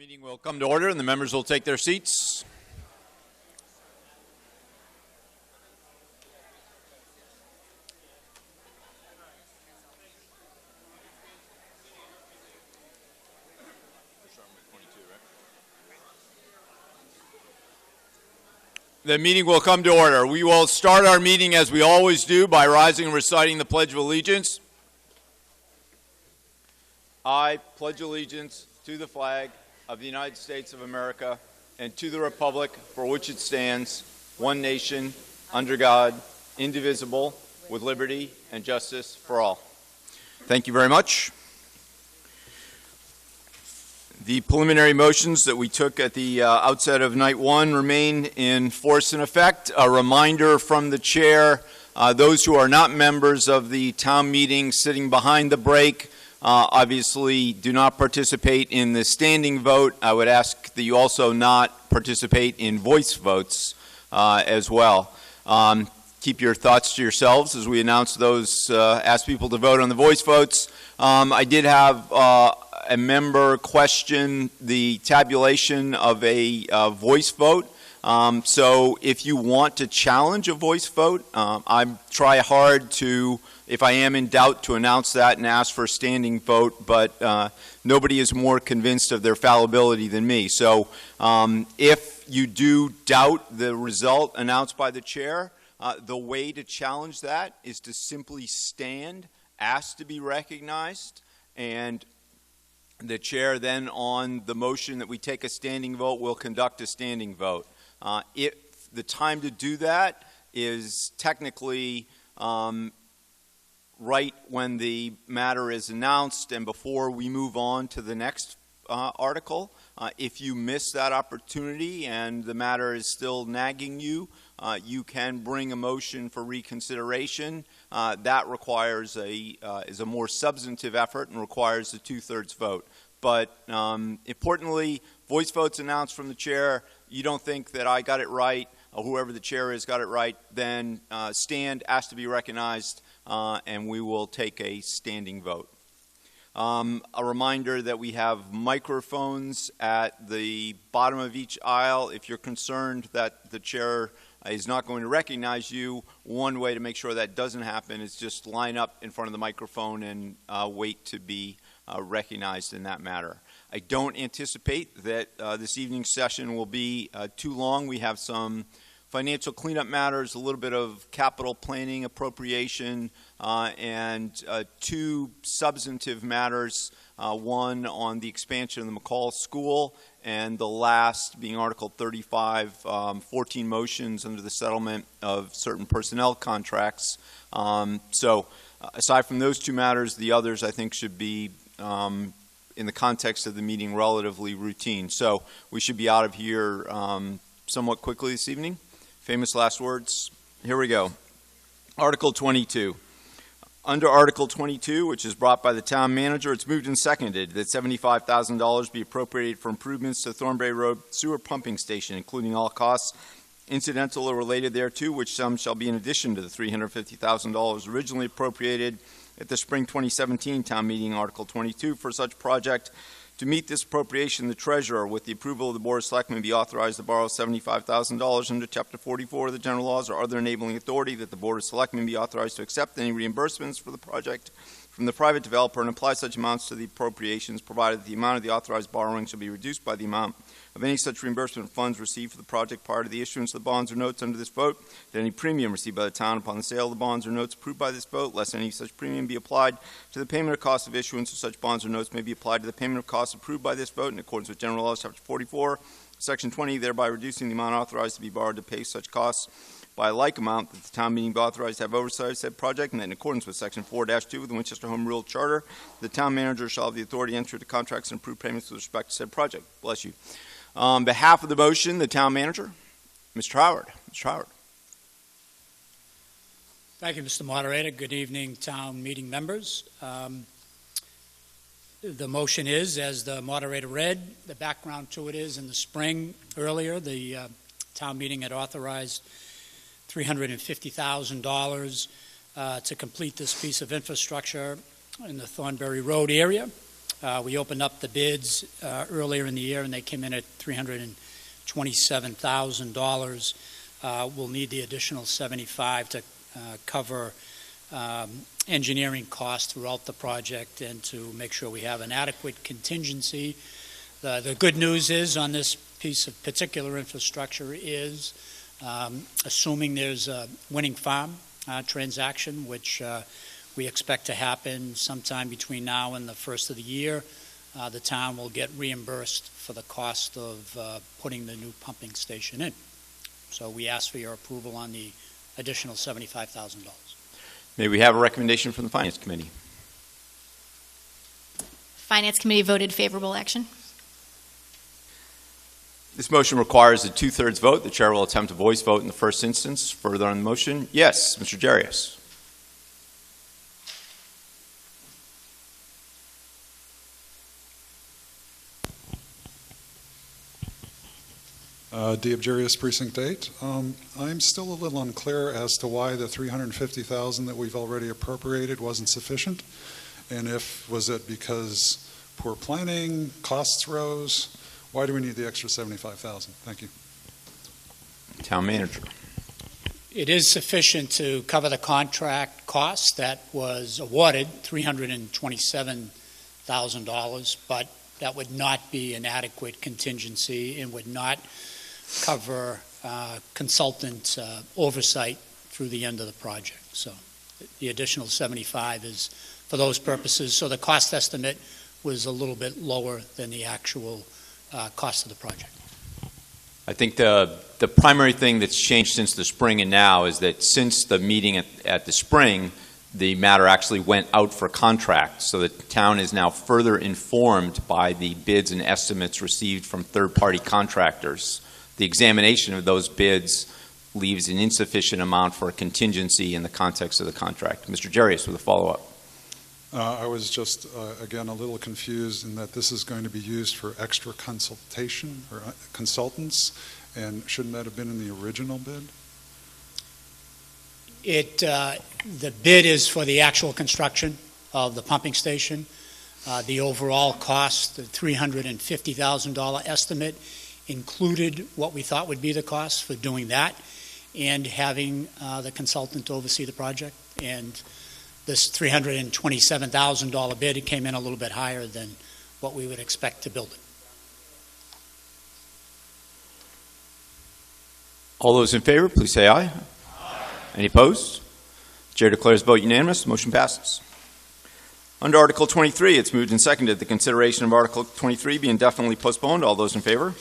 Meeting will come to order and the members will take their seats. The meeting will come to order. We will start our meeting as we always do by rising and reciting the Pledge of Allegiance. I pledge allegiance to the flag of the United States of America and to the republic for which it stands, one nation, under God, indivisible, with liberty and justice for all. Thank you very much. The preliminary motions that we took at the outset of night one remain in force and effect. A reminder from the chair, those who are not members of the town meeting sitting behind the break, obviously do not participate in the standing vote. I would ask that you also not participate in voice votes as well. Keep your thoughts to yourselves as we announce those, ask people to vote on the voice votes. I did have a member question the tabulation of a voice vote. So if you want to challenge a voice vote, I try hard to, if I am in doubt, to announce that and ask for a standing vote, but nobody is more convinced of their fallibility than me. So if you do doubt the result announced by the chair, the way to challenge that is to simply stand, ask to be recognized, and the chair then on the motion that we take a standing vote will conduct a standing vote. If the time to do that is technically right when the matter is announced and before we move on to the next article. If you miss that opportunity and the matter is still nagging you, you can bring a motion for reconsideration. That requires is a more substantive effort and requires a 2/3 vote. But importantly, voice votes announced from the chair. You don't think that I got it right, or whoever the chair is got it right, then stand, ask to be recognized, and we will take a standing vote. A reminder that we have microphones at the bottom of each aisle. If you're concerned that the chair is not going to recognize you, one way to make sure that doesn't happen is just line up in front of the microphone and wait to be recognized in that matter. I don't anticipate that this evening's session will be too long. We have some financial cleanup matters, a little bit of capital planning appropriation, and two substantive matters, one on the expansion of the McCall School, and the last being Article 35, 14 motions under the settlement of certain personnel contracts. So aside from those two matters, the others I think should be in the context of the meeting relatively routine. So we should be out of here somewhat quickly this evening. Famous last words. Here we go. Article 22. Under Article 22, which is brought by the town manager, it's moved and seconded that $75,000 be appropriated for improvements to Thornbury Road sewer pumping station, including all costs incidental or related thereto, which sum shall be in addition to the $350,000 originally appropriated at the spring 2017 town meeting. Article 22 for such project. To meet this appropriation, the treasurer, with the approval of the Board of Selectmen, be authorized to borrow $75,000 under Chapter 44 of the general laws or other enabling authority, that the Board of Selectmen be authorized to accept any reimbursements for the project from the private developer and apply such amounts to the appropriations, provided that the amount of the authorized borrowing shall be reduced by the amount of any such reimbursement funds received for the project prior to the issuance of the bonds or notes under this vote, that any premium received by the town upon the sale of the bonds or notes approved by this vote, lest any such premium be applied to the payment of costs of issuance of such bonds or notes, may be applied to the payment of costs approved by this vote in accordance with General Laws, Chapter 44, Section 20, thereby reducing the amount authorized to be borrowed to pay such costs by a like amount, that the town meeting be authorized to have oversight of said project, and that in accordance with Section 4-2 of the Winchester Home Rule Charter, the town manager shall have the authority to enter into contracts and approve payments with respect to said project. Bless you. On behalf of the motion, the town manager, Mr. Howard. Mr. Howard. Thank you, Mr. Moderator. Good evening, town meeting members. The motion is, as the moderator read, the background to it is in the spring earlier, the town meeting had authorized $350,000 to complete this piece of infrastructure in the Thornbury Road area. We opened up the bids earlier in the year, and they came in at $327,000. We'll need the additional $75,000 to cover engineering costs throughout the project and to make sure we have an adequate contingency. The good news is on this piece of particular infrastructure is assuming there's a winning farm transaction, which we expect to happen sometime between now and the first of the year, the town will get reimbursed for the cost of putting the new pumping station in. So we ask for your approval on the additional $75,000. May we have a recommendation from the Finance Committee? Finance Committee voted favorable action. This motion requires a two-thirds vote. The chair will attempt a voice vote in the first instance. Further on the motion? Yes, Mr. Jarius. Diabjarius, Precinct 8. I'm still a little unclear as to why the $350,000 that we've already appropriated wasn't sufficient, and was it because poor planning, costs rose? Why do we need the extra $75,000? Thank you. Town Manager. It is sufficient to cover the contract cost that was awarded, $327,000, but that would not be an adequate contingency and would not cover consultant oversight through the end of the project. So the additional 75 is for those purposes. So the cost estimate was a little bit lower than the actual cost of the project. I think the primary thing that's changed since the spring and now is that since the meeting at the spring, the matter actually went out for contract. So the town is now further informed by the bids and estimates received from third-party contractors. The examination of those bids leaves an insufficient amount for a contingency in the context of the contract. Mr. Jarius with a follow-up. I was just, again, a little confused in that this is going to be used for extra consultation or consultants, and shouldn't that have been in the original bid? The bid is for the actual construction of the pumping station. The overall cost, the $350,000 estimate, included what we thought would be the cost for doing that and having the consultant oversee the project. And this $327,000 bid, it came in a little bit higher than what we would expect to build it. All those in favor, please say aye. Any opposed? The chair declares vote unanimous. The motion passes. Under Article 23, it's moved and seconded the consideration of Article 23 be indefinitely postponed. All those in favor?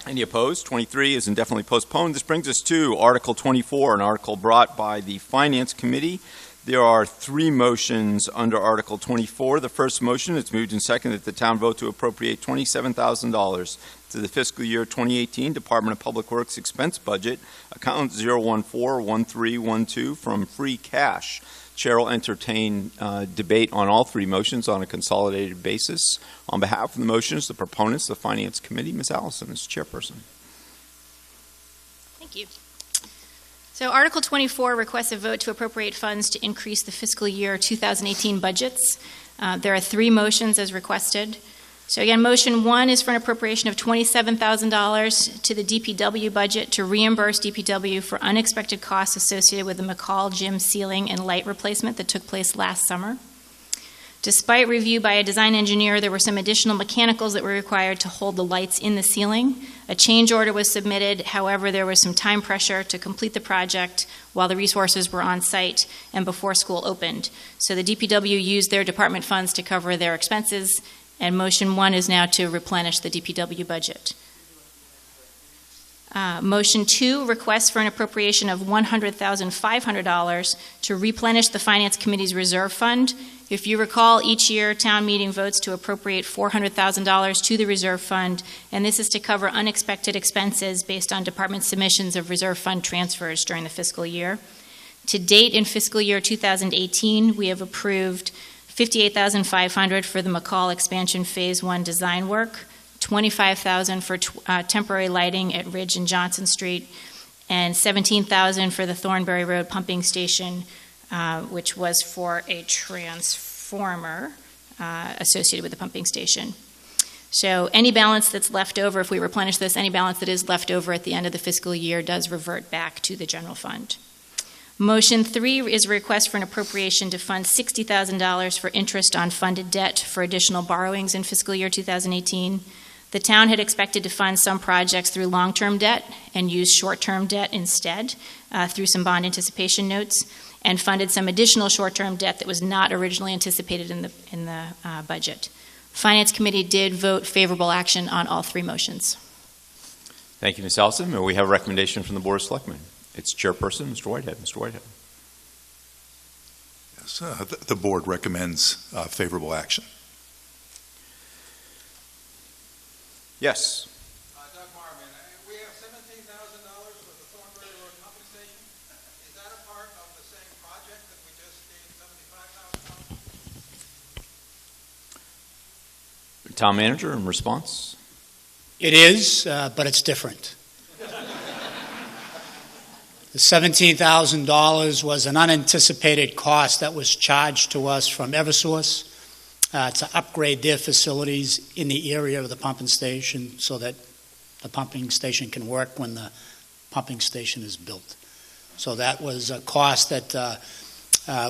Any opposed? 23 is indefinitely postponed. This brings us to Article 24, an article brought by the Finance Committee. There are three motions under Article 24. The first motion, it's moved and seconded that the town vote to appropriate $27,000 to the fiscal year 2018 Department of Public Works expense budget, account 0141312 from free cash. Chair will entertain debate on all three motions on a consolidated basis. On behalf of the motions, the proponents, the Finance Committee, Ms. Allison is chairperson. Thank you. So Article 24 requests a vote to appropriate funds to increase the fiscal year 2018 budgets. There are three motions as requested. So again, motion one is for an appropriation of $27,000 to the DPW budget to reimburse DPW for unexpected costs associated with the McCall gym ceiling and light replacement that took place last summer. Despite review by a design engineer, there were some additional mechanicals that were required to hold the lights in the ceiling. A change order was submitted. However, there was some time pressure to complete the project while the resources were on site and before school opened. So the DPW used their department funds to cover their expenses, and motion one is now to replenish the DPW budget. Motion two requests for an appropriation of $100,500 to replenish the Finance Committee's reserve fund. If you recall, each year town meeting votes to appropriate $400,000 to the reserve fund, and this is to cover unexpected expenses based on department submissions of reserve fund transfers during the fiscal year. To date, in fiscal year 2018, we have approved $58,500 for the McCall expansion phase 1 design work, $25,000 for temporary lighting at Ridge and Johnson Street, and $17,000 for the Thornbury Road pumping station, which was for a transformer. associated with the pumping station. So any balance that's left over, if we replenish this, any balance that is left over at the end of the fiscal year does revert back to the general fund. Motion 3 is a request for an appropriation to fund $60,000 for interest on funded debt for additional borrowings in fiscal year 2018. The town had expected to fund some projects through long-term debt and use short-term debt instead through some bond anticipation notes, and funded some additional short-term debt that was not originally anticipated in the budget. Finance Committee did vote favorable action on all 3 motions. Thank you, Ms. Allison. May we have a recommendation from the Board of Selectmen? Its chairperson, Mr. Whitehead. Mr. Whitehead. Yes, the board recommends favorable action. Yes. Doug Marvin, we have $17,000 for the Thornbury Road pumping station. Is that a part of the same project that we just gave $75,000? Town manager, in response? It is, but it's different. The $17,000 was an unanticipated cost that was charged to us from Eversource to upgrade their facilities in the area of the pumping station so that the pumping station can work when the pumping station is built. So that was a cost that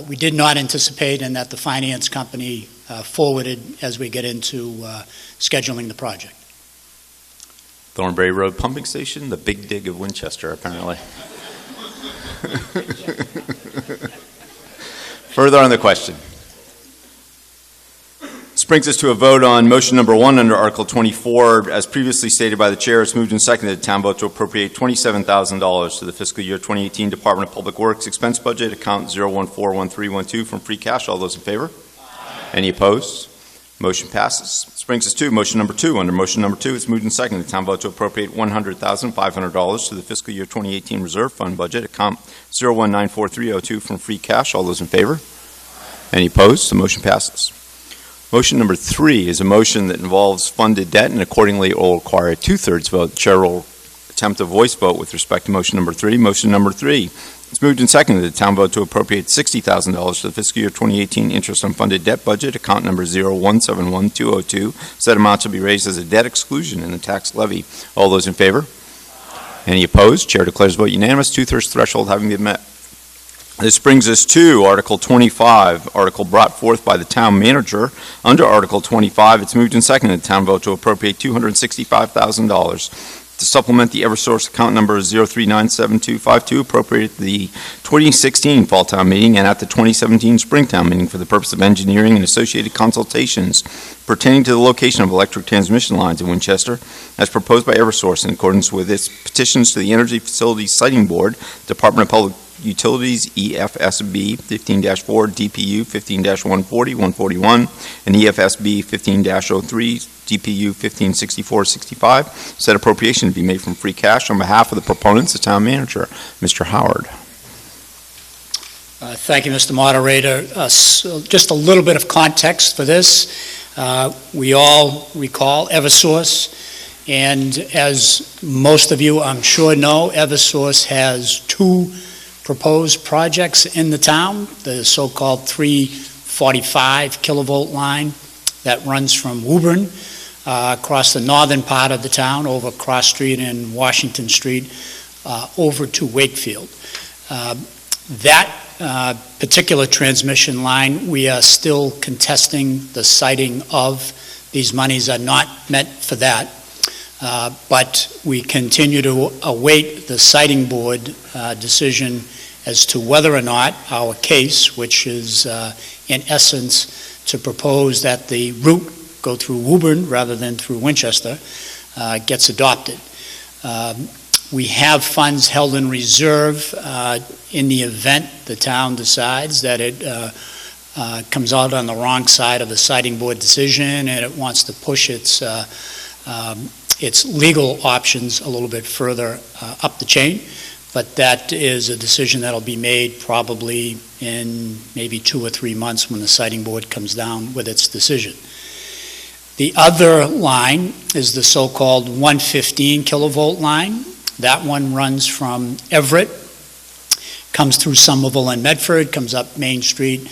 we did not anticipate and that the finance company forwarded as we get into scheduling the project. Thornbury Road Pumping Station, the big dig of Winchester, apparently. Further on the question. This brings us to a vote on motion number 1 under Article 24. As previously stated by the chair, it's moved and seconded the town vote to appropriate $27,000 to the fiscal year 2018 Department of Public Works expense budget, account 0141312 from free cash. All those in favor? Aye. Any opposed? Motion passes. This brings us to motion number 2. Under motion number 2, it's moved and seconded the town vote to appropriate $100,500 to the fiscal year 2018 reserve fund budget, account 0194302 from free cash. All those in favor? Any opposed? The motion passes. Motion number 3 is a motion that involves funded debt and accordingly will require a 2/3 vote. The chair will attempt a voice vote with respect to motion number 3. Motion number 3. It's moved and seconded the town vote to appropriate $60,000 to the fiscal year 2018 interest on funded debt budget, account number 0171202. Said amount to be raised as a debt exclusion in the tax levy. All those in favor? Any opposed? Chair declares vote unanimous, 2/3 threshold having been met. This brings us to Article 25, article brought forth by the town manager. Under Article 25, it's moved and seconded the town vote to appropriate $265,000 to supplement the Eversource account number 0397252, appropriated the 2016 Fall Town Meeting and at the 2017 Springtown Meeting for the purpose of engineering and associated consultations pertaining to the location of electric transmission lines in Winchester, as proposed by Eversource in accordance with its petitions to the Energy Facilities Siting Board, Department of Public Utilities, EFSB 15-4, DPU 15-140, 141, and EFSB 15-03, DPU 1564-65. Said appropriation to be made from free cash. On behalf of the proponents, the town manager, Mr. Howard. Thank you, Mr. Moderator. So just a little bit of context for this. We all recall Eversource, and as most of you, I'm sure, know, Eversource has 2 proposed projects in the town, the so-called 345 kilovolt line that runs from Woburn across the northern part of the town, over Cross Street and Washington Street, over to Wakefield. That particular transmission line, we are still contesting the siting of. These monies are not meant for that. But we continue to await the siting board decision as to whether or not our case, which is in essence to propose that the route go through Woburn rather than through Winchester, gets adopted. We have funds held in reserve in the event the town decides that it comes out on the wrong side of the siting board decision and it wants to push its legal options a little bit further up the chain. But that is a decision that will be made probably in maybe 2 or 3 months when the siting board comes down with its decision. The other line is the so-called 115 kilovolt line. That one runs from Everett, comes through Somerville and Medford, comes up Main Street,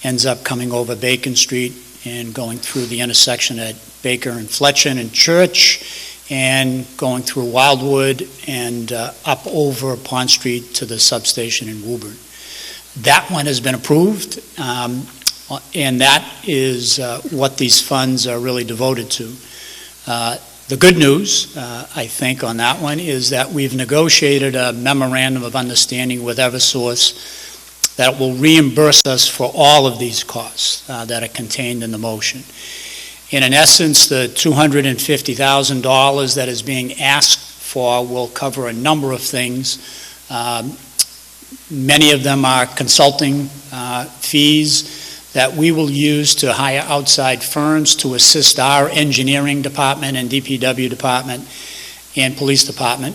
ends up coming over Bacon Street, and going through the intersection at Baker and Fletcher and Church, and going through Wildwood and up over Pond Street to the substation in Woburn. That one has been approved, and that is what these funds are really devoted to. The good news, I think, on that one is that we've negotiated a memorandum of understanding with Eversource that will reimburse us for all of these costs that are contained in the motion. And in essence, the $250,000 that is being asked for will cover a number of things. Many of them are consulting fees that we will use to hire outside firms to assist our engineering department and DPW department and police department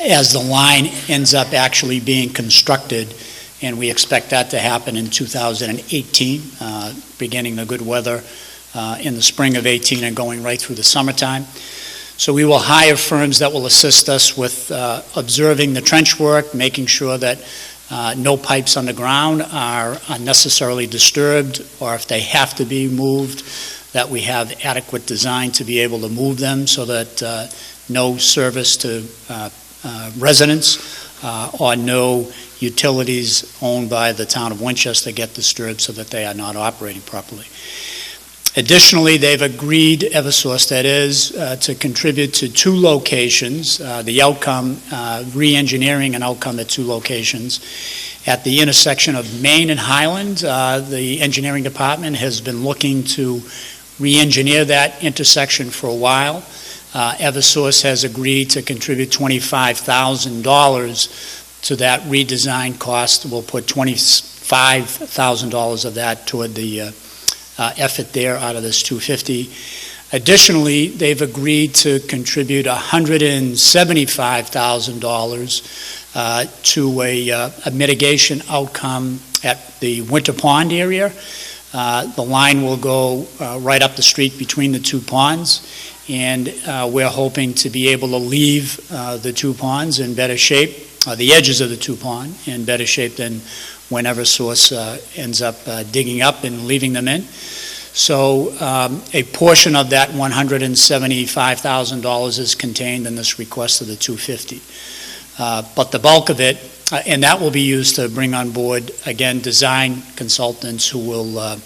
as the line ends up actually being constructed. And we expect that to happen in 2018, beginning the good weather in the spring of 18 and going right through the summertime. So we will hire firms that will assist us with observing the trench work, making sure that no pipes underground are unnecessarily disturbed, or if they have to be moved, that we have adequate design to be able to move them so that no service to residents or no utilities owned by the town of Winchester get disturbed so that they are not operating properly. Additionally, they've agreed, Eversource that is, to contribute to 2 locations, the outcome, re-engineering an outcome at 2 locations. At the intersection of Main and Highland, the engineering department has been looking to re-engineer that intersection for a while. Eversource has agreed to contribute $25,000 to that redesign cost. We'll put $25,000 of that toward the effort there out of this $250,000. Additionally, they've agreed to contribute $175,000 to a mitigation outcome at the Winter Pond area. The line will go right up the street between the 2 ponds, and we're hoping to be able to leave the 2 ponds in better shape, the edges of the 2 ponds in better shape than when Eversource ends up digging up and leaving them in. So a portion of that $175,000 is contained in this request of the $250,000. But the bulk of it, and that will be used to bring on board, again, design consultants who will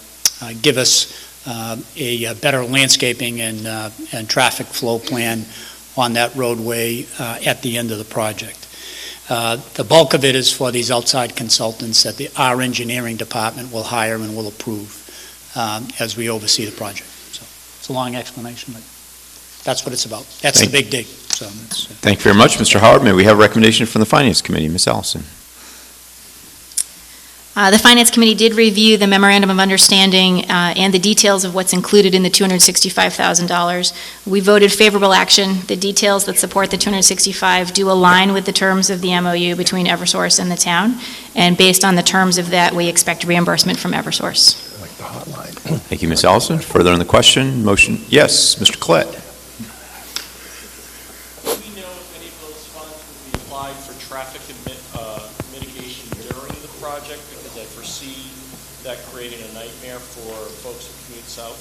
give us a better landscaping and traffic flow plan on that roadway at the end of the project. The bulk of it is for these outside consultants that our engineering department will hire and will approve as we oversee the project. So it's a long explanation, but that's what it's about. That's the big dig. So Thank you very much, Mr. Howard. May we have a recommendation from the Finance Committee? Ms. Allison. The Finance Committee did review the Memorandum of Understanding and the details of what's included in the $265,000. We voted favorable action. The details that support the $265,000 do align with the terms of the MOU between Eversource and the town, and based on the terms of that, we expect reimbursement from Eversource. Like the hotline. Thank you, Ms. Allison. Further on the question, motion, yes, Mr. Collette. Do we know if any of those funds will be applied for traffic mitigation during the project? Because I foresee that creating a nightmare for folks who commute south.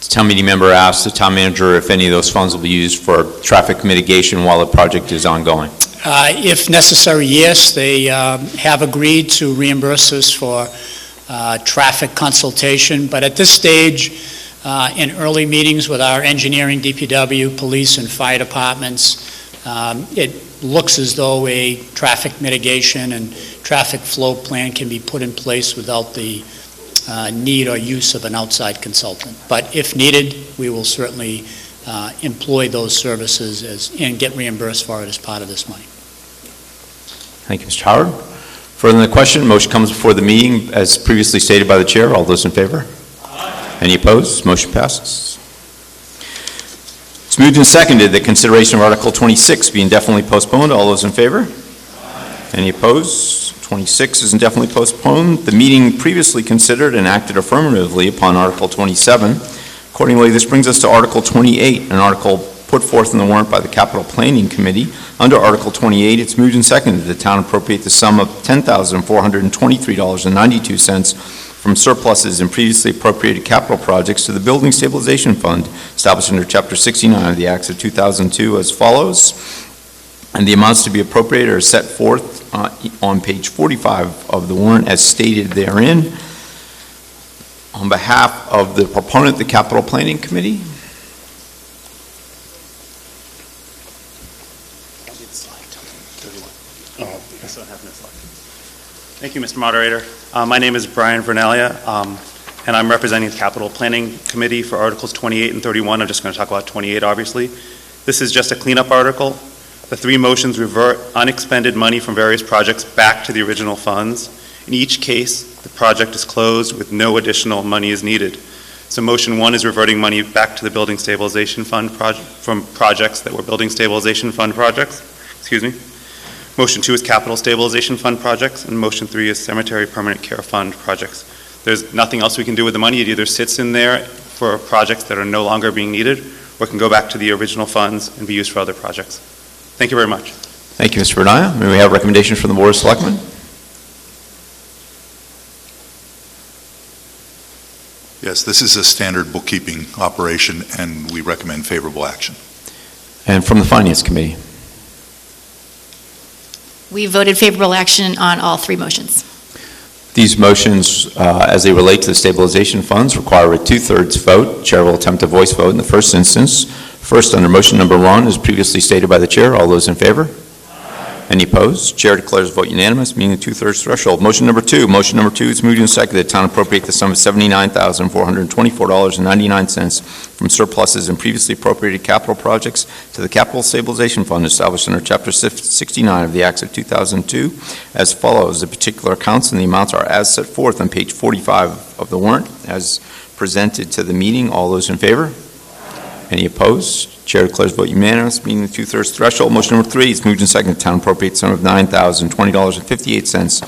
The town meeting member asked the town manager if any of those funds will be used for traffic mitigation while the project is ongoing. If necessary, yes. They have agreed to reimburse us for traffic consultation, but at this stage, in early meetings with our engineering, DPW, police, and fire departments, it looks as though a traffic mitigation and traffic flow plan can be put in place without the need or use of an outside consultant. But if needed, we will certainly employ those services and get reimbursed for it as part of this money. Thank you, Mr. Howard. Further on the question, motion comes before the meeting as previously stated by the chair. All those in favor? Aye. Any opposed? Motion passes. It's moved and seconded that consideration of Article 26 be indefinitely postponed. All those in favor? Aye. Any opposed? 26 is indefinitely postponed. The meeting previously considered and acted affirmatively upon Article 27. Accordingly, this brings us to Article 28, an article put forth in the warrant by the Capital Planning Committee. Under Article 28, it's moved and seconded that the town appropriate the sum of $10,423.92 from surpluses and previously appropriated capital projects to the Building Stabilization Fund established under Chapter 69 of the Acts of 2002 as follows. And the amounts to be appropriated are set forth on page 45 of the warrant as stated therein. On behalf of the proponent, the Capital Planning Committee. Thank you, Mr. Moderator. My name is Brian Vernalia, and I'm representing the Capital Planning Committee for Articles 28 and 31. I'm just going to talk about 28, obviously. This is just a cleanup article. The three motions revert unexpended money from various projects back to the original funds. In each case, the project is closed with no additional money is needed. So motion 1 is reverting money back to the Building Stabilization Fund from projects that were Building Stabilization Fund projects. Excuse me. Motion 2 is Capital Stabilization Fund projects, and motion 3 is Cemetery Permanent Care Fund projects. There's nothing else we can do with the money. It either sits in there for projects that are no longer being needed, or can go back to the original funds and be used for other projects. Thank you very much. Thank you, Mr. Vernalia. May we have recommendations from the Board of Selectmen? Yes, this is a standard bookkeeping operation, and we recommend favorable action. And from the Finance Committee? We voted favorable action on all three motions. These motions, as they relate to the stabilization funds, require a 2/3 vote. Chair will attempt a voice vote in the first instance. First, under motion number 1, as previously stated by the Chair, all those in favor? Any opposed? Chair declares vote unanimous, meeting the 2/3 threshold. Motion number 2. Motion number 2 is moved and seconded. The town appropriate the sum of $79,424.99 from surpluses and previously appropriated capital projects to the Capital Stabilization Fund established under Chapter 69 of the Acts of 2002 as follows. The particular accounts and the amounts are as set forth on page 45 of the warrant as presented to the meeting. All those in favor? Any opposed? Chair declares vote unanimous, meeting the 2/3 threshold. Motion number 3 is moved and seconded. Town appropriate sum of $9,020.58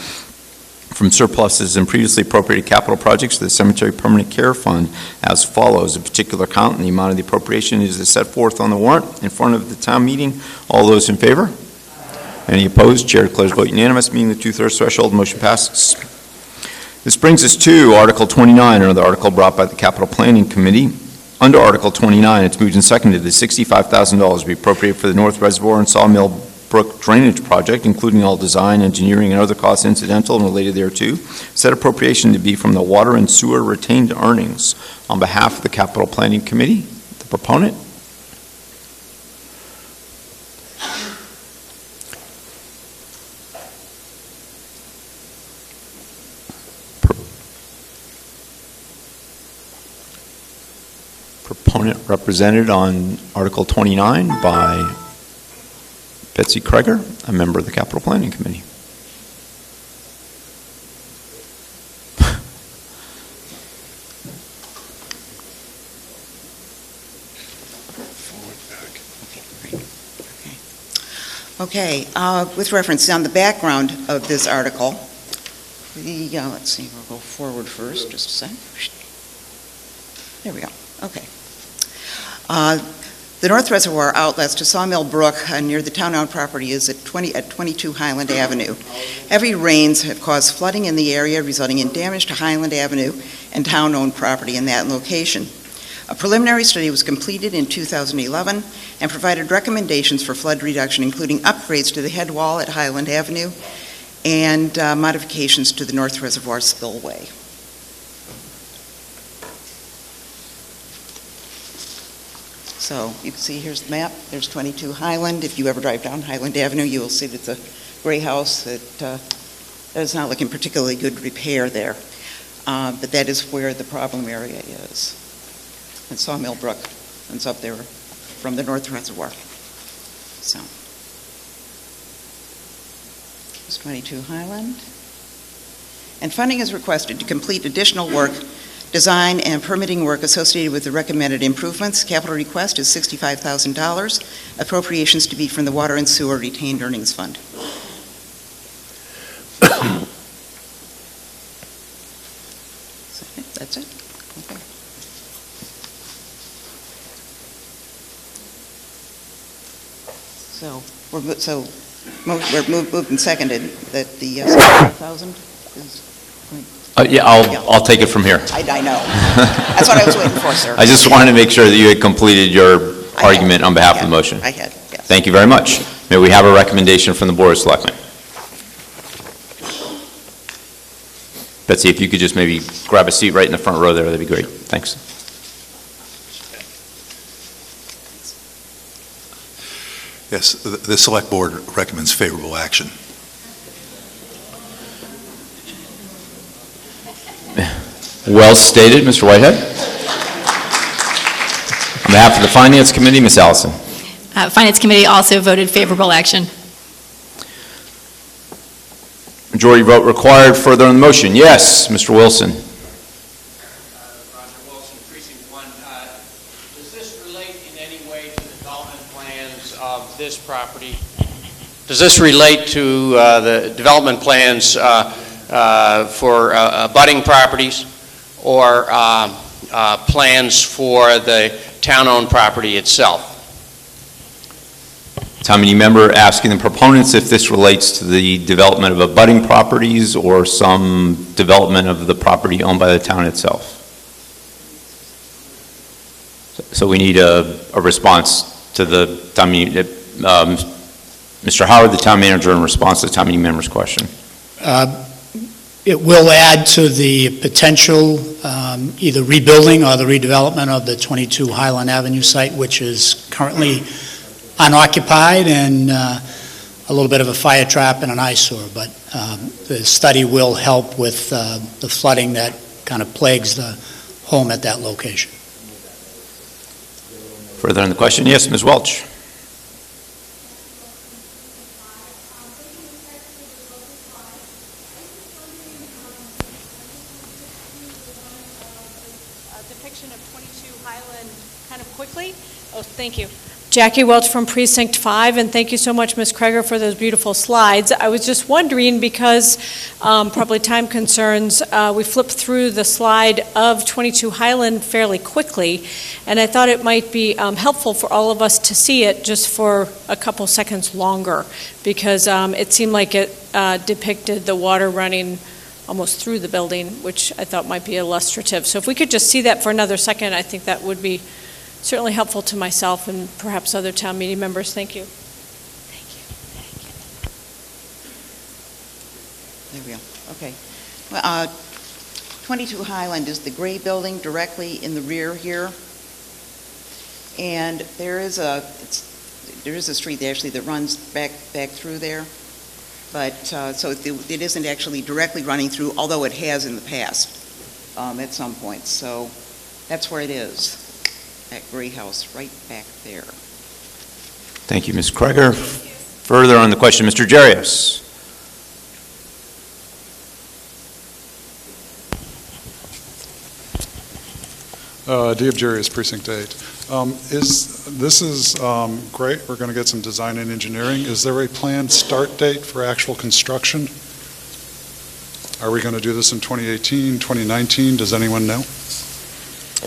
from surpluses and previously appropriated capital projects to the Cemetery Permanent Care Fund as follows. A particular account and the amount of the appropriation is set forth on the warrant in front of the town meeting. All those in favor? Any opposed? Chair declares vote unanimous, meeting the 2/3 threshold. Motion passes. This brings us to Article 29, another article brought by the Capital Planning Committee. Under Article 29, it's moved and seconded that $65,000 be appropriated for the North Reservoir and Sawmill Brook Drainage Project, including all design, engineering, and other costs incidental and related thereto. Said appropriation to be from the Water and Sewer retained earnings. On behalf of the Capital Planning Committee, the proponent. Proponent represented on Article 29 by Betsy Kreger, a member of the Capital Planning Committee. Okay, with reference on the background of this article, let's see, we'll go forward first, just a second. There we go. Okay. The North Reservoir outlets to Sawmill Brook near the town-owned property is at 22 Highland Avenue. Heavy rains have caused flooding in the area, resulting in damage to Highland Avenue and town-owned property in that location. A preliminary study was completed in 2011 and provided recommendations for flood reduction, including upgrades to the head wall at Highland Avenue and modifications to the North Reservoir spillway. So you can see here's the map. There's 22 Highland. If you ever drive down Highland Avenue, you will see that it's a gray house that is not looking particularly good repair there. But that is where the problem area is. And Sawmill Brook ends up there from the North Reservoir. So it's 22 Highland. And funding is requested to complete additional work, design and permitting work associated with the recommended improvements. Capital request is $65,000. Appropriations to be from the Water and Sewer Retained Earnings Fund. That's it? Okay. So we're moved and seconded that the $65,000 is Yeah, I'll take it from here. I know. That's what I was waiting for, sir. I just wanted to make sure that you had completed your argument on behalf of the motion. I had, yes. Thank you very much. May we have a recommendation from the Board of Selectmen? Betsy, if you could just maybe grab a seat right in the front row there, that'd be great. Thanks. Yes, the Select Board recommends favorable action. Well stated, Mr. Whitehead. On behalf of the Finance Committee, Ms. Allison. Finance Committee also voted favorable action. Majority vote required. Further on the motion? Yes, Mr. Wilson. Roger Wilson, Precinct 1. Does this relate in any way to the development plans of this property? Does this relate to the development plans for abutting properties or plans for the town-owned property itself? Town meeting member asking the proponents if this relates to the development of abutting properties or some development of the property owned by the town itself. So we need a response to the town meeting. Mr. Howard, the town manager, in response to the town meeting member's question. It will add to the potential either rebuilding or the redevelopment of the 22 Highland Avenue site, which is currently unoccupied and a little bit of a fire trap and an eyesore. But the study will help with the flooding that kind of plagues the home at that location. Further on the question? Yes, Ms. Welch. Depiction of 22 Highland kind of quickly. Oh, thank you. Jackie Welch from Precinct 5, and thank you so much, Ms. Kreger, for those beautiful slides. I was just wondering, because probably time concerns, we flipped through the slide of 22 Highland fairly quickly, and I thought it might be helpful for all of us to see it just for a couple seconds longer, because it seemed like it depicted the water running almost through the building, which I thought might be illustrative. So if we could just see that for another second, I think that would be certainly helpful to myself and perhaps other town meeting members. Thank you. Thank you. There we go. Okay. Well, 22 Highland is the gray building directly in the rear here. And there is a street actually that runs back through there. But so it isn't actually directly running through, although it has in the past at some point. So that's where it is. That gray house right back there. Thank you, Ms. Kreger. Further on the question, Mr. Jarius. D. Jarius, Precinct 8. This is great. We're going to get some design and engineering. Is there a planned start date for actual construction? Are we going to do this in 2018, 2019? Does anyone know?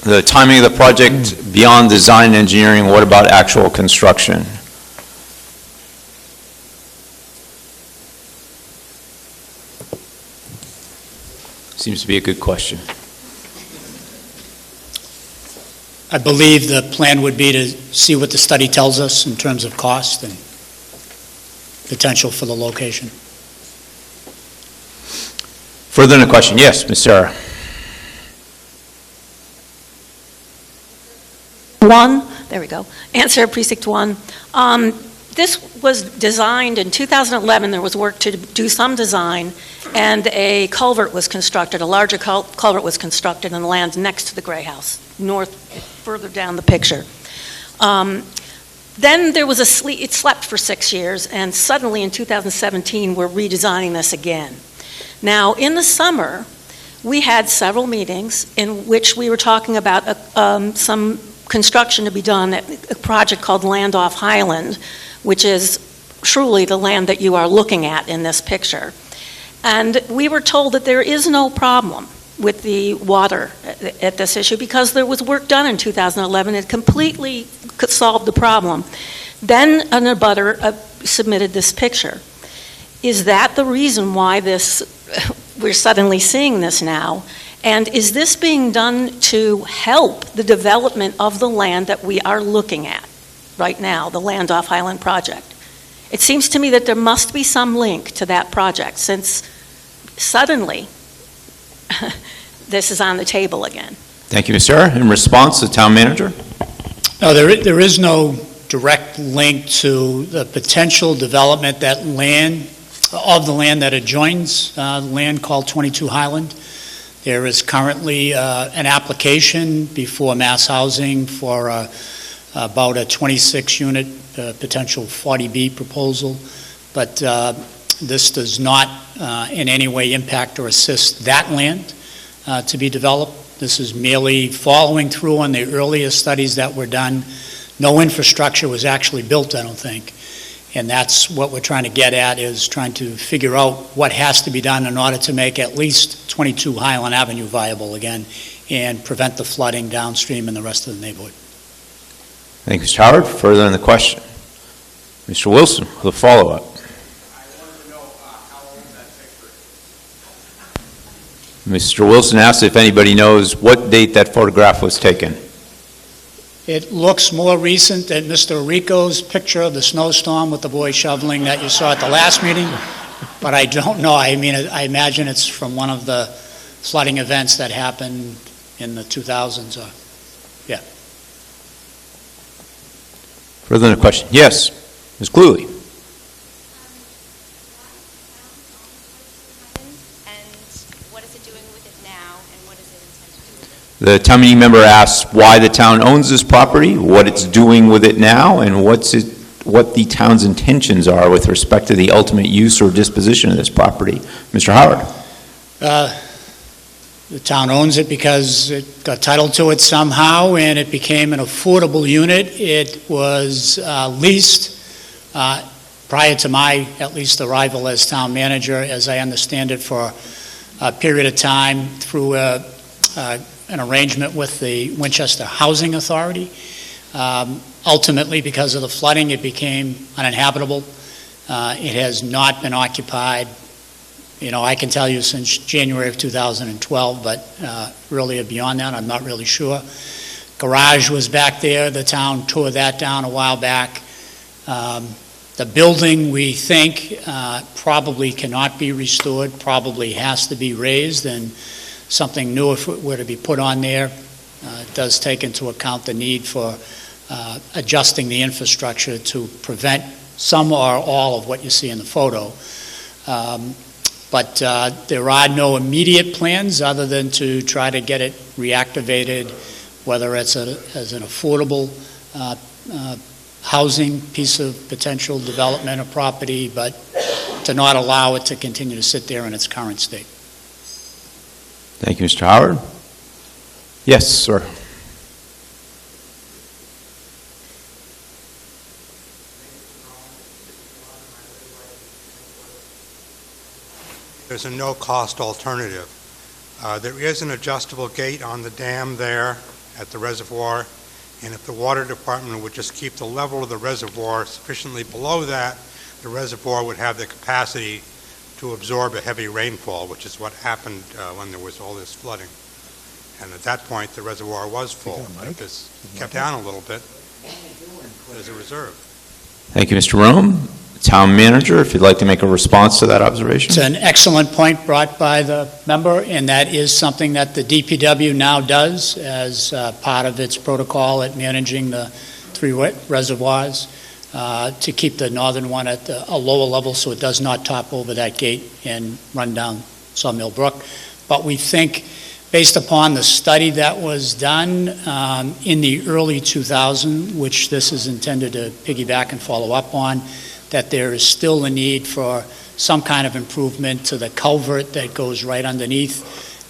The timing of the project beyond design and engineering, what about actual construction? Seems to be a good question. I believe the plan would be to see what the study tells us in terms of cost and potential for the location. Further in the question, yes, Ms. Sarah. There we go. Answer Precinct 1. This was designed in 2011. There was work to do some design, and a culvert was constructed, a larger culvert was constructed in the land next to the Gray House, further down the picture. Then there was it slept for 6 years, and suddenly in 2017 we're redesigning this again. Now, in the summer, we had several meetings in which we were talking about some construction to be done at a project called Land Off Highland, which is truly the land that you are looking at in this picture. And we were told that there is no problem with the water at this issue because there was work done in 2011 that completely could solve the problem. Then an abutter submitted this picture. Is that the reason why this we're suddenly seeing this now. And is this being done to help the development of the land that we are looking at right now, the Land Off Highland project? It seems to me that there must be some link to that project, since suddenly this is on the table again. Thank you, Ms. Sarah. In response, the town manager? No, there is no direct link to the potential development of the land that adjoins land called 22 Highland. There is currently an application before Mass Housing for about a 26-unit potential 40B proposal, but this does not in any way impact or assist that land to be developed. This is merely following through on the earlier studies that were done. No infrastructure was actually built, I don't think. And that's what we're trying to get at, is trying to figure out what has to be done in order to make at least 22 Highland Avenue viable again and prevent the flooding downstream in the rest of the neighborhood. Thank you, Mr. Howard. Further on the question. Mr. Wilson, with a follow-up. I wanted to know how old that picture is. Mr. Wilson asked if anybody knows what date that photograph was taken. It looks more recent than Mr. Rico's picture of the snowstorm with the boy shoveling that you saw at the last meeting, but I don't know. I mean, I imagine it's from one of the flooding events that happened in the 2000s. Yeah. Further on the question. Yes, Ms. Cluley. The town meeting member asks why the town owns this property, what it's doing with it now, and what the town's intentions are with respect to the ultimate use or disposition of this property. Mr. Howard. The town owns it because it got title to it somehow, and it became an affordable unit. It was leased prior to my, at least, arrival as town manager, as I understand it, for a period of time through an arrangement with the Winchester Housing Authority. Ultimately, because of the flooding, it became uninhabitable. It has not been occupied, I can tell you since January of 2012, but really beyond that, I'm not really sure. Garage was back there. The town tore that down a while back. The building, we think, probably cannot be restored, probably has to be raised, and something new, if it were to be put on there, it does take into account the need for adjusting the infrastructure to prevent some or all of what you see in the photo. But there are no immediate plans other than to try to get it reactivated, whether it's as an affordable housing piece of potential development or property, but to not allow it to continue to sit there in its current state. Thank you, Mr. Howard. Yes, sir. There's a no-cost alternative. There is an adjustable gate on the dam there at the reservoir, and if the water department would just keep the level of the reservoir sufficiently below that, the reservoir would have the capacity to absorb a heavy rainfall, which is what happened when there was all this flooding. And at that point, the reservoir was full. It was kept down a little bit as a reserve. Thank you, Mr. Rome. Town manager, if you'd like to make a response to that observation. It's an excellent point brought by the member, and that is something that the DPW now does as part of its protocol at managing the three reservoirs. To keep the northern one at a lower level so it does not top over that gate and run down Sawmill Brook. But we think, based upon the study that was done in the early 2000s, which this is intended to piggyback and follow up on, that there is still a need for some kind of improvement to the culvert that goes right underneath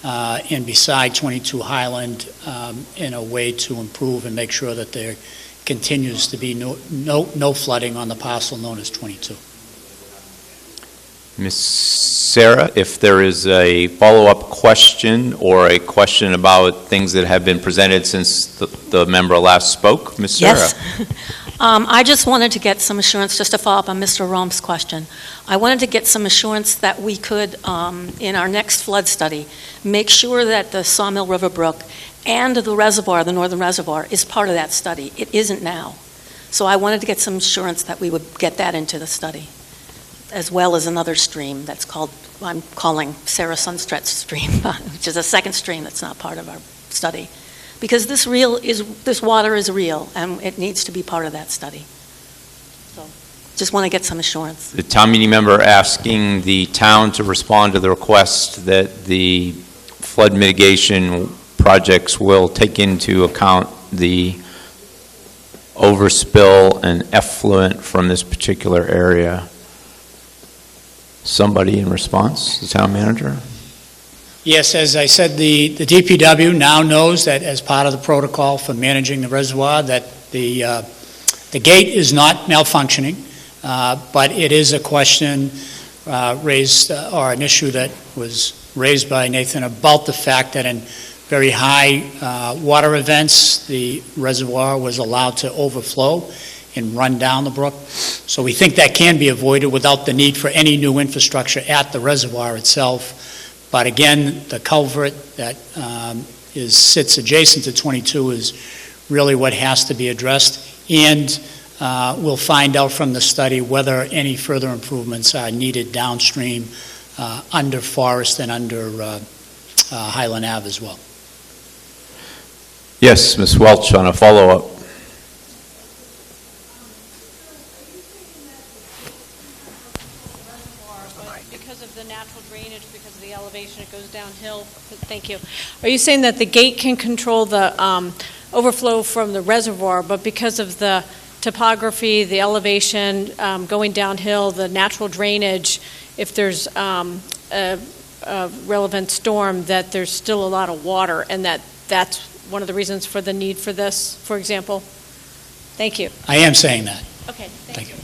and beside 22 Highland in a way to improve and make sure that there continues to be no flooding on the parcel known as 22. Ms. Sarah, if there is a follow-up question or a question about things that have been presented since the member last spoke, Ms. Sarah. Yes. I just wanted to get some assurance, just to follow up on Mr. Rome's question. I wanted to get some assurance that we could, in our next flood study, make sure that the Sawmill River Brook and the reservoir, the northern reservoir, is part of that study. It isn't now. So I wanted to get some assurance that we would get that into the study, as well as another stream that's called, I'm calling Sarah Sunstret's stream, which is a second stream that's not part of our study. Because this water is real, and it needs to be part of that study. So, just want to get some assurance. The town meeting member asking the town to respond to the request that the flood mitigation projects will take into account the overspill and effluent from this particular area. Somebody in response, the town manager? Yes, as I said, the DPW now knows that as part of the protocol for managing the reservoir, that the gate is not malfunctioning, but it is a question raised, or an issue that was raised by Nathan about the fact that in very high water events, the reservoir was allowed to overflow and run down the brook. So we think that can be avoided without the need for any new infrastructure at the reservoir itself. But again, the culvert that sits adjacent to 22 is really what has to be addressed. And we'll find out from the study whether any further improvements are needed downstream under Forest and under Highland Ave as well. Yes, Ms. Welch on a follow-up. Because of the natural drainage, because of the elevation, it goes downhill. Thank you. Are you saying that the gate can control the overflow from the reservoir, but because of the topography, the elevation, going downhill, the natural drainage, if there's a relevant storm, that there's still a lot of water, and that's one of the reasons for the need for this, for example? Thank you. I am saying that. Okay, Thank you.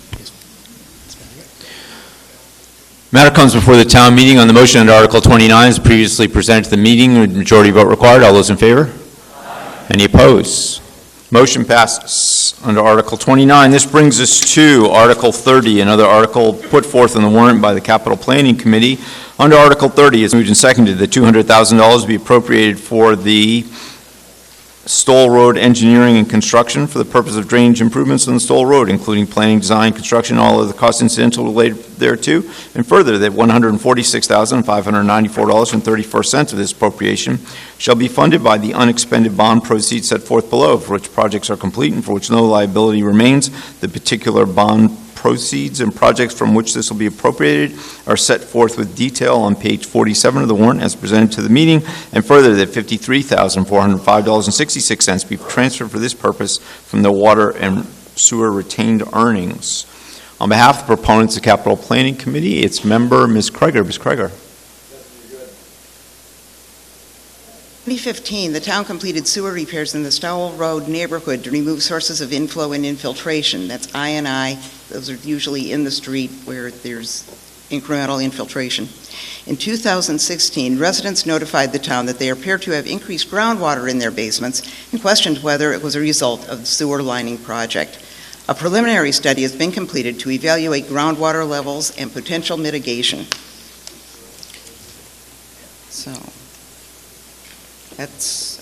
Matter comes before the town meeting on the motion under Article 29 as previously presented to the meeting. Majority vote required. All those in favor? Aye. Any opposed? Motion passes under Article 29. This brings us to Article 30, another article put forth on the warrant by the Capital Planning Committee. Under Article 30, it's moved and seconded that $200,000 be appropriated for the Stoll Road engineering and construction for the purpose of drainage improvements on the Stoll Road, including planning, design, construction, all of the costs incidental related thereto, and further that $146,594.34 of this appropriation shall be funded by the unexpended bond proceeds set forth below, for which projects are complete and for which no liability remains. The particular bond proceeds and projects from which this will be appropriated are set forth with detail on page 47 of the warrant as presented to the meeting, and further that $53,405.66 be transferred for this purpose from the water and sewer retained earnings. On behalf of the proponents of the Capital Planning Committee, its member, Ms. Kreger. Ms. Kreger. 2015, the town completed sewer repairs in the Stowell Road neighborhood to remove sources of inflow and infiltration. That's I&I. Those are usually in the street where there's incremental infiltration. In 2016, residents notified the town that they appeared to have increased groundwater in their basements and questioned whether it was a result of the sewer lining project. A preliminary study has been completed to evaluate groundwater levels and potential mitigation. So that's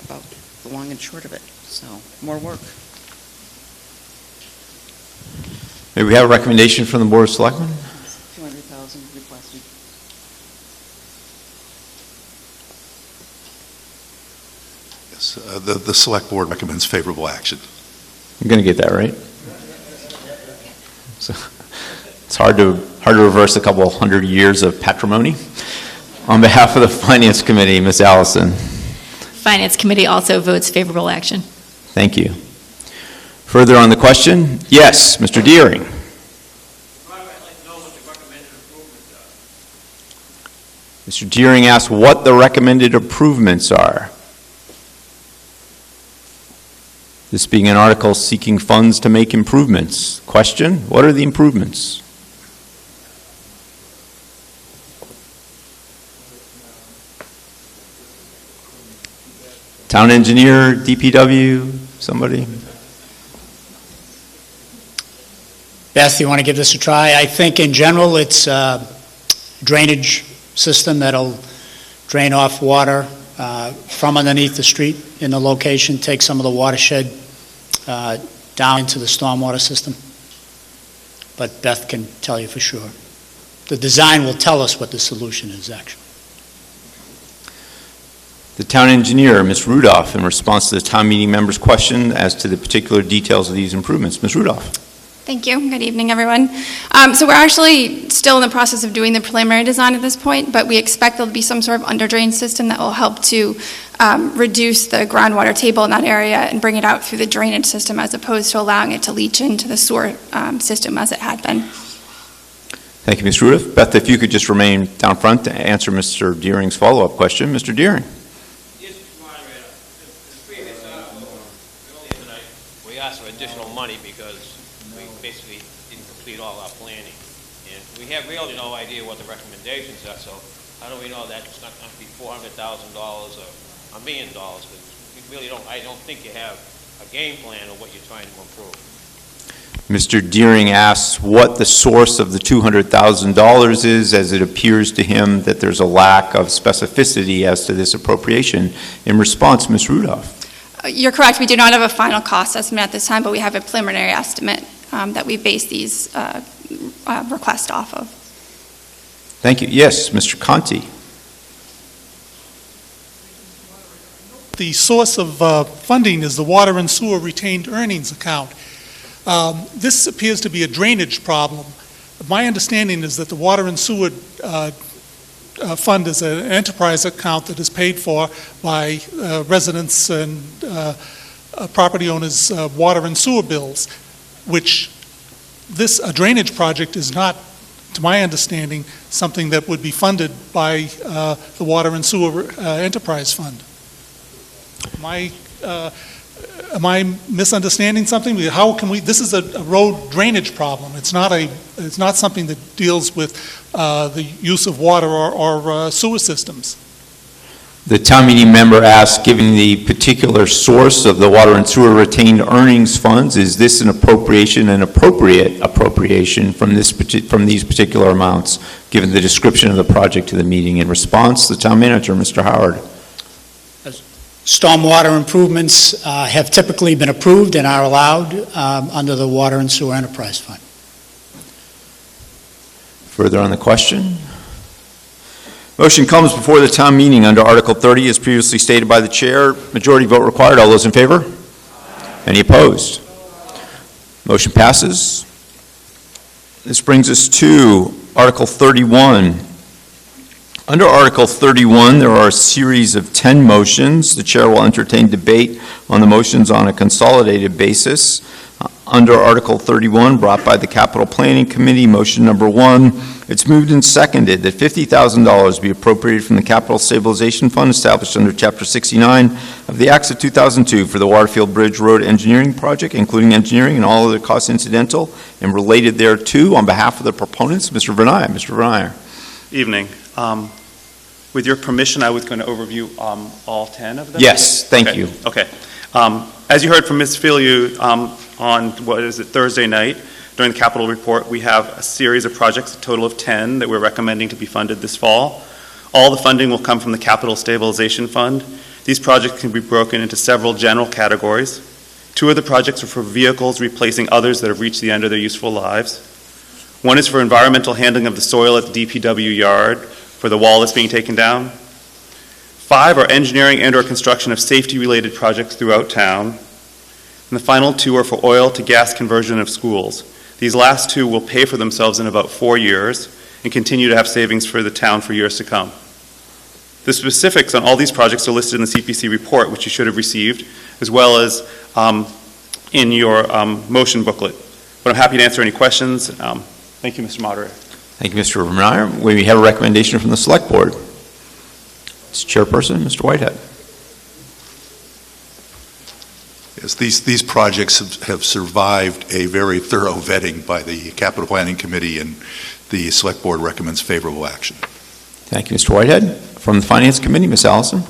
about the long and short of it. So more work. May we have a recommendation from the Board of Selectmen? 200,000 requested. Yes, the Select Board recommends favorable action. I'm going to get that right. So, it's hard to reverse a couple hundred years of patrimony. On behalf of the Finance Committee, Ms. Allison. Finance Committee also votes favorable action. Thank you. Further on the question? Yes, Mr. Deering. Mr. Deering asked what the recommended improvements are. This being an article seeking funds to make improvements. Question, what are the improvements? Town engineer, DPW, somebody? Beth, you want to give this a try? I think in general, it's a drainage system that'll drain off water from underneath the street in the location, take some of the watershed down into the stormwater system. But Beth can tell you for sure. The design will tell us what the solution is, actually. The town engineer, Ms. Rudolph, in response to the town meeting member's question as to the particular details of these improvements. Ms. Rudolph. Thank you. Good evening, everyone. So we're actually still in the process of doing the preliminary design at this point, but we expect there'll be some sort of underdrain system that will help to reduce the groundwater table in that area and bring it out through the drainage system as opposed to allowing it to leach into the sewer system as it had been. Thank you, Ms. Rudolph. Beth, if you could just remain down front to answer Mr. Deering's follow-up question. Mr. Deering. We asked for additional money because we basically didn't complete all our planning. And we have really no idea what the recommendations are, so how do we know that it's not going to be $400,000 or $1 million? Because we really don't, I don't think you have a game plan of what you're trying to improve. Mr. Deering asks what the source of the $200,000 is, as it appears to him that there's a lack of specificity as to this appropriation. In response, Ms. Rudolph. You're correct. We do not have a final cost estimate at this time, but we have a preliminary estimate that we base these requests off of. Thank you. Yes, Mr. Conti. The source of funding is the water and sewer retained earnings account. This appears to be a drainage problem. My understanding is that the water and sewer fund is an enterprise account that is paid for by residents and property owners' water and sewer bills, which a drainage project is not, to my understanding, something that would be funded by the water and sewer enterprise fund. Am I misunderstanding something? How can we? This is a road drainage problem. It's not something that deals with the use of water or sewer systems. The town meeting member asked, given the particular source of the water and sewer retained earnings funds, is this an appropriation, an appropriate appropriation from these particular amounts, given the description of the project to the meeting? In response, the town manager, Mr. Howard. Stormwater improvements have typically been approved and are allowed under the Water and Sewer Enterprise Fund. Further on the question? Motion comes before the town meeting under Article 30 as previously stated by the chair. Majority vote required. All those in favor? Any opposed? Motion passes. This brings us to Article 31. Under Article 31, there are a series of 10 motions. The chair will entertain debate on the motions on a consolidated basis. Under Article 31, brought by the Capital Planning Committee, motion number 1, it's moved and seconded that $50,000 be appropriated from the Capital Stabilization Fund established under Chapter 69 of the Acts of 2002 for the Waterfield Bridge Road Engineering Project, including engineering and all other costs incidental and related thereto. On behalf of the proponents, Mr. Vernier. Mr. Vernier. Evening. With your permission, I was going to overview all 10 of them? Yes, thank you. Okay. As you heard from Ms. Filiu on, Thursday night, during the capital report, we have a series of projects, a total of 10, that we're recommending to be funded this fall. All the funding will come from the Capital Stabilization Fund. These projects can be broken into several general categories. 2 of the projects are for vehicles replacing others that have reached the end of their useful lives. 1 is for environmental handling of the soil at the DPW yard, for the wall that's being taken down. 5 are engineering and/or construction of safety-related projects throughout town. And the final 2 are for oil to gas conversion of schools. These last 2 will pay for themselves in about 4 years and continue to have savings for the town for years to come. The specifics on all these projects are listed in the CPC report, which you should have received, as well as in your motion booklet. But I'm happy to answer any questions. Thank you, Mr. Moderator. Thank you, Mr. Vernier. We have a recommendation from the Select Board. It's Chairperson, Mr. Whitehead. Yes, these projects have survived a very thorough vetting by the Capital Planning Committee, and the Select Board recommends favorable action. Thank you, Mr. Whitehead. From the Finance Committee, Ms. Allison.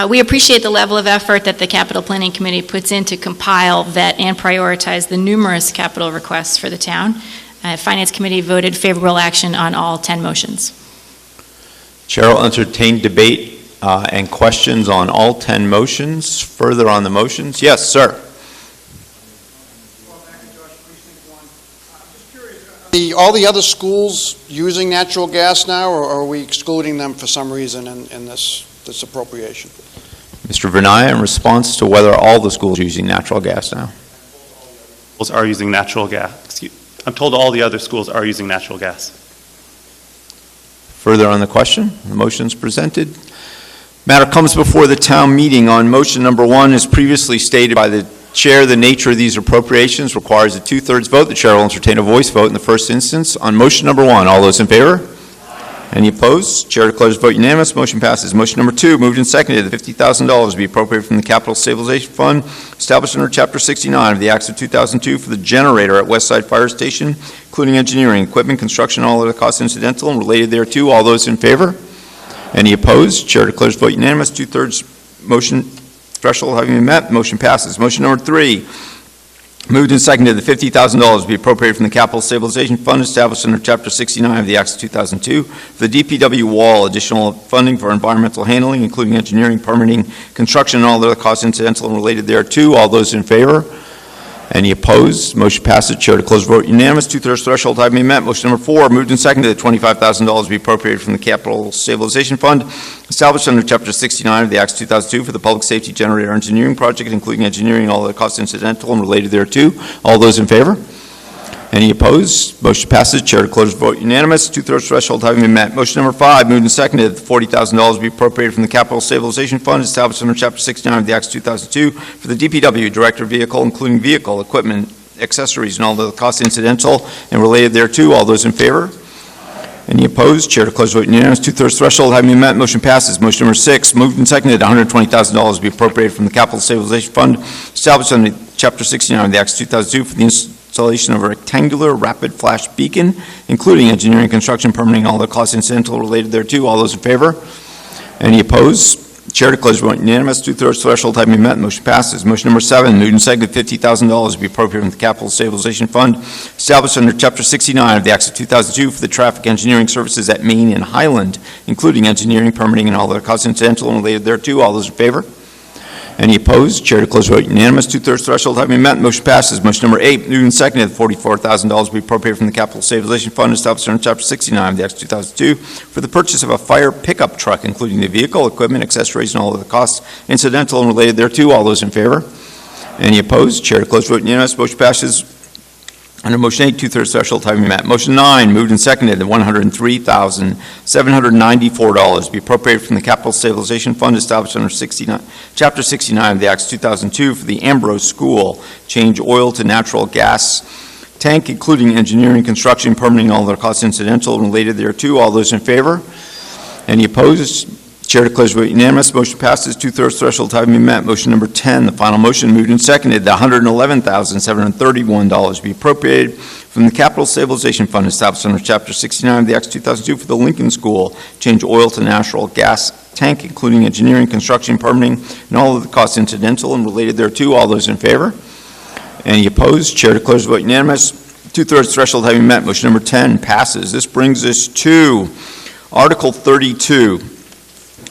We appreciate the level of effort that the Capital Planning Committee puts in to compile, vet, and prioritize the numerous capital requests for the town. Finance Committee voted favorable action on all 10 motions. Chair will entertain debate and questions on all 10 motions. Further on the motions? Yes, sir. All the other schools using natural gas now, or are we excluding them for some reason in this appropriation? Mr. Vernaya, in response to whether all the schools are using natural gas now. Schools are using natural gas. I'm told all the other schools are using natural gas. Further on the question, the motion is presented. Matter comes before the town meeting on motion number 1, as previously stated by the Chair. The nature of these appropriations requires a 2/3 vote. The Chair will entertain a voice vote in the first instance on motion number 1. All those in favor? Any opposed? Chair declares vote unanimous. Motion passes. Motion number 2, moved and seconded, that $50,000 be appropriated from the Capital Stabilization Fund established under Chapter 69 of the Acts of 2002 for the generator at Westside Fire Station, including engineering, equipment, construction, and all other costs incidental and related thereto. All those in favor? Any opposed? Chair declares vote unanimous. 2/3 motion threshold having been met, motion passes. Motion number 3, moved and seconded that $50,000 be appropriated from the Capital Stabilization Fund established under Chapter 69 of the Acts of 2002 for the DPW wall, additional funding for environmental handling, including engineering, permitting, construction, and all other costs incidental and related thereto. All those in favor? Any opposed? Motion passes. Chair to close vote unanimous. 2/3 threshold having been met. Motion number 4, moved and seconded that $25,000 be appropriated from the Capital Stabilization Fund established under Chapter 69 of the Acts 2002 for the Public Safety Generator Engineering Project, including engineering, all other costs incidental and related thereto. All those in favor? Any opposed? Motion passes. Chair to close vote unanimous. 2/3 threshold having been met. Motion number 5, moved and seconded that $40,000 be appropriated from the Capital Stabilization Fund established under Chapter 69 of the Acts 2002 for the DPW Director Vehicle, including vehicle, equipment, accessories, and all the costs incidental and related thereto. All those in favor? Any opposed? Chair to close vote unanimous. 2/3 threshold having been met. Motion passes. Motion number 6, moved and seconded that $120,000 be appropriated from the Capital Stabilization Fund established under Chapter 69 of the Acts 2002 for the installation of a rectangular rapid flash beacon, including engineering, construction, permitting, all the costs incidental related thereto. All those in favor? Any opposed? Chair declares vote unanimous. 2/3 threshold having been met. Motion passes. Motion number 7, moved and seconded $50,000 be appropriated from the Capital Stabilization Fund established under Chapter 69 of the Acts of 2002 for the traffic engineering services at Main and Highland, including engineering, permitting, and all the costs incidental and related thereto. All those in favor? Any opposed? Chair declares vote unanimous. 2/3 threshold having been met. Motion passes. Motion number 8, moved and seconded, $44,000 be appropriated from the Capital Stabilization Fund established under Chapter 69 of the Acts 2002 for the purchase of a fire pickup truck, including the vehicle, equipment, accessories, and all of the costs incidental and related thereto. All those in favor? Any opposed? Chair declares vote unanimous. Motion passes. Under motion 8, 2/3 threshold having been met. Motion 9, moved and seconded that $103,794 be appropriated from the Capital Stabilization Fund established under Chapter 69 of the Acts 2002 for the Ambrose School, change oil to natural gas tank, including engineering, construction, permitting, all their costs incidental and related thereto. All those in favor? Any opposed? Chair declares vote unanimous. Motion passes. 2/3 threshold having been met. Motion number 10, the final motion, moved and seconded that $111,731 be appropriated from the Capital Stabilization Fund established under Chapter 69 of the Acts 2002 for the Lincoln School, change oil to natural gas tank, including engineering, construction, permitting, and all of the costs incidental and related thereto. All those in favor? Any opposed? Chair declares vote unanimous. 2/3 threshold having met. Motion number 10 passes. This brings us to Article 32.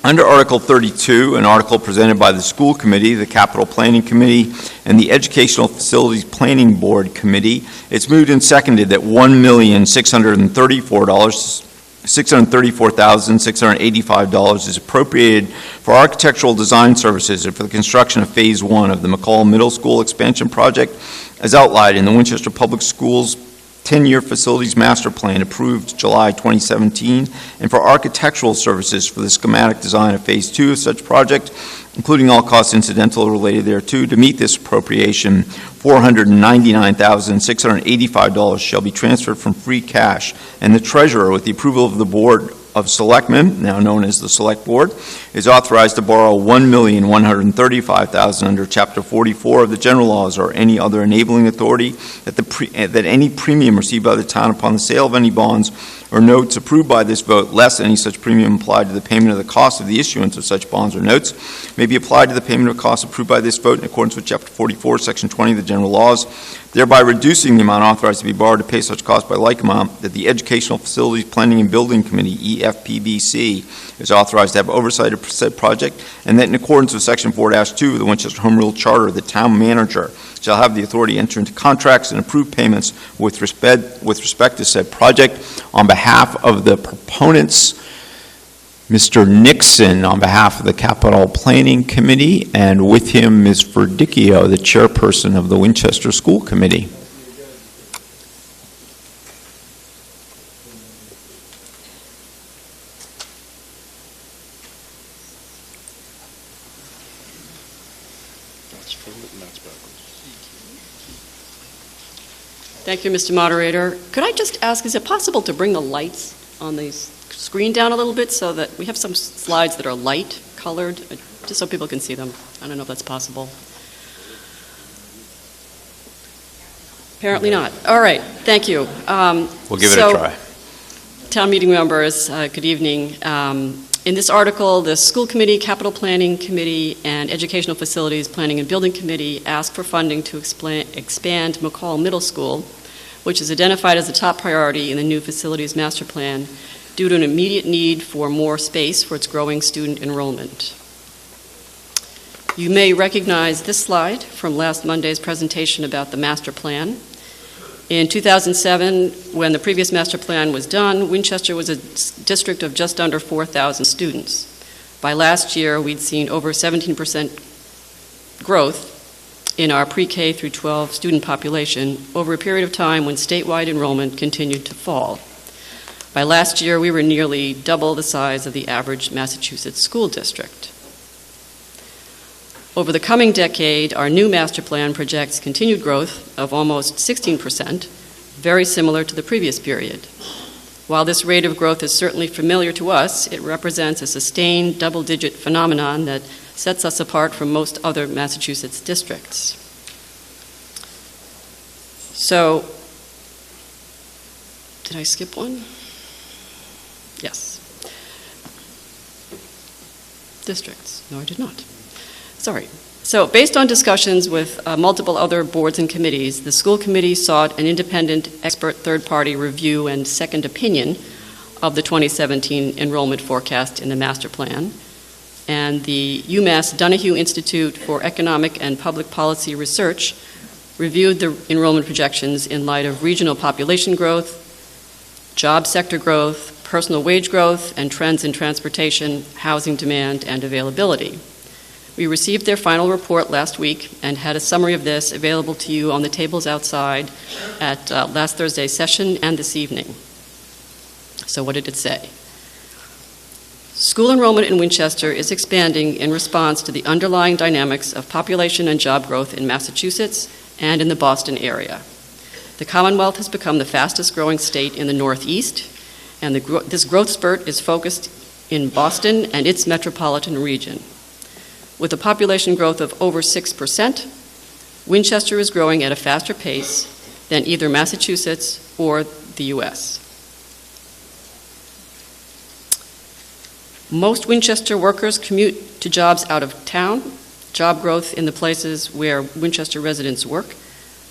Under Article 32, an article presented by the School Committee, the Capital Planning Committee, and the Educational Facilities Planning Board Committee, it's moved and seconded that $634,685 is appropriated for architectural design services and for the construction of Phase 1 of the McCall Middle School expansion project as outlined in the Winchester Public Schools 10-year facilities master plan approved July 2017, and for architectural services for the schematic design of Phase 2 of such project, including all costs incidental related thereto. To meet this appropriation, $499,685 shall be transferred from free cash, and the Treasurer, with the approval of the Board of Selectmen, now known as the Select Board, is authorized to borrow $1,135,000 under Chapter 44 of the General Laws or any other enabling authority that any premium received by the town upon the sale of any bonds or notes approved by this vote, less any such premium applied to the payment of the cost of the issuance of such bonds or notes, may be applied to the payment of costs approved by this vote in accordance with Chapter 44, Section 20 of the general laws, thereby reducing the amount authorized to be borrowed to pay such costs by like amount, that the Educational Facilities Planning and Building Committee, EFPBC, is authorized to have oversight of said project, and that in accordance with Section 4-2 of the Winchester Home Rule Charter, the town manager shall have the authority to enter into contracts and approve payments with respect to said project. On behalf of the proponents, Mr. Nixon, on behalf of the Capital Planning Committee, and with him Ms. Verdicchio, the chairperson of the Winchester School Committee. Thank you, Mr. Moderator. Could I just ask, is it possible to bring the lights on the screen down a little bit so that we have some slides that are light colored, just so people can see them? I don't know if that's possible. Apparently not. All right, thank you. We'll give it a try. Town meeting members, good evening. In this article, the School Committee, Capital Planning Committee, and Educational Facilities Planning and Building Committee asked for funding to expand McCall Middle School, which is identified as a top priority in the new facilities master plan due to an immediate need for more space for its growing student enrollment. You may recognize this slide from last Monday's presentation about the master plan. In 2007, when the previous master plan was done, Winchester was a district of just under 4,000 students. By last year, we'd seen over 17% growth in our pre-K through 12 student population over a period of time when statewide enrollment continued to fall. By last year, we were nearly double the size of the average Massachusetts school district. Over the coming decade, our new master plan projects continued growth of almost 16%, very similar to the previous period. While this rate of growth is certainly familiar to us, it represents a sustained double-digit phenomenon that sets us apart from most other Massachusetts districts. So, did I skip one? Yes. Districts. No, I did not. Sorry. So, based on discussions with multiple other boards and committees, the school committee sought an independent expert third-party review and second opinion of the 2017 enrollment forecast in the master plan. And the UMass Donahue Institute for Economic and Public Policy Research reviewed the enrollment projections in light of regional population growth, job sector growth, personal wage growth, and trends in transportation, housing demand, and availability. We received their final report last week and had a summary of this available to you on the tables outside at last Thursday's session and this evening. So what did it say? School enrollment in Winchester is expanding in response to the underlying dynamics of population and job growth in Massachusetts and in the Boston area. The Commonwealth has become the fastest growing state in the Northeast, and this growth spurt is focused in Boston and its metropolitan region. With a population growth of over 6%, Winchester is growing at a faster pace than either Massachusetts or the U.S. Most Winchester workers commute to jobs out of town. Job growth in the places where Winchester residents work,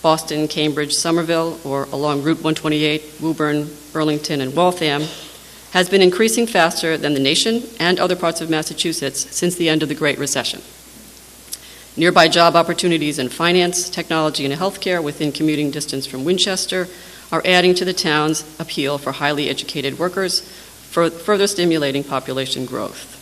Boston, Cambridge, Somerville, or along Route 128, Woburn, Burlington, and Waltham, has been increasing faster than the nation and other parts of Massachusetts since the end of the Great Recession. Nearby job opportunities in finance, technology, and healthcare within commuting distance from Winchester are adding to the town's appeal for highly educated workers, further stimulating population growth.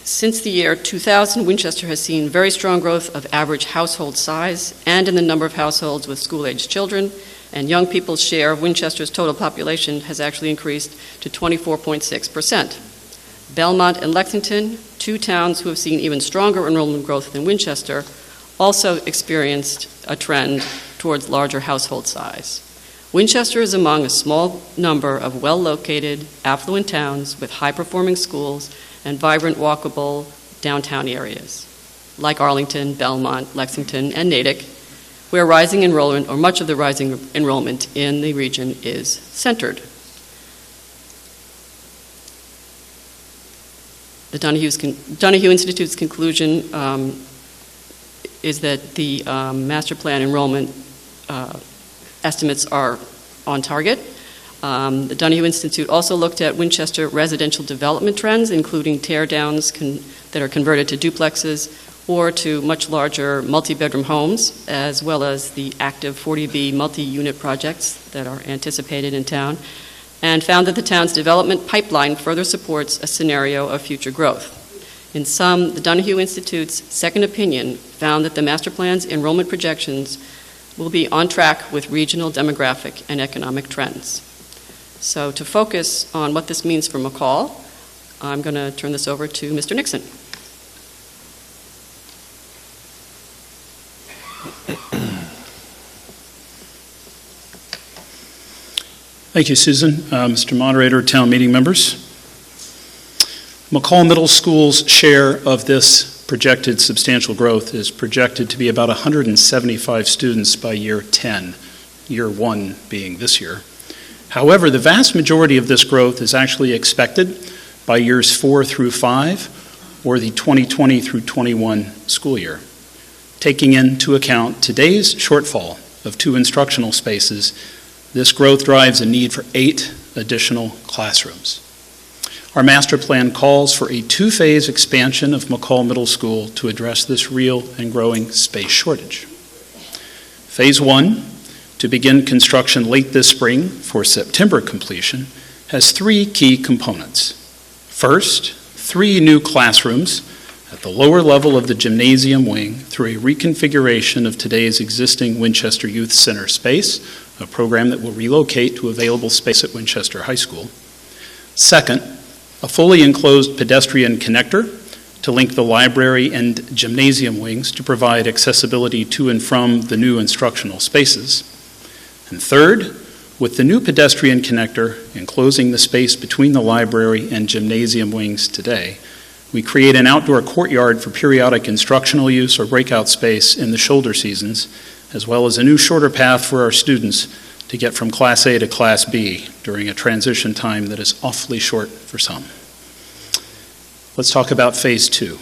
Since the year 2000, Winchester has seen very strong growth of average household size and in the number of households with school-aged children, and young people's share of Winchester's total population has actually increased to 24.6%. Belmont and Lexington, two towns who have seen even stronger enrollment growth than Winchester, also experienced a trend towards larger household size. Winchester is among a small number of well-located, affluent towns with high-performing schools and vibrant, walkable downtown areas, like Arlington, Belmont, Lexington, and Natick, where rising enrollment, or much of the rising enrollment in the region, is centered. The Donahue Institute's conclusion is that the master plan enrollment estimates are on target. The Donahue Institute also looked at Winchester residential development trends, including tear-downs that are converted to duplexes or to much larger multi-bedroom homes, as well as the active 40B multi-unit projects that are anticipated in town, and found that the town's development pipeline further supports a scenario of future growth. In sum, the Donahue Institute's second opinion found that the master plan's enrollment projections will be on track with regional demographic and economic trends. So to focus on what this means for McCall, I'm going to turn this over to Mr. Nixon. Thank you, Susan. Mr. Moderator, town meeting members. McCall Middle School's share of this projected substantial growth is projected to be about 175 students by year 10, year 1 being this year. However, the vast majority of this growth is actually expected by years 4 through 5 or the 2020 through 21 school year, taking into account today's shortfall of 2 instructional spaces. This growth drives a need for 8 additional classrooms. Our master plan calls for a 2-phase expansion of McCall Middle School to address this real and growing space shortage. Phase 1, to begin construction late this spring for September completion, has 3 key components. First, 3 new classrooms at the lower level of the gymnasium wing through a reconfiguration of today's existing Winchester Youth Center space, a program that will relocate to available space at Winchester High School. Second, a fully enclosed pedestrian connector to link the library and gymnasium wings to provide accessibility to and from the new instructional spaces. And third, with the new pedestrian connector enclosing the space between the library and gymnasium wings today, we create an outdoor courtyard for periodic instructional use or breakout space in the shoulder seasons, as well as a new shorter path for our students to get from Class A to Class B during a transition time that is awfully short for some. Let's talk about Phase 2.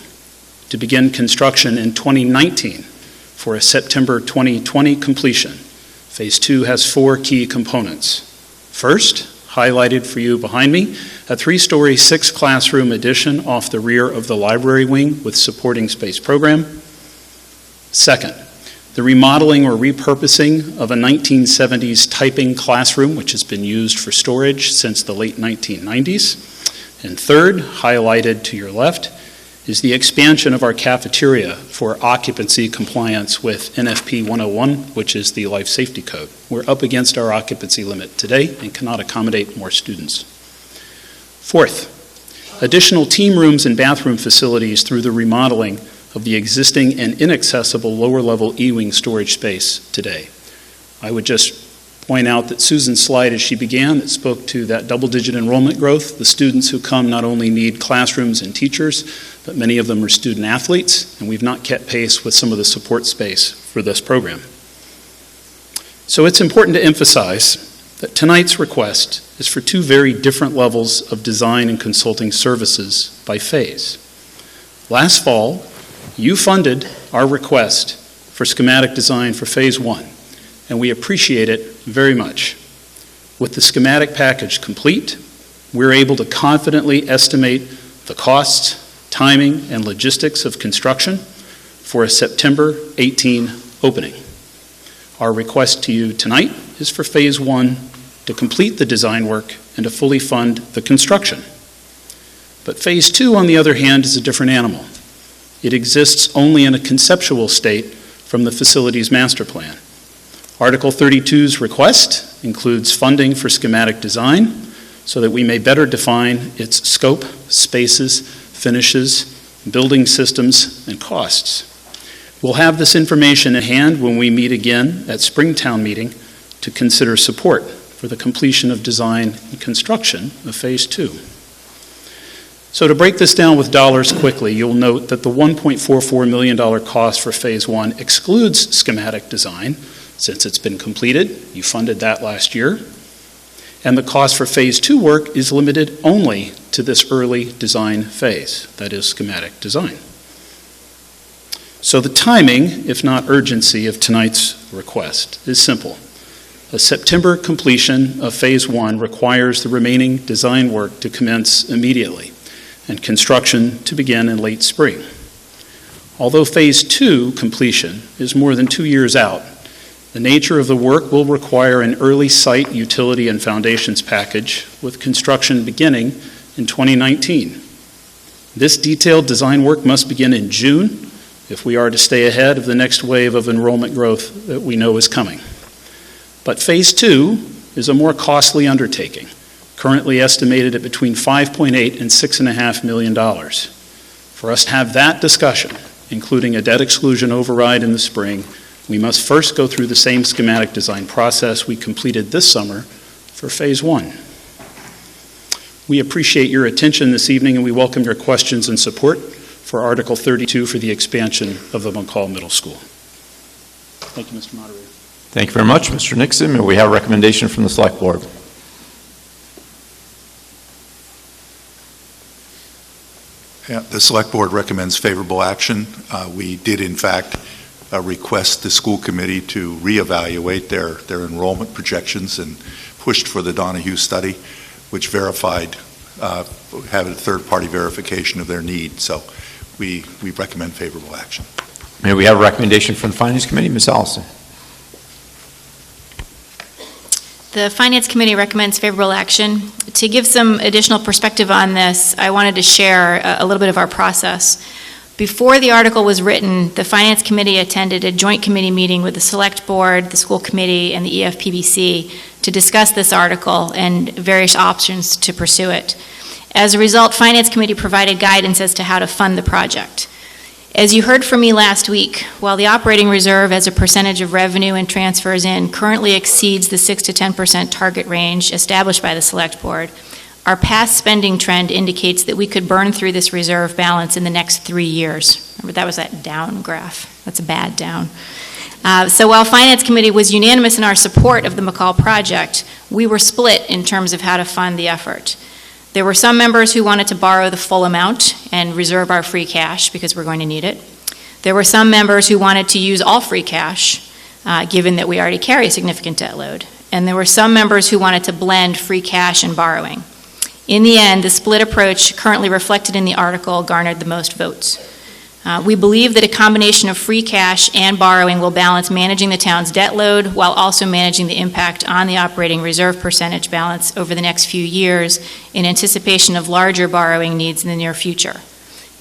To begin construction in 2019 for a September 2020 completion, Phase 2 has 4 key components. First, highlighted for you behind me, a 3-story, 6-classroom addition off the rear of the library wing with supporting space program. Second, the remodeling or repurposing of a 1970s typing classroom, which has been used for storage since the late 1990s. And third, highlighted to your left, is the expansion of our cafeteria for occupancy compliance with NFP 101, which is the life safety code. We're up against our occupancy limit today and cannot accommodate more students. Fourth, additional team rooms and bathroom facilities through the remodeling of the existing and inaccessible lower-level E-wing storage space today. I would just point out that Susan's slide as she began that spoke to that double-digit enrollment growth. The students who come not only need classrooms and teachers, but many of them are student athletes, and we've not kept pace with some of the support space for this program. So it's important to emphasize that tonight's request is for 2 very different levels of design and consulting services by phase. Last fall, you funded our request for schematic design for Phase 1, and we appreciate it very much. With the schematic package complete, we're able to confidently estimate the costs, timing, and logistics of construction for a September 18 opening. Our request to you tonight is for Phase 1 to complete the design work and to fully fund the construction. But Phase 2, on the other hand, is a different animal. It exists only in a conceptual state from the facilities master plan. Article 32's request includes funding for schematic design so that we may better define its scope, spaces, finishes, building systems, and costs. We'll have this information at hand when we meet again at Springtown meeting to consider support for the completion of design and construction of Phase 2. So to break this down with dollars quickly, you'll note that the $1.44 million cost for Phase 1 excludes schematic design, since it's been completed. You funded that last year. And the cost for Phase 2 work is limited only to this early design phase, that is schematic design. So the timing, if not urgency, of tonight's request is simple. A September completion of Phase 1 requires the remaining design work to commence immediately and construction to begin in late spring. Although Phase 2 completion is more than 2 years out, the nature of the work will require an early site utility and foundations package with construction beginning in 2019. This detailed design work must begin in June if we are to stay ahead of the next wave of enrollment growth that we know is coming. But Phase 2 is a more costly undertaking, currently estimated at between $5.8 and $6.5 million. For us to have that discussion, including a debt exclusion override in the spring, we must first go through the same schematic design process we completed this summer for Phase 1. We appreciate your attention this evening, and we welcome your questions and support for Article 32 for the expansion of the McCall Middle School. Thank you, Mr. Moderator. Thank you very much, Mr. Nixon. May we have a recommendation from the Select Board? Yeah, the Select Board recommends favorable action. We did, in fact, request the school committee to reevaluate their enrollment projections and pushed for the Donahue study, which verified, had a third-party verification of their need. So we recommend favorable action. May we have a recommendation from the Finance Committee? Ms. Allison. The Finance Committee recommends favorable action. To give some additional perspective on this, I wanted to share a little bit of our process. Before the article was written, the Finance Committee attended a joint committee meeting with the Select Board, the School Committee, and the EFPBC to discuss this article and various options to pursue it. As a result, Finance Committee provided guidance as to how to fund the project. As you heard from me last week, while the operating reserve as a percentage of revenue and transfers in currently exceeds the 6 to 10% target range established by the Select Board, our past spending trend indicates that we could burn through this reserve balance in the next 3 years. Remember, that was that down graph. That's a bad down. So while Finance Committee was unanimous in our support of the McCall project, we were split in terms of how to fund the effort. There were some members who wanted to borrow the full amount and reserve our free cash because we're going to need it. There were some members who wanted to use all free cash, given that we already carry a significant debt load. And there were some members who wanted to blend free cash and borrowing. In the end, the split approach currently reflected in the article garnered the most votes. We believe that a combination of free cash and borrowing will balance managing the town's debt load while also managing the impact on the operating reserve percentage balance over the next few years in anticipation of larger borrowing needs in the near future.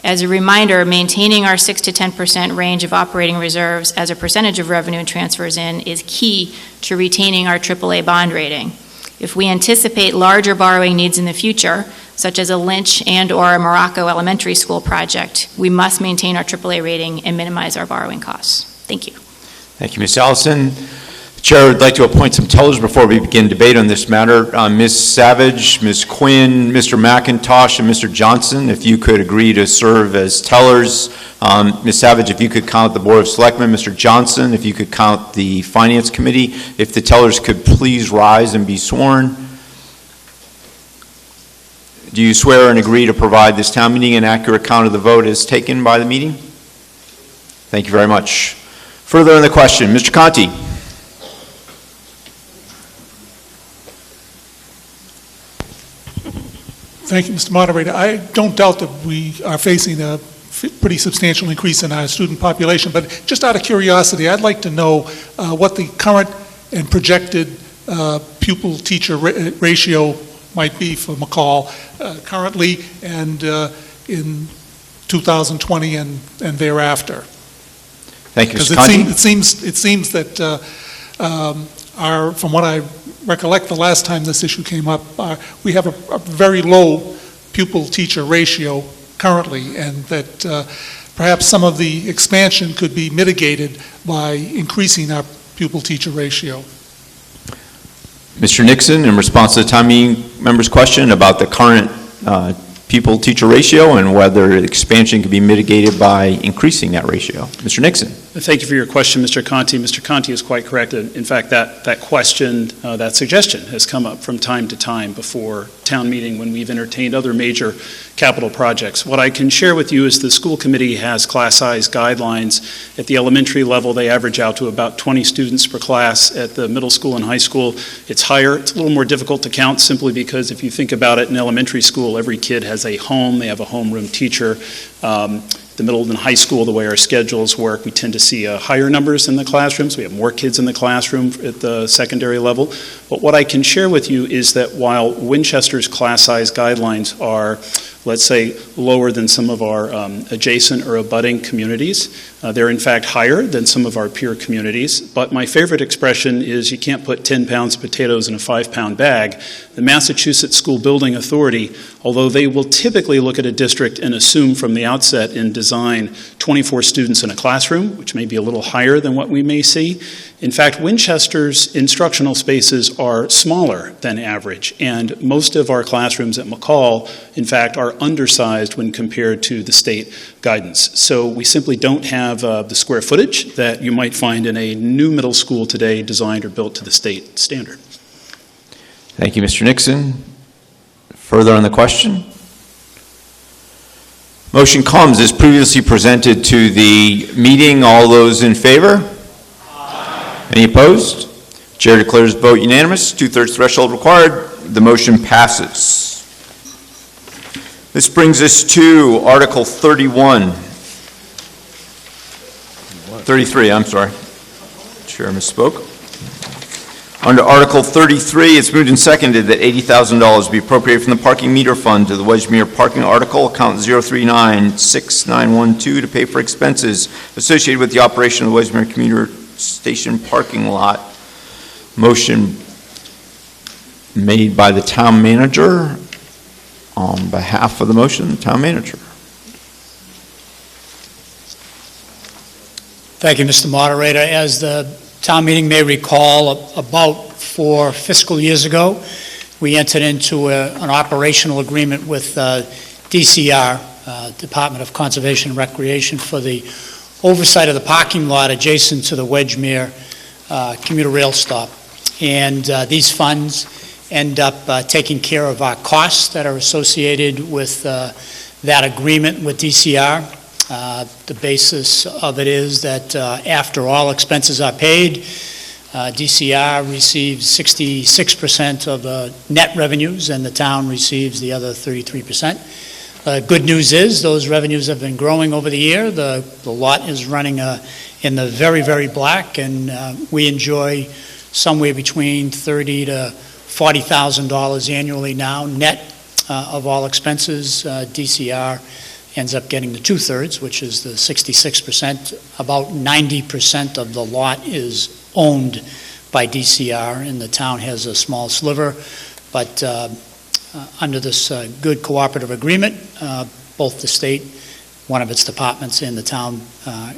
As a reminder, maintaining our 6 to 10% range of operating reserves as a percentage of revenue and transfers in is key to retaining our AAA bond rating. If we anticipate larger borrowing needs in the future, such as a Lynch and or a Morocco Elementary School project, we must maintain our AAA rating and minimize our borrowing costs. Thank you. Thank you, Ms. Allison. The Chair would like to appoint some tellers before we begin debate on this matter. Ms. Savage, Ms. Quinn, Mr. McIntosh, and Mr. Johnson, if you could agree to serve as tellers. Ms. Savage, if you could count the Board of Selectmen. Mr. Johnson, if you could count the Finance Committee. If the tellers could please rise and be sworn. Do you swear and agree to provide this town meeting an accurate count of the vote as taken by the meeting? Thank you very much. Further on the question, Mr. Conti. Thank you, Mr. Moderator. I don't doubt that we are facing a pretty substantial increase in our student population, but just out of curiosity, I'd like to know what the current and projected pupil-teacher ratio might be for McCall currently and in 2020 and thereafter. Thank you, Mr. Conti. It seems that from what I recollect the last time this issue came up, we have a very low pupil-teacher ratio currently, and that perhaps some of the expansion could be mitigated by increasing our pupil-teacher ratio. Mr. Nixon, in response to the town meeting member's question about the current pupil-teacher ratio and whether expansion can be mitigated by increasing that ratio. Mr. Nixon. Thank you for your question, Mr. Conti. Mr. Conti is quite correct. In fact, that question, that suggestion has come up from time to time before town meeting when we've entertained other major capital projects. What I can share with you is the school committee has class size guidelines. At the elementary level, they average out to about 20 students per class. At the middle school and high school, it's higher. It's a little more difficult to count simply because if you think about it, in elementary school, every kid has a home. They have a homeroom teacher. The middle and high school, the way our schedules work, we tend to see higher numbers in the classrooms. We have more kids in the classroom at the secondary level. But what I can share with you is that while Winchester's class size guidelines are, let's say, lower than some of our adjacent or abutting communities, they're in fact higher than some of our peer communities. But my favorite expression is you can't put 10 pounds of potatoes in a 5-pound bag. The Massachusetts School Building Authority, although they will typically look at a district and assume from the outset in design 24 students in a classroom, which may be a little higher than what we may see. In fact, Winchester's instructional spaces are smaller than average, and most of our classrooms at McCall, in fact, are undersized when compared to the state guidance. So we simply don't have the square footage that you might find in a new middle school today designed or built to the state standard. Thank you, Mr. Nixon. Further on the question? Motion comes as previously presented to the meeting. All those in favor? Aye. Any opposed? Chair declares vote unanimous. 2/3 threshold required. The motion passes. This brings us to Article 33, I'm sorry. Chair misspoke. Under Article 33, it's moved and seconded that $80,000 be appropriated from the parking meter fund to the Wedgmere Parking Article, account 0396912, to pay for expenses associated with the operation of the Wedgmere Commuter Station parking lot. Motion made by the town manager. On behalf of the motion, the town manager. Thank you, Mr. Moderator. As the town meeting may recall, about 4 fiscal years ago, we entered into an operational agreement with DCR, Department of Conservation and Recreation, for the oversight of the parking lot adjacent to the Wedgmere commuter rail stop. And these funds end up taking care of our costs that are associated with that agreement with DCR. The basis of it is that after all expenses are paid, DCR receives 66% of the net revenues and the town receives the other 33%. Good news is those revenues have been growing over the year. The lot is running in the very, very black, and we enjoy somewhere between $30,000 to $40,000 annually now, net of all expenses. DCR ends up getting the 2/3, which is the 66%. About 90% of the lot is owned by DCR, and the town has a small sliver. But under this good cooperative agreement, both the state, one of its departments, and the town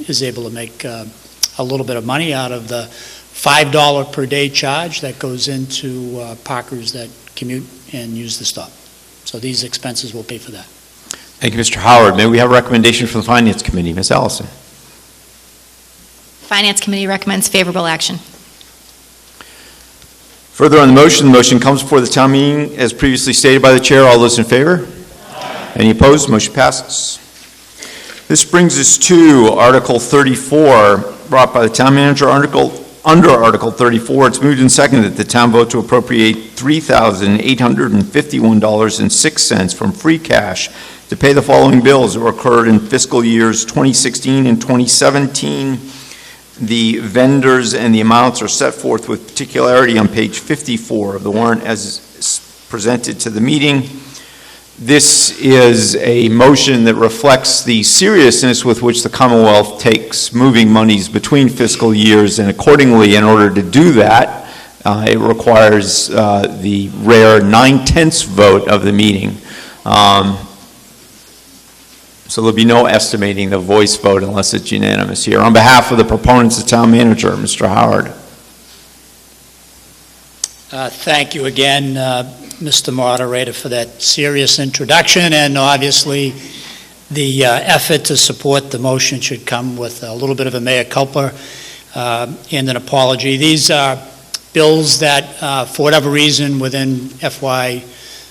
is able to make a little bit of money out of the $5 per day charge that goes into parkers that commute and use the stop. So these expenses will pay for that. Thank you, Mr. Howard. May we have a recommendation from the Finance Committee? Ms. Allison. Finance Committee recommends favorable action. Further on the motion comes before the town meeting as previously stated by the chair. All those in favor? Aye. Any opposed? Motion passes. This brings us to Article 34, brought by the town manager. Under Article 34, it's moved and seconded that the town vote to appropriate $3,851.06 from free cash to pay the following bills that were incurred in fiscal years 2016 and 2017. The vendors and the amounts are set forth with particularity on page 54 of the warrant as presented to the meeting. This is a motion that reflects the seriousness with which the Commonwealth takes moving monies between fiscal years, and accordingly, in order to do that, it requires the rare 9/10 vote of the meeting. So there'll be no estimating the voice vote unless it's unanimous here. On behalf of the proponents, the town manager, Mr. Howard. Thank you again. Mr. Moderator, for that serious introduction, and obviously the effort to support the motion should come with a little bit of a mea culpa and an apology. These are bills that, for whatever reason, within FY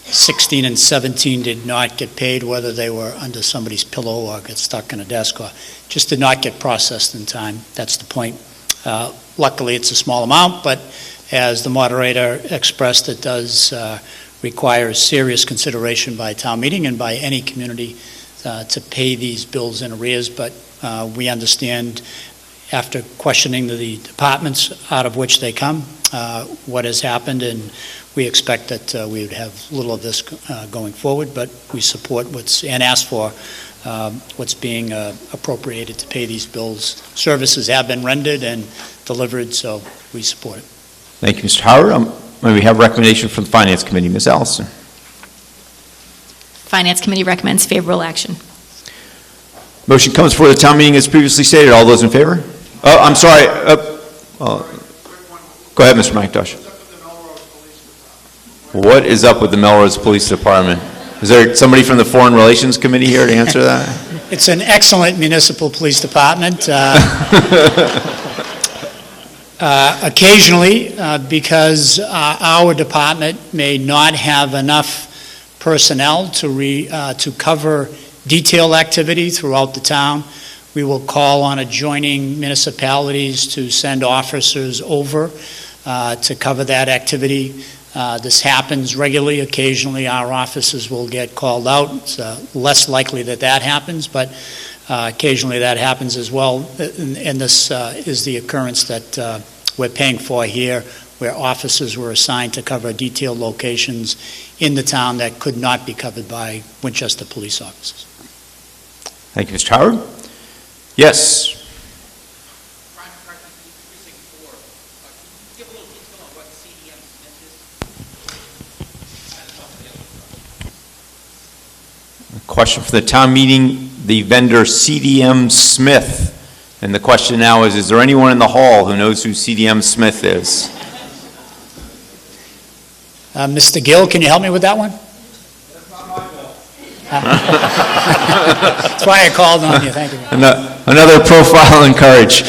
16 and 17 did not get paid, whether they were under somebody's pillow or got stuck in a desk or just did not get processed in time. That's the point. Luckily, it's a small amount, but as the moderator expressed, it does require serious consideration by town meeting and by any community to pay these bills in arrears. But we understand, after questioning the departments out of which they come, what has happened, and we expect that we would have little of this going forward, but we support and ask for what's being appropriated to pay these bills. Services have been rendered and delivered, so we support it. Thank you, Mr. Howard. May we have a recommendation from the Finance Committee? Ms. Allison. Finance Committee recommends favorable action. Motion comes before the town meeting as previously stated. All those in favor? Oh, I'm sorry. Go ahead, Mr. McIntosh. What is up with the Melrose Police Department? Is there somebody from the Foreign Relations Committee here to answer that? It's an excellent municipal police department. Occasionally, because our department may not have enough personnel to cover detail activity throughout the town, we will call on adjoining municipalities to send officers over to cover that activity. This happens regularly. Occasionally, our officers will get called out. It's less likely that that happens, but occasionally that happens as well. And this is the occurrence that we're paying for here, where officers were assigned to cover detailed locations in the town that could not be covered by Winchester police officers. Thank you, Mr. Howard. Yes. Question for the town meeting, the vendor CDM Smith. And the question now is there anyone in the hall who knows who CDM Smith is? Mr. Gill, can you help me with that one? That's why I called on you. Thank you. Another profile and courage.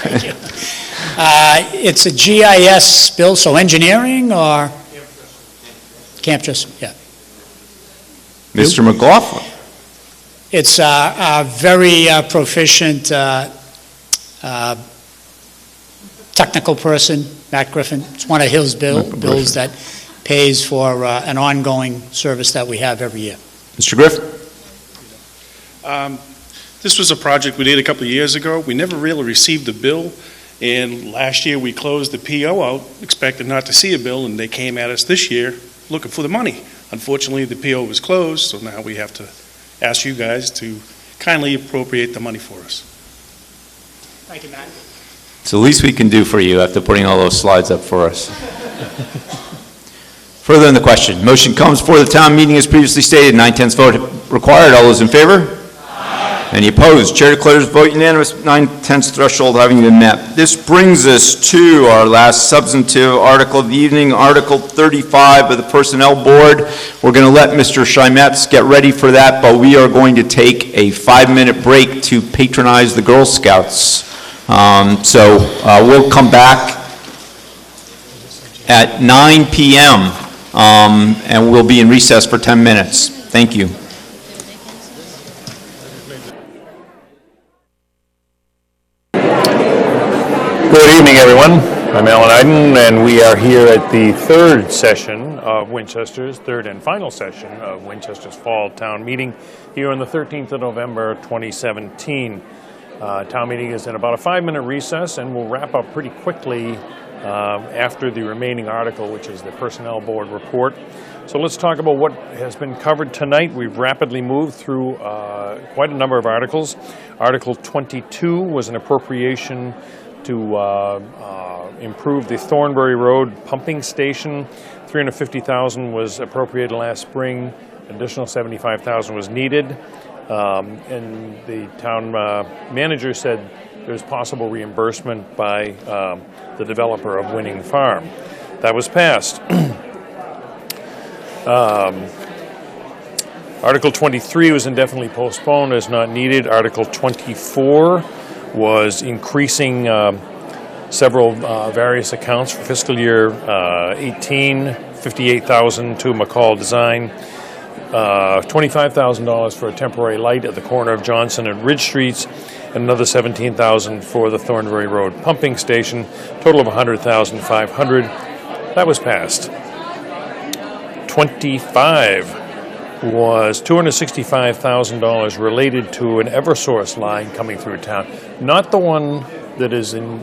Thank you. It's a GIS bill, so engineering or? Camp Tristan, yeah. Mr. McLaughlin. It's a very proficient technical person, Matt Griffin. It's one of his bills that pays for an ongoing service that we have every year. Mr. Griffin. This was a project we did a couple of years ago. We never really received a bill, and last year we closed the PO out, expecting not to see a bill, and they came at us this year looking for the money. Unfortunately, the PO was closed, so now we have to ask you guys to kindly appropriate the money for us. Thank you, Matt. It's the least we can do for you after putting all those slides up for us. Further in the question, motion comes before the town meeting as previously stated, 9/10 vote required. All those in favor? Aye. Any opposed? Chair declares vote unanimous, 9/10 threshold having been met. This brings us to our last substantive article of the evening, Article 35 of the Personnel Board. We're going to let Mr. Chimetz get ready for that, but we are going to take a 5-minute break to patronize the Girl Scouts. So we'll come back at 9 p.m. And we'll be in recess for 10 minutes. Thank you. Good evening, everyone. I'm Alan Iden, and we are here at the third session of Winchester's, third and final session of Winchester's Fall Town Meeting here on the 13th of November, 2017. Town meeting is in about a 5-minute recess, and we'll wrap up pretty quickly after the remaining article, which is the Personnel Board report. So let's talk about what has been covered tonight. We've rapidly moved through quite a number of articles. Article 22 was an appropriation to improve the Thornbury Road pumping station. $350,000 was appropriated last spring. Additional $75,000 was needed. And the town manager said there's possible reimbursement by the developer of Winning Farm. That was passed. Article 23 was indefinitely postponed as not needed. Article 24 was increasing several various accounts for fiscal year 18, $58,000 to McCall Design, $25,000 for a temporary light at the corner of Johnson and Ridge Streets, and another $17,000 for the Thornbury Road pumping station, total of $100,500. That was passed. 25 was $265,000 related to an Eversource line coming through town. Not the one that is in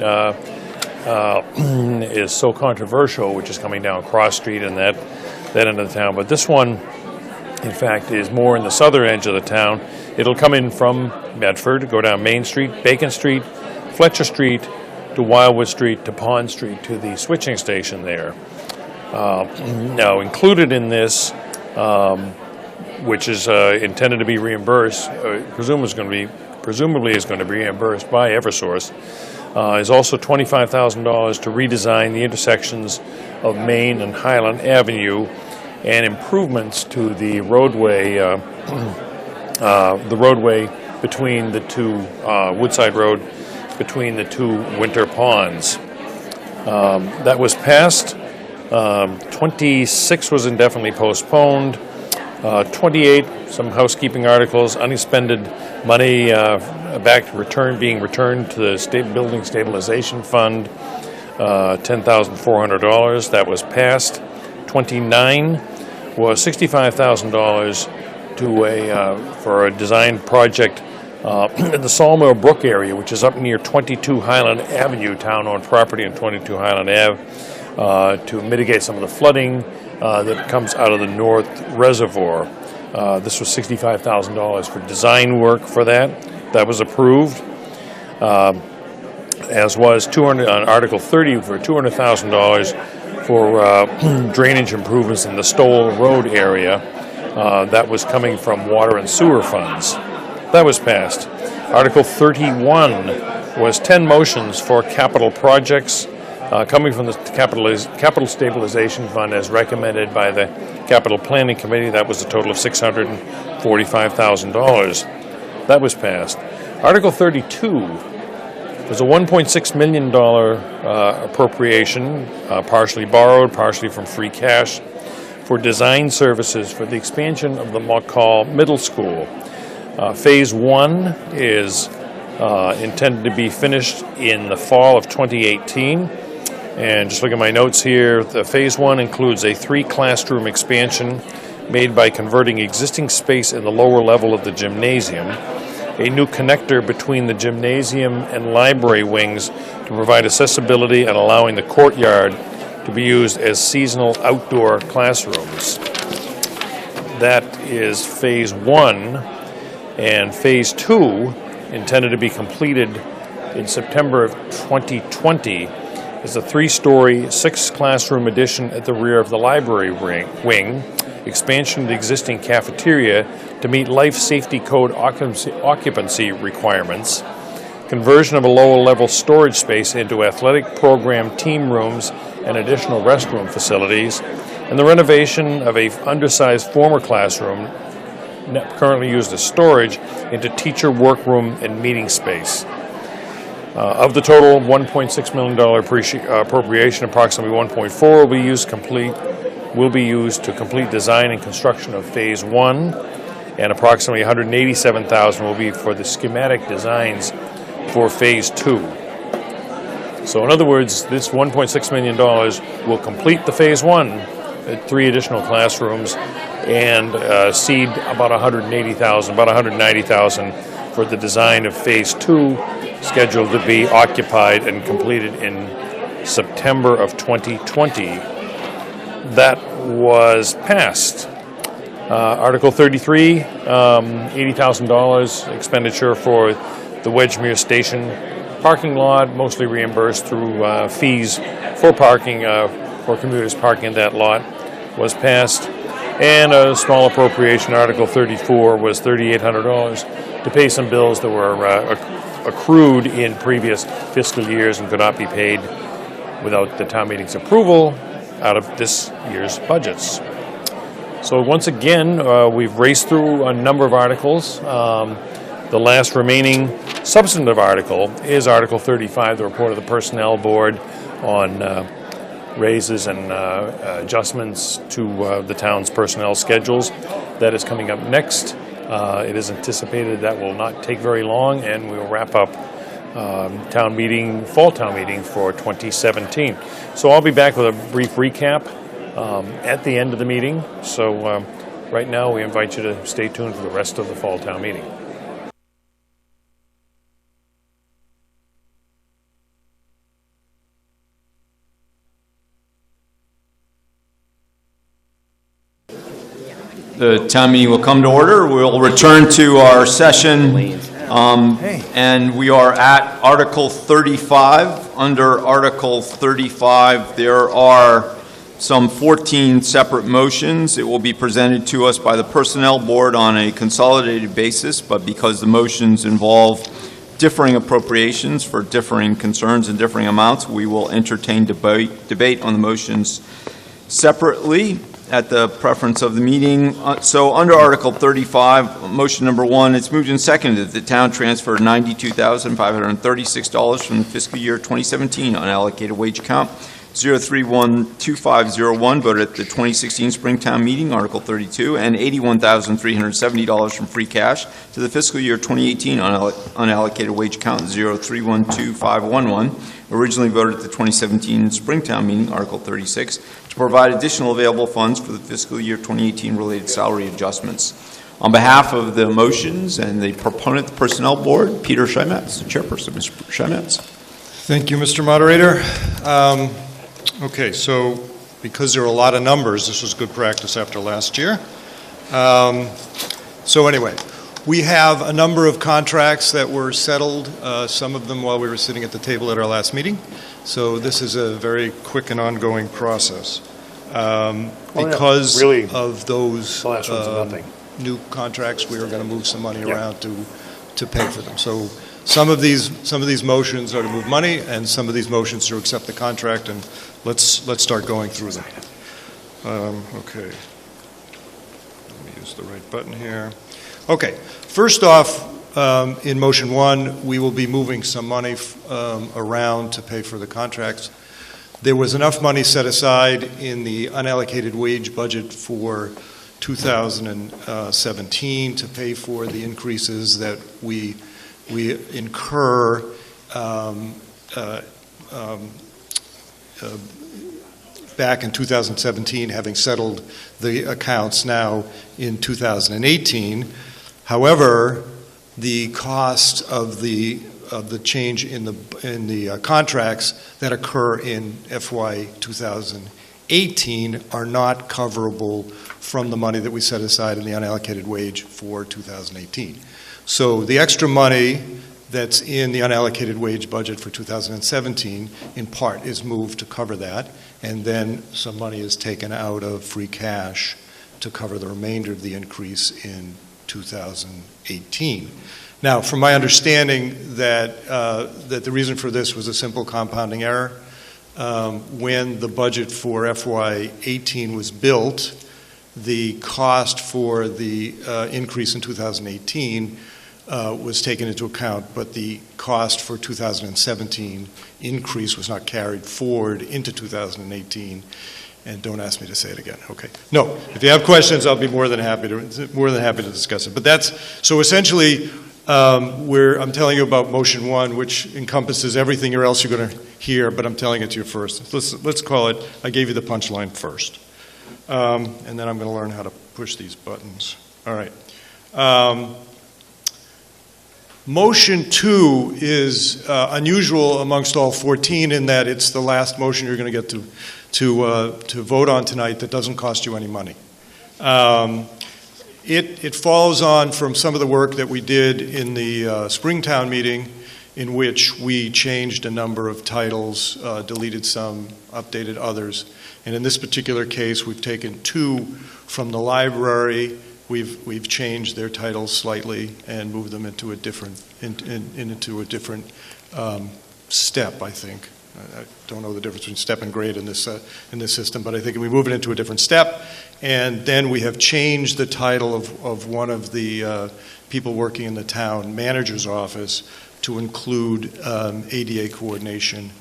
is so controversial, which is coming down Cross Street and that end of the town. But this one, in fact, is more in the southern edge of the town. It'll come in from Medford, go down Main Street, Bacon Street, Fletcher Street, to Wildwood Street, to Pond Street, to the switching station there. Now, included in this, which is intended to be reimbursed, presumably is going to be reimbursed by Eversource, is also $25,000 to redesign the intersections of Main and Highland Avenue and improvements to the roadway, between the two, Woodside Road, between the two winter ponds. That was passed. 26 was indefinitely postponed. 28, some housekeeping articles, unexpended money being returned to the Building Stabilization Fund, $10,400. That was passed. 29 was $65,000 for a design project in the Sawmill Brook area, which is up near 22 Highland Avenue, town-owned property on 22 Highland Ave, to mitigate some of the flooding that comes out of the North Reservoir. This was $65,000 for design work for that. That was approved. As was on Article 30 for $200,000 for drainage improvements in the Stowell Road area. That was coming from water and sewer funds. That was passed. Article 31 was 10 motions for capital projects coming from the Capital Stabilization Fund as recommended by the Capital Planning Committee. That was a total of $645,000. That was passed. Article 32 was a $1.6 million appropriation, partially borrowed, partially from free cash, for design services for the expansion of the McCall Middle School. Phase 1 is intended to be finished in the fall of 2018. And just look at my notes here. The Phase 1 includes a 3-classroom expansion made by converting existing space in the lower level of the gymnasium, a new connector between the gymnasium and library wings to provide accessibility and allowing the courtyard to be used as seasonal outdoor classrooms. That is Phase 1. And Phase 2, intended to be completed in September of 2020, is a 3-story, 6-classroom addition at the rear of the library wing, expansion of the existing cafeteria to meet life safety code occupancy requirements, conversion of a lower-level storage space into athletic program team rooms and additional restroom facilities, and the renovation of a undersized former classroom currently used as storage into teacher workroom and meeting space. Of the total $1.6 million appropriation, approximately $1.4 will be used to complete design and construction of Phase 1, and approximately $187,000 will be for the schematic designs for Phase 2. So in other words, this $1.6 million will complete the Phase 1 at 3 additional classrooms and seed about $190,000 for the design of Phase 2, scheduled to be occupied and completed in September of 2020. That was passed. Article 33, $80,000 expenditure for the Wedgemere Station parking lot, mostly reimbursed through fees for parking, for commuters parking in that lot, was passed. And a small appropriation, Article 34, was $3,800 to pay some bills that were accrued in previous fiscal years and could not be paid without the town meeting's approval. out of this year's budgets. So once again, we've raced through a number of articles. The last remaining substantive article is Article 35, the report of the Personnel Board on raises and adjustments to the town's personnel schedules. That is coming up next. It is anticipated that will not take very long, and we will wrap up fall town meeting for 2017. So I'll be back with a brief recap at the end of the meeting. So right now we invite you to stay tuned for the rest of the fall town meeting. The town meeting will come to order. We'll return to our session, and we are at Article 35. Under Article 35, there are some 14 separate motions. It will be presented to us by the Personnel Board on a consolidated basis, but because the motions involve differing appropriations for differing concerns and differing amounts, we will entertain debate on the motions separately at the preference of the meeting. So under Article 35, motion number 1, it's moved and seconded that the town transfer $92,536 from the fiscal year 2017 unallocated wage account 0312501 voted at the 2016 Springtown meeting, Article 32, and $81,370 from free cash to the fiscal year 2018 unallocated wage account 0312511, originally voted at the 2017 Springtown meeting, Article 36, to provide additional available funds for the fiscal year 2018 related salary adjustments. On behalf of the motions and the proponent, the Personnel Board, Peter Scheimetz, the chairperson. Mr. Scheimetz. Thank you, Mr. Moderator. Okay, so because there are a lot of numbers, this was good practice after last year. So anyway, we have a number of contracts that were settled, some of them while we were sitting at the table at our last meeting. So this is a very quick and ongoing process. Because of those new contracts, we are going to move some money around to pay for them. So some of these motions are to move money, and some of these motions to accept the contract, and let's start going through them. Okay. Let me use the right button here. Okay. First off, in motion 1, we will be moving some money around to pay for the contracts. There was enough money set aside in the unallocated wage budget for 2017 to pay for the increases that we incur back in 2017, having settled the accounts now in 2018. However, the cost of the change in the contracts that occur in FY 2018 are not coverable from the money that we set aside in the unallocated wage for 2018. So the extra money that's in the unallocated wage budget for 2017 in part is moved to cover that, and then some money is taken out of free cash to cover the remainder of the increase in 2018. Now, from my understanding that the reason for this was a simple compounding error. When the budget for FY18 was built, the cost for the increase in 2018 was taken into account, but the cost for 2017 increase was not carried forward into 2018. And don't ask me to say it again. Okay. No. If you have questions, I'll be more than happy to discuss it. But that's so essentially. I'm telling you about motion 1, which encompasses everything else you're going to hear, but I'm telling it to you first. Let's call it. I gave you the punchline first, and then I'm going to learn how to push these buttons. All right. Motion 2 is unusual amongst all 14 in that it's the last motion you're going to get to vote on tonight that doesn't cost you any money. It follows on from some of the work that we did in the Springtown meeting, in which we changed a number of titles, deleted some, updated others. And in this particular case, we've taken 2 from the library. We've changed their titles slightly and moved them into a different into a different step, I think. I don't know the difference between step and grade in this system, but I think we move it into a different step. And then we have changed the title of one of the people working in the town manager's office to include ADA coordination.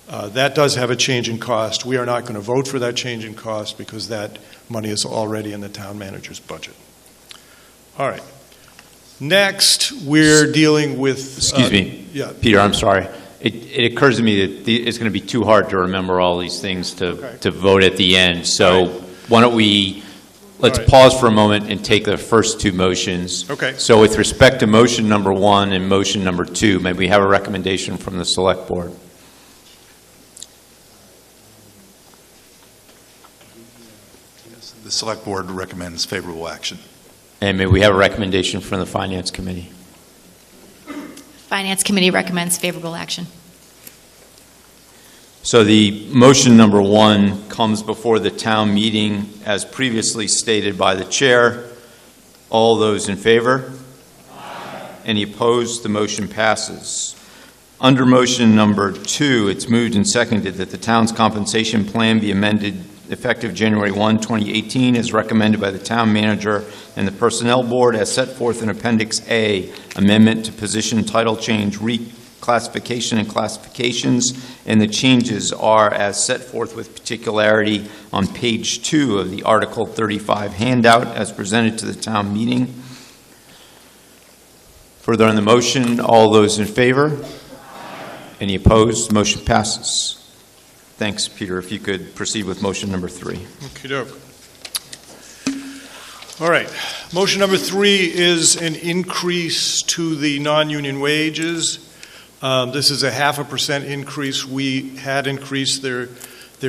That does have a change in cost. We are not going to vote for that change in cost because that money is already in the town manager's budget. All right. Next, we're dealing with... Excuse me, yeah. Peter, I'm sorry. It occurs to me that it's going to be too hard to remember all these things to vote at the end. So why don't let's pause for a moment and take the first two motions. Okay. So with respect to motion number 1 and motion number 2, may we have a recommendation from the select board? The select board recommends favorable action. And may we have a recommendation from the finance committee? Finance Committee recommends favorable action. So the motion number 1 comes before the town meeting as previously stated by the chair. All those in favor? Aye. Any opposed? The motion passes. Under motion number 2, it's moved and seconded that the town's compensation plan be amended effective January 1, 2018, as recommended by the town manager and the personnel board as set forth in Appendix A, amendment to position title change, reclassification and classifications, and the changes are as set forth with particularity on page 2 of the Article 35 handout as presented to the town meeting. Further on the motion, all those in favor? Any opposed? Motion passes. Thanks, Peter. If you could proceed with motion number 3. Okey-doke. All right. Motion number 3 is an increase to the non-union wages. This is a 0.5% increase. We had increased their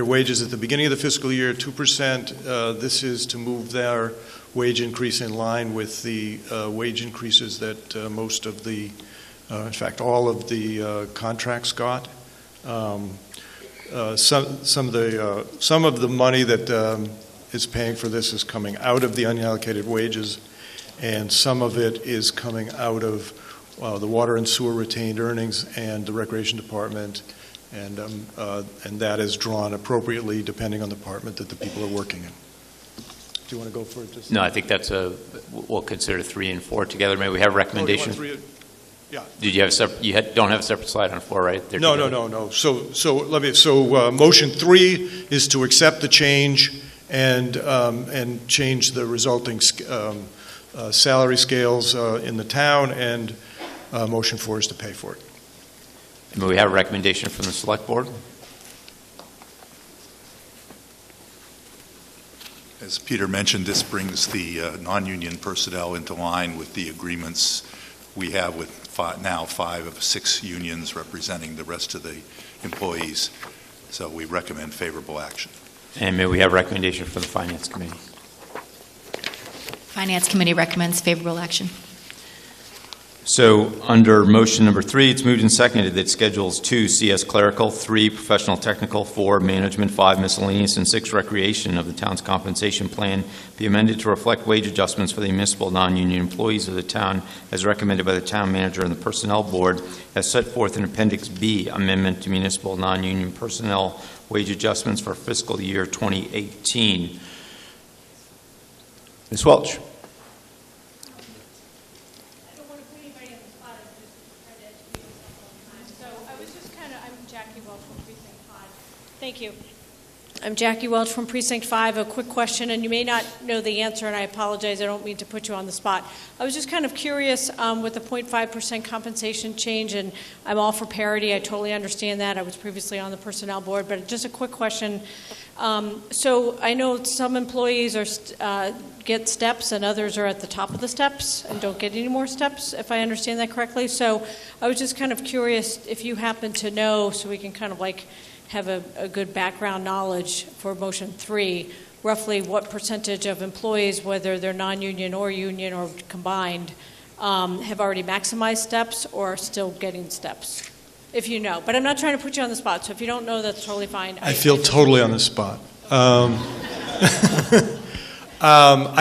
wages at the beginning of the fiscal year 2%. This is to move their wage increase in line with the wage increases that most of the, in fact, all of the contracts got. Some of the money that is paying for this is coming out of the unallocated wages, and some of it is coming out of the water and sewer retained earnings and the recreation department, and that is drawn appropriately depending on the department that the people are working in. Do you want to go for it? No, I think we'll consider 3 and 4 together. May we have a recommendation? Yeah. Did you have don't have a separate slide on 4, right? No. So motion 3 is to accept the change and change the resulting salary scales in the town, and motion 4 is to pay for it. And may we have a recommendation from the select board? As Peter mentioned, this brings the non-union personnel into line with the agreements we have with now 5 of 6 unions representing the rest of the employees. So we recommend favorable action. And may we have a recommendation from the Finance Committee? Finance Committee recommends favorable action. So under motion number 3, it's moved and seconded that schedules 2, CS clerical, 3, professional technical, 4, management, 5, miscellaneous, and 6, recreation of the town's compensation plan be amended to reflect wage adjustments for the municipal non-union employees of the town as recommended by the town manager and the personnel board as set forth in Appendix B, amendment to municipal non-union personnel wage adjustments for fiscal year 2018. Ms. Welch. Thank you. I'm Jackie Welch from Precinct 5. A quick question, and you may not know the answer, and I apologize. I don't mean to put you on the spot. I was just kind of curious with the 0.5% compensation change, and I'm all for parity. I totally understand that. I was previously on the personnel board, but just a quick question. So I know some employees get steps, and others are at the top of the steps and don't get any more steps, if I understand that correctly. So I was just kind of curious if you happen to know, so we can kind of like have a good background knowledge for motion 3, roughly what percentage of employees, whether they're non-union or union or combined, have already maximized steps or are still getting steps, if you know. But I'm not trying to put you on the spot, so if you don't know, that's totally fine. I feel totally on the spot. I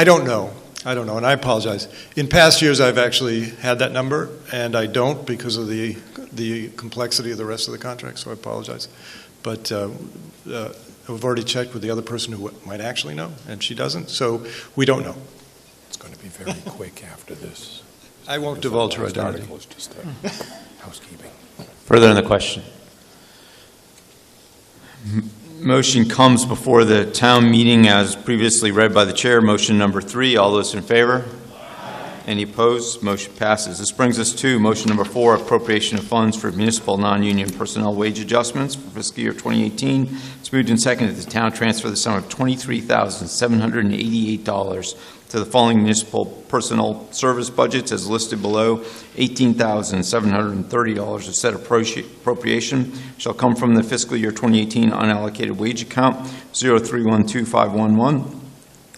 don't know. I don't know, and I apologize. In past years, I've actually had that number, and I don't because of the complexity of the rest of the contract, so I apologize. But I've already checked with the other person who might actually know, and she doesn't, so we don't know. It's going to be very quick after this. I won't divulge her identity. Article is just housekeeping. Further on the question? Motion comes before the town meeting as previously read by the chair. Motion number 3. All those in favor? Any opposed? Motion passes. This brings us to motion number 4, appropriation of funds for municipal non-union personnel wage adjustments for fiscal year 2018. It's moved and seconded that the town transfer the sum of $23,788 to the following municipal personnel service budgets as listed below. $18,730 of said appropriation shall come from the fiscal year 2018 unallocated wage account 0312511.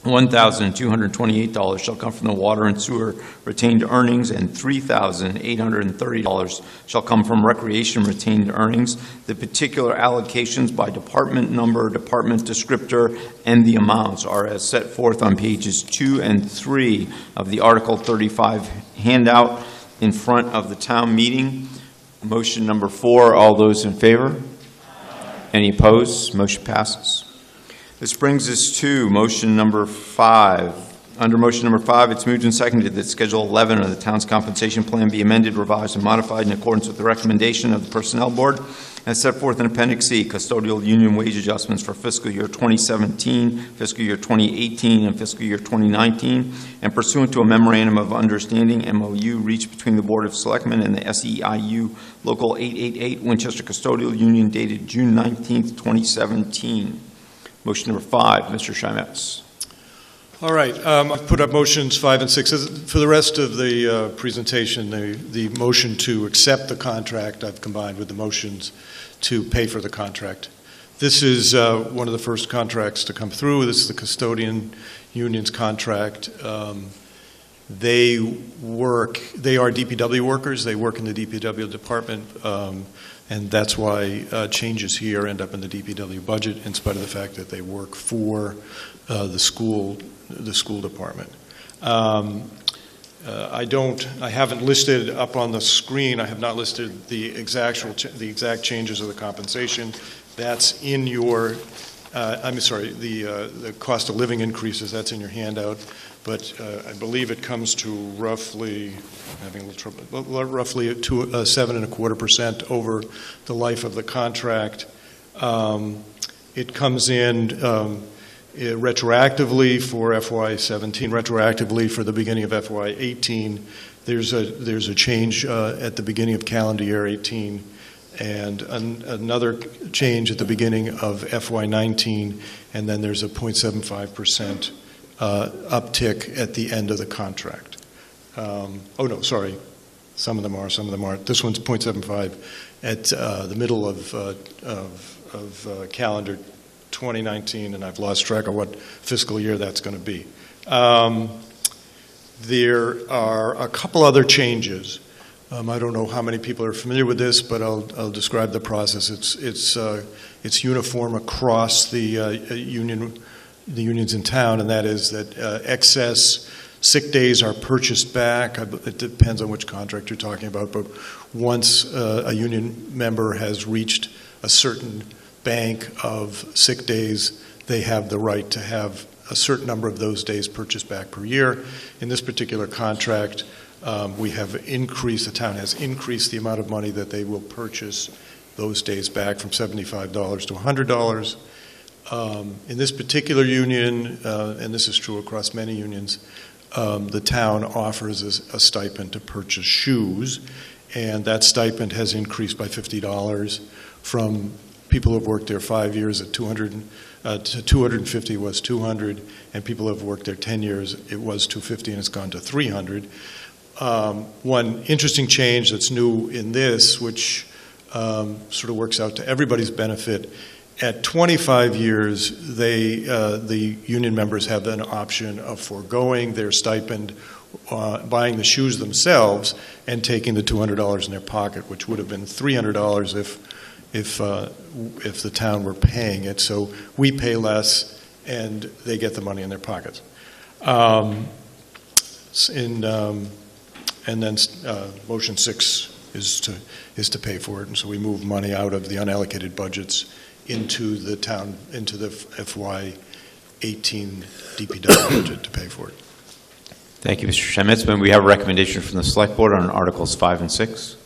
$1,228 shall come from the water and sewer retained earnings, and $3,830 shall come from recreation retained earnings. The particular allocations by department number, department descriptor, and the amounts are as set forth on pages 2 and 3 of the Article 35 handout in front of the town meeting. Motion number 4, all those in favor? Any opposed? Motion passes. This brings us to motion number 5. Under motion number 5, it's moved and seconded that Schedule 11 of the town's compensation plan be amended, revised, and modified in accordance with the recommendation of the Personnel Board as set forth in Appendix C, custodial union wage adjustments for fiscal year 2017, fiscal year 2018, and fiscal year 2019, and pursuant to a memorandum of understanding, MOU, reached between the Board of Selectmen and the SEIU Local 888 Winchester Custodial Union dated June 19th, 2017. Motion number 5, Mr. Shimetz. All right, I've put up motions 5 and 6. For the rest of the presentation, the motion to accept the contract I've combined with the motions to pay for the contract. This is one of the first contracts to come through. This is the custodian union's contract. They are DPW workers. They work in the DPW department, and that's why changes here end up in the DPW budget, in spite of the fact that they work for the school department. I haven't listed up on the screen. I have not listed the exact changes of the compensation. That's in your. The cost of living increases. That's in your handout. But I believe it comes to roughly, having a little trouble, roughly 7.25% over the life of the contract. It comes in retroactively for FY17, retroactively for the beginning of FY18. There's a change at the beginning of calendar year 18, and another change at the beginning of FY19, and then there's a 0.75% uptick at the end of the contract. Some of them are, some of them aren't. This one's 0.75 at the middle of calendar 2019, and I've lost track of what fiscal year that's going to be. There are a couple other changes. I don't know how many people are familiar with this, but I'll describe the process. It's uniform across the unions in town, and that is that excess sick days are purchased back. It depends on which contract you're talking about, but once a union member has reached a certain bank of sick days, they have the right to have a certain number of those days purchased back per year. In this particular contract, the town has increased the amount of money that they will purchase those days back from $75 to $100. In this particular union, and this is true across many unions, the town offers a stipend to purchase shoes, and that stipend has increased by $50 from people who have worked there 5 years at $200 to $250 was $200, and people who have worked there 10 years, it was $250, and it's gone to $300. One interesting change that's new in this, which sort of works out to everybody's benefit, at 25 years, the union members have an option of foregoing their stipend, buying the shoes themselves, and taking the $200 in their pocket, which would have been $300 if the town were paying it. So we pay less, and they get the money in their pockets. And then motion 6 is to pay for it. And so we move money out of the unallocated budgets into the FY 18 DPW budget to pay for it. Thank you, Mr. Schemitz. May we have a recommendation from the Select Board on Articles 5 and 6?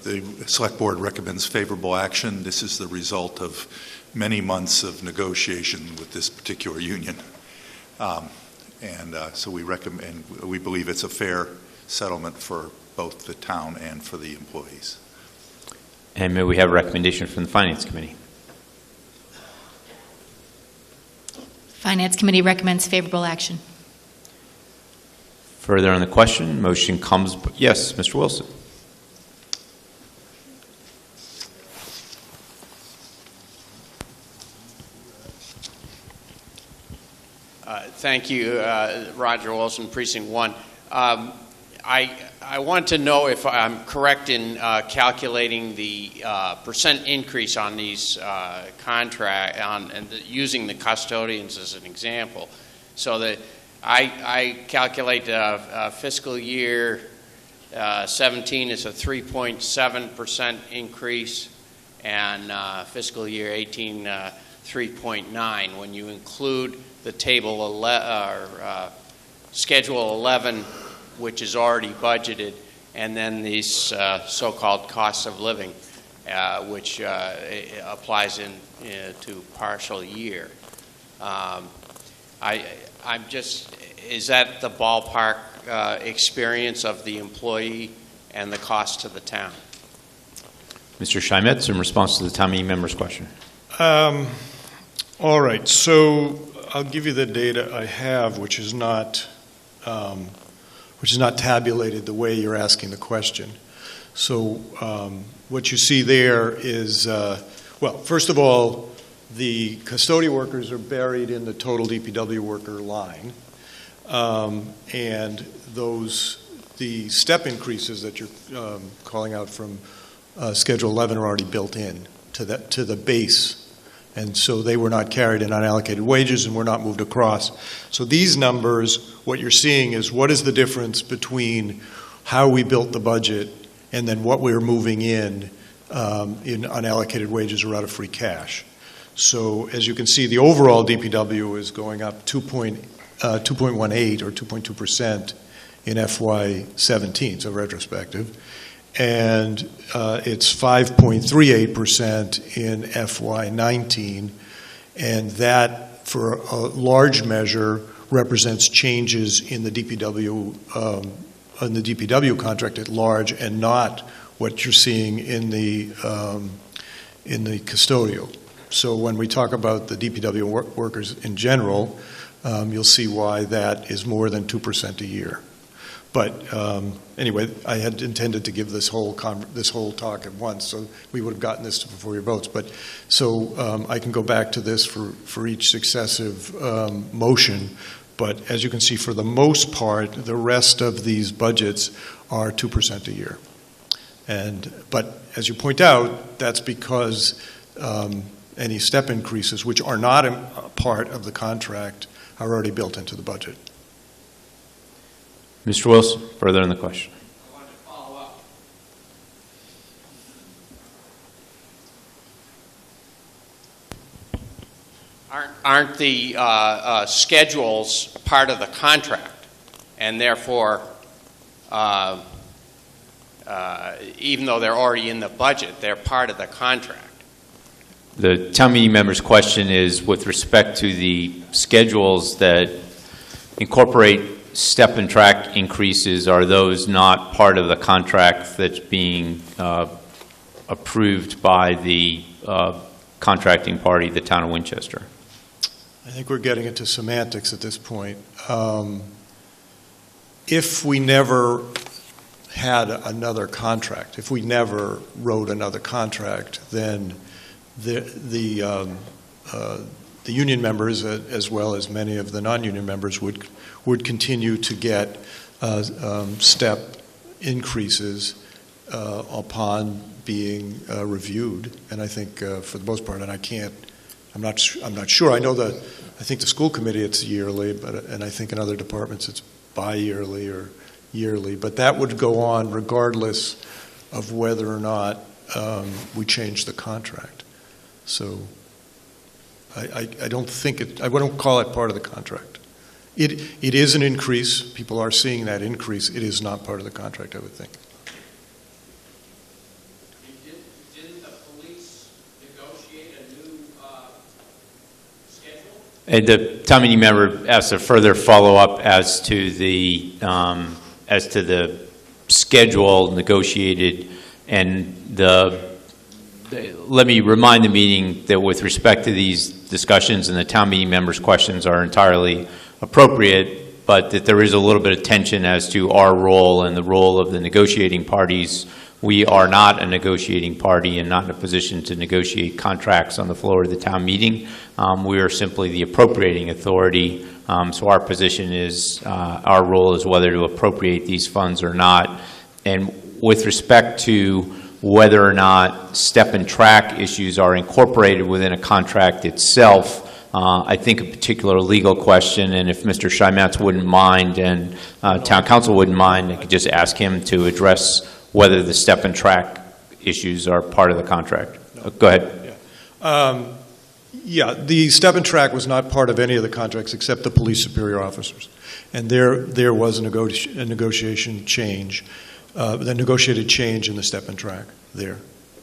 The Select Board recommends favorable action. This is the result of many months of negotiation with this particular union. So we recommend, we believe it's a fair settlement for both the town and for the employees. And may we have a recommendation from the Finance Committee? Finance Committee recommends favorable action. Further on the question, motion comes, yes, Mr. Wilson. Thank you, Roger Wilson, Precinct 1. I want to know if I'm correct in calculating the percent increase on these using the custodians as an example. So that I calculate fiscal year 17 is a 3.7% increase, and fiscal year 18 3.9. When you include the table 11, or schedule 11, which is already budgeted, and then these so-called costs of living, which applies to partial year. I'm just, is that the ballpark experience of the employee and the cost to the town? Mr. Schemitz, in response to the town meeting member's question. All right, so I'll give you the data I have, which is not tabulated the way you're asking the question. So what you see there is, well, first of all, the custodial workers are buried in the total DPW worker line, and the step increases that you're calling out from Schedule 11 are already built in to the base. And so they were not carried in unallocated wages and were not moved across. So these numbers, what you're seeing is what is the difference between how we built the budget and then what we're moving in unallocated wages or out of free cash. So as you can see, the overall DPW is going up 2.18 or 2.2% in FY17, so retrospective. And it's 5.38% in FY19, and that, for a large measure, represents changes in the DPW contract at large, and not what you're seeing in the custodial. So when we talk about the DPW workers in general, you'll see why that is more than 2% a year. But anyway, I had intended to give this whole talk at once, so we would have gotten this before your votes. But so I can go back to this for each successive motion. But as you can see, for the most part, the rest of these budgets are 2% a year. But as you point out, that's because any step increases, which are not a part of the contract, are already built into the budget. Mr. Wilson, further on the question. I wanted to follow up. Aren't the schedules part of the contract, and therefore, even though they're already in the budget, they're part of the contract? The town meeting member's question is with respect to the schedules that incorporate step and track increases, are those not part of the contract that's being approved by the contracting party, the town of Winchester? I think we're getting into semantics at this point. If we never had another contract, if we never wrote another contract, then the union members, as well as many of the non-union members, would continue to get step increases upon being reviewed. And I think for the most part, and I can't I'm not sure. I know I think the school committee it's yearly, and I think in other departments it's bi-yearly or yearly. But that would go on regardless of whether or not we change the contract. So I don't think I wouldn't call it part of the contract. It is an increase. People are seeing that increase. It is not part of the contract, I would think. Didn't the police negotiate a new schedule? The town meeting member asked a further follow-up as to the schedule negotiated, and let me remind the meeting that with respect to these discussions and the town meeting members' questions are entirely appropriate, but that there is a little bit of tension as to our role and the role of the negotiating parties. We are not a negotiating party and not in a position to negotiate contracts on the floor of the town meeting. We are simply the appropriating authority. So our position is, our role is whether to appropriate these funds or not. And with respect to whether or not step and track issues are incorporated within a contract itself, I think a particular legal question, and if Mr. Scheimatz wouldn't mind and town council wouldn't mind, I could just ask him to address whether the step and track issues are part of the contract. No. Go ahead. Yeah, the step and track was not part of any of the contracts except the police superior officers. And there was a negotiation change, the negotiated change in the step and track there,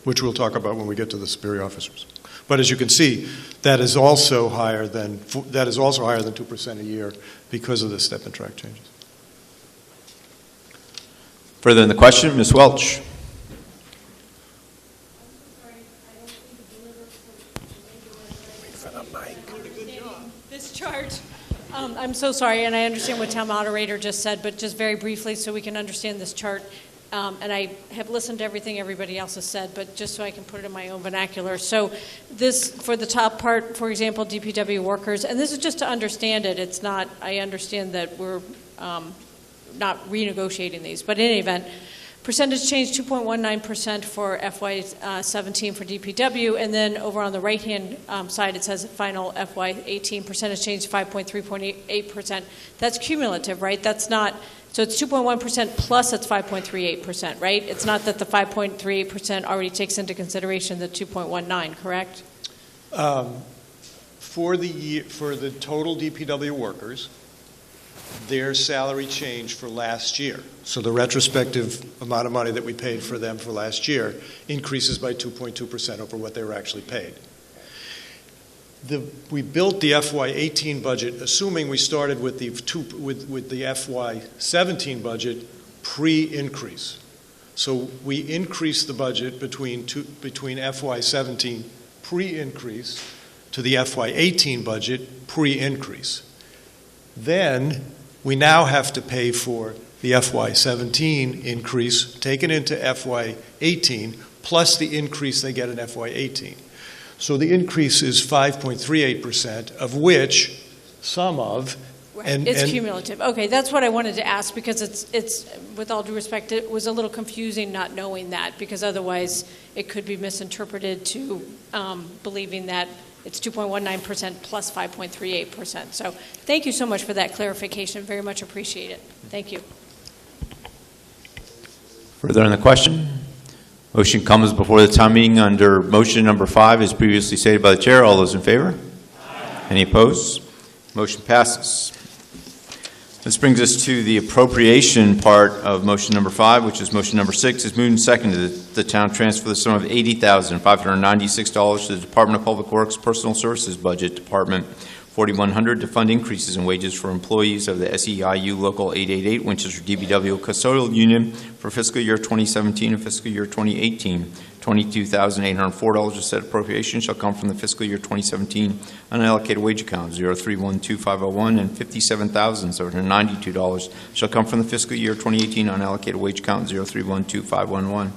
which we'll talk about when we get to the superior officers. But as you can see, that is also higher than 2% a year because of the step and track changes. Further in the question, Ms. Welch. This chart, I'm so sorry, and I understand what town moderator just said, but just very briefly so we can understand this chart. And I have listened to everything everybody else has said, but just so I can put it in my own vernacular. So this, for the top part, for example, DPW workers, and this is just to understand it. It's not, I understand that we're not renegotiating these, but in any event, percentage change 2.19% for FY17 for DPW, and then over on the right-hand side it says final FY18 percentage change 5.3.8%. That's cumulative, right? That's not, so it's 2.1% plus it's 5.38%, right? It's not that the 5.38% already takes into consideration the 2.19, correct? For the total DPW workers, their salary change for last year, so the retrospective amount of money that we paid for them for last year increases by 2.2% over what they were actually paid. We built the FY18 budget assuming we started with the FY17 budget pre-increase. So we increased the budget between FY17 pre-increase to the FY18 budget pre-increase. Then we now have to pay for the FY17 increase taken into FY18 plus the increase they get in FY18. So the increase is 5.38%, of which some of... It's cumulative. Okay, that's what I wanted to ask because it's with all due respect, it was a little confusing not knowing that because otherwise it could be misinterpreted to believing that it's 2.19% plus 5.38%. So thank you so much for that clarification. Very much appreciate it. Thank you. Further on the question? Motion comes before the town meeting under motion number 5 as previously stated by the chair. All those in favor? Aye. Any opposed? Motion passes. This brings us to the appropriation part of motion number 5, which is motion number 6. It's moved and seconded that the town transfer the sum of $80,596 to the Department of Public Works Personal Services Budget Department 4100 to fund increases in wages for employees of the SEIU Local 888 Winchester DPW Custodial Union for fiscal year 2017 and fiscal year 2018. $22,804 of said appropriation shall come from the fiscal year 2017 unallocated wage account 0312501, and $57,792 shall come from the fiscal year 2018 unallocated wage account 0312511.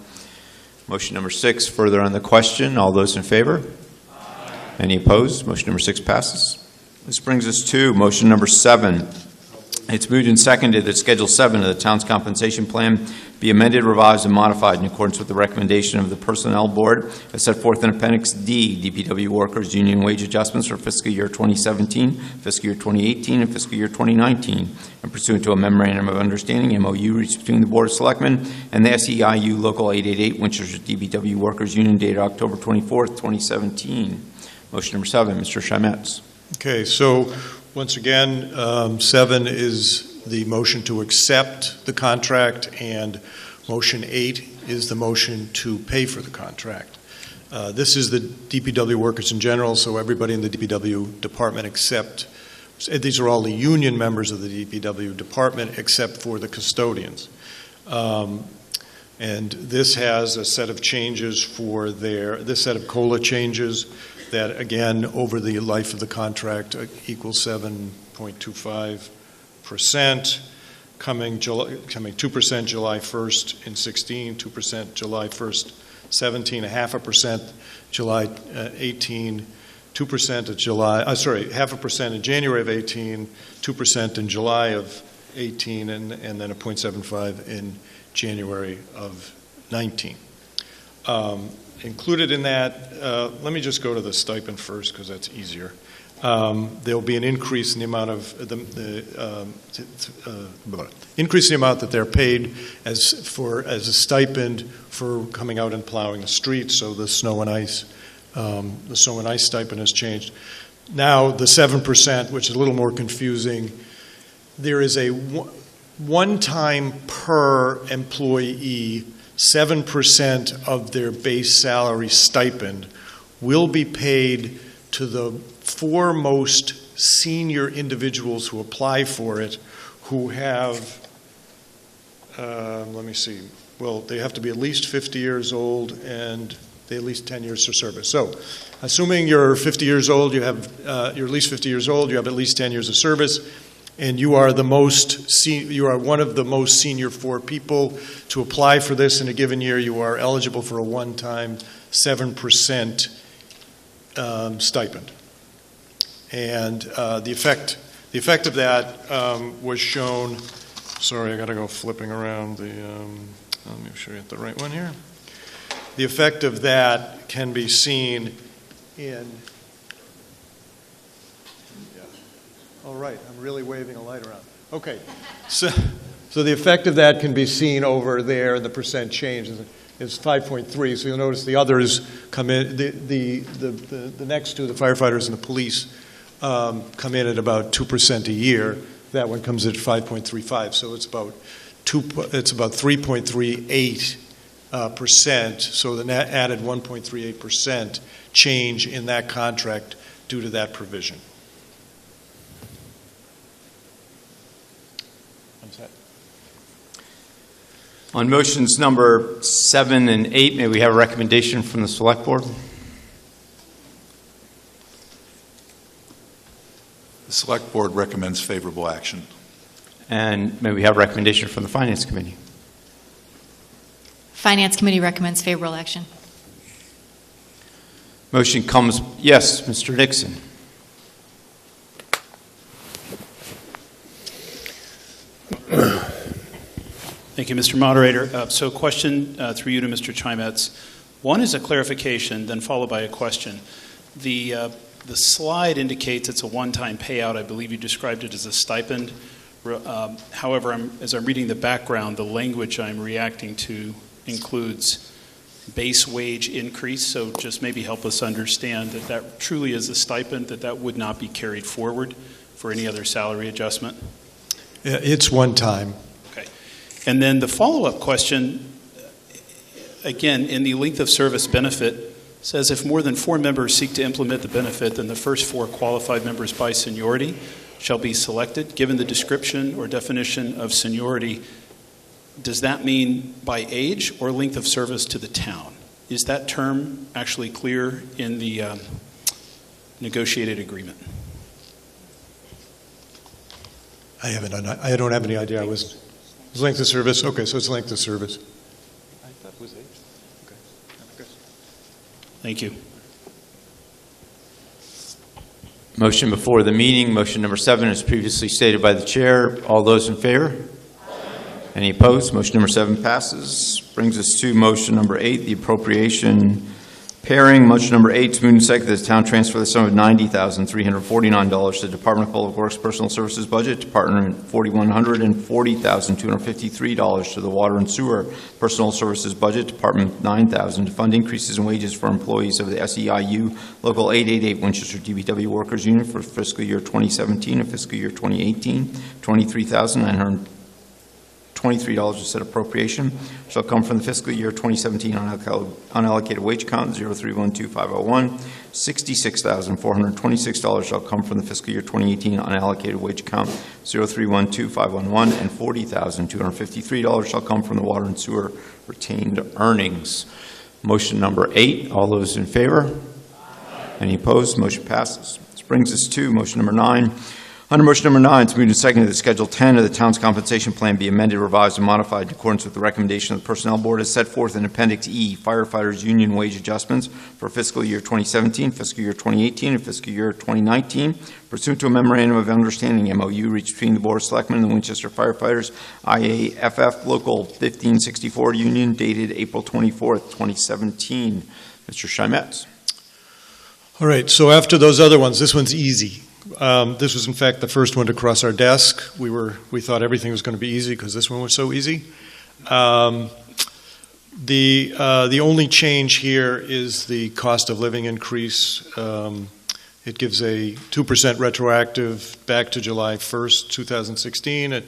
Motion number 6. Further on the question, all those in favor? Aye. Any opposed? Motion number 6 passes. This brings us to motion number 7. It's moved and seconded that Schedule 7 of the town's compensation plan be amended, revised, and modified in accordance with the recommendation of the Personnel Board as set forth in Appendix D, DPW Workers Union Wage Adjustments for fiscal year 2017, fiscal year 2018, and fiscal year 2019, and pursuant to a Memorandum of Understanding, MOU, reached between the Board of Selectmen and the SEIU Local 888 Winchester DPW Workers Union dated October 24th, 2017. Motion number 7, Mr. Chimetz. Okay, so once again, 7 is the motion to accept the contract, and motion 8 is the motion to pay for the contract. This is the DPW workers in general, so everybody in the DPW department except, these are all the union members of the DPW department except for the custodians. And this has a set of changes for this set of COLA changes that, again, over the life of the contract equals 7.25%, coming 2% July 1st in 16, 2% July 1st, 17, 0.5% July 18, 2% of July, 0.5% in January of 18, 2% in July of 18, and then a 0.75 in January of 19. Included in that, let me just go to the stipend first because that's easier. There'll be an increase in the amount of increase in the amount that they're paid as a stipend for coming out and plowing the streets. So the snow and ice stipend has changed. Now the 7%, which is a little more confusing, there is a one-time per employee 7% of their base salary stipend will be paid to the 4 most senior individuals who apply for it, who have, let me see, well, they have to be at least 50 years old and they at least 10 years of service. So, assuming you're 50 years old, you're at least 50 years old, you have at least 10 years of service, and you are one of the most senior 4 people to apply for this in a given year, you are eligible for a one-time 7% stipend. And the effect of that was shown. Sorry, I got to go flipping around the. Let me make sure I get the right one here. The effect of that can be seen in. All right, I'm really waving a light around. Okay, so the effect of that can be seen over there, and the percent change is 5.3. So you'll notice the others come in. The next two, the firefighters and the police, come in at about 2% a year. That one comes at 5.35. So it's about 3.38%. So the net added 1.38% change in that contract due to that provision. On motions number 7 and 8, may we have a recommendation from the Select Board? The Select Board recommends favorable action. And may we have a recommendation from the Finance Committee? Finance Committee recommends favorable action. Motion comes, yes, Mr. Dixon. Thank you, Mr. Moderator. So question through you to Mr. Chimetz. One is a clarification, then followed by a question. The slide indicates it's a one-time payout. I believe you described it as a stipend. However, as I'm reading the background, the language I'm reacting to includes base wage increase. So just maybe help us understand that that truly is a stipend, that would not be carried forward for any other salary adjustment. Yeah, it's one time. Okay. And then the follow-up question, again, in the length of service benefit, says if more than 4 members seek to implement the benefit, then the first 4 qualified members by seniority shall be selected. Given the description or definition of seniority, does that mean by age or length of service to the town? Is that term actually clear in the negotiated agreement? I don't have any idea. It was length of service. Okay, so it's length of service. I thought it was age. Okay. Thank you. Motion before the meeting, motion number 7, as previously stated by the chair. All those in favor? Any opposed? Motion number 7 passes. Brings us to motion number 8, the appropriation pairing. Motion number 8, to move and second that the town transfer the sum of $90,349 to the Department of Public Works Personal Services budget, Department $4,140,253 to the Water and Sewer Personal Services budget, Department $9,000 to fund increases in wages for employees of the SEIU Local 888 Winchester DPW Workers Union for fiscal year 2017 and fiscal year 2018, $23,923 of said appropriation shall come from the fiscal year 2017 unallocated wage account 0312501. $66,426 shall come from the fiscal year 2018 unallocated wage account 0312511, and $40,253 shall come from the water and sewer retained earnings. Motion number 8, all those in favor? Any opposed? Motion passes. This brings us to motion number 9. Under motion number 9, it's moved and seconded that Schedule 10 of the town's compensation plan be amended, revised, and modified in accordance with the recommendation of the Personnel Board as set forth in Appendix E, Firefighters Union Wage Adjustments for fiscal year 2017, fiscal year 2018, and fiscal year 2019, pursuant to a Memorandum of Understanding, MOU, reached between the Board of Selectmen and the Winchester Firefighters, IAFF Local 1564 Union, dated April 24th, 2017. Mr. Chimetz. All right, so after those other ones, this one's easy. This was, in fact, the first one to cross our desk. We thought everything was going to be easy because this one was so easy. The only change here is the cost of living increase. It gives a 2% retroactive back to July 1st, 2016, at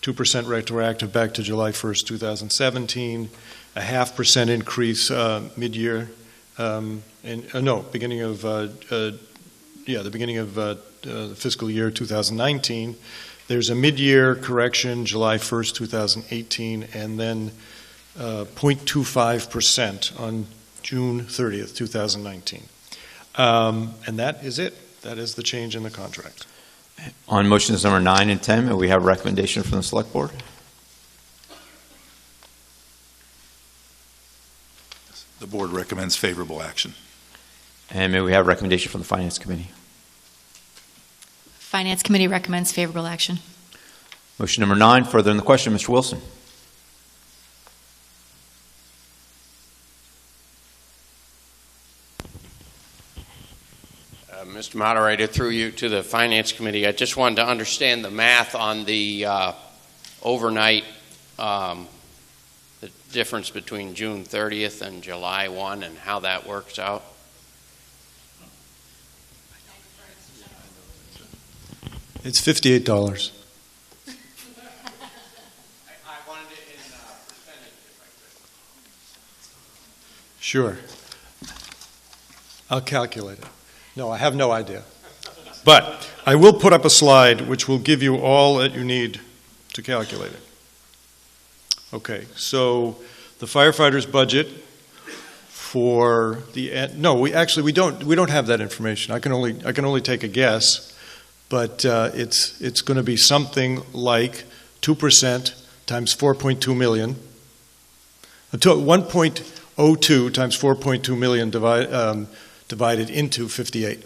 2% retroactive back to July 1st, 2017, a 0.5% increase mid-year, beginning of the fiscal year 2019. There's a mid-year correction, July 1st, 2018, and then 0.25% on June 30th, 2019. And that is it. That is the change in the contract. On motions number 9 and 10, may we have a recommendation from the Select Board? The board recommends favorable action. And may we have a recommendation from the Finance Committee? Finance Committee recommends favorable action. Motion number 9, further in the question, Mr. Wilson. Mr. Moderator, through you to the Finance Committee, I just wanted to understand the math on the overnight, the difference between June 30th and July 1 and how that works out. It's $58. I wanted it in percentage if I could. Sure. I'll calculate it. No, I have no idea. But I will put up a slide which will give you all that you need to calculate it. Okay, so the firefighters' budget for the we don't have that information. I can only take a guess. But it's going to be something like 2% times 4.2 million, 1.02 times 4.2 million divided into 58. It's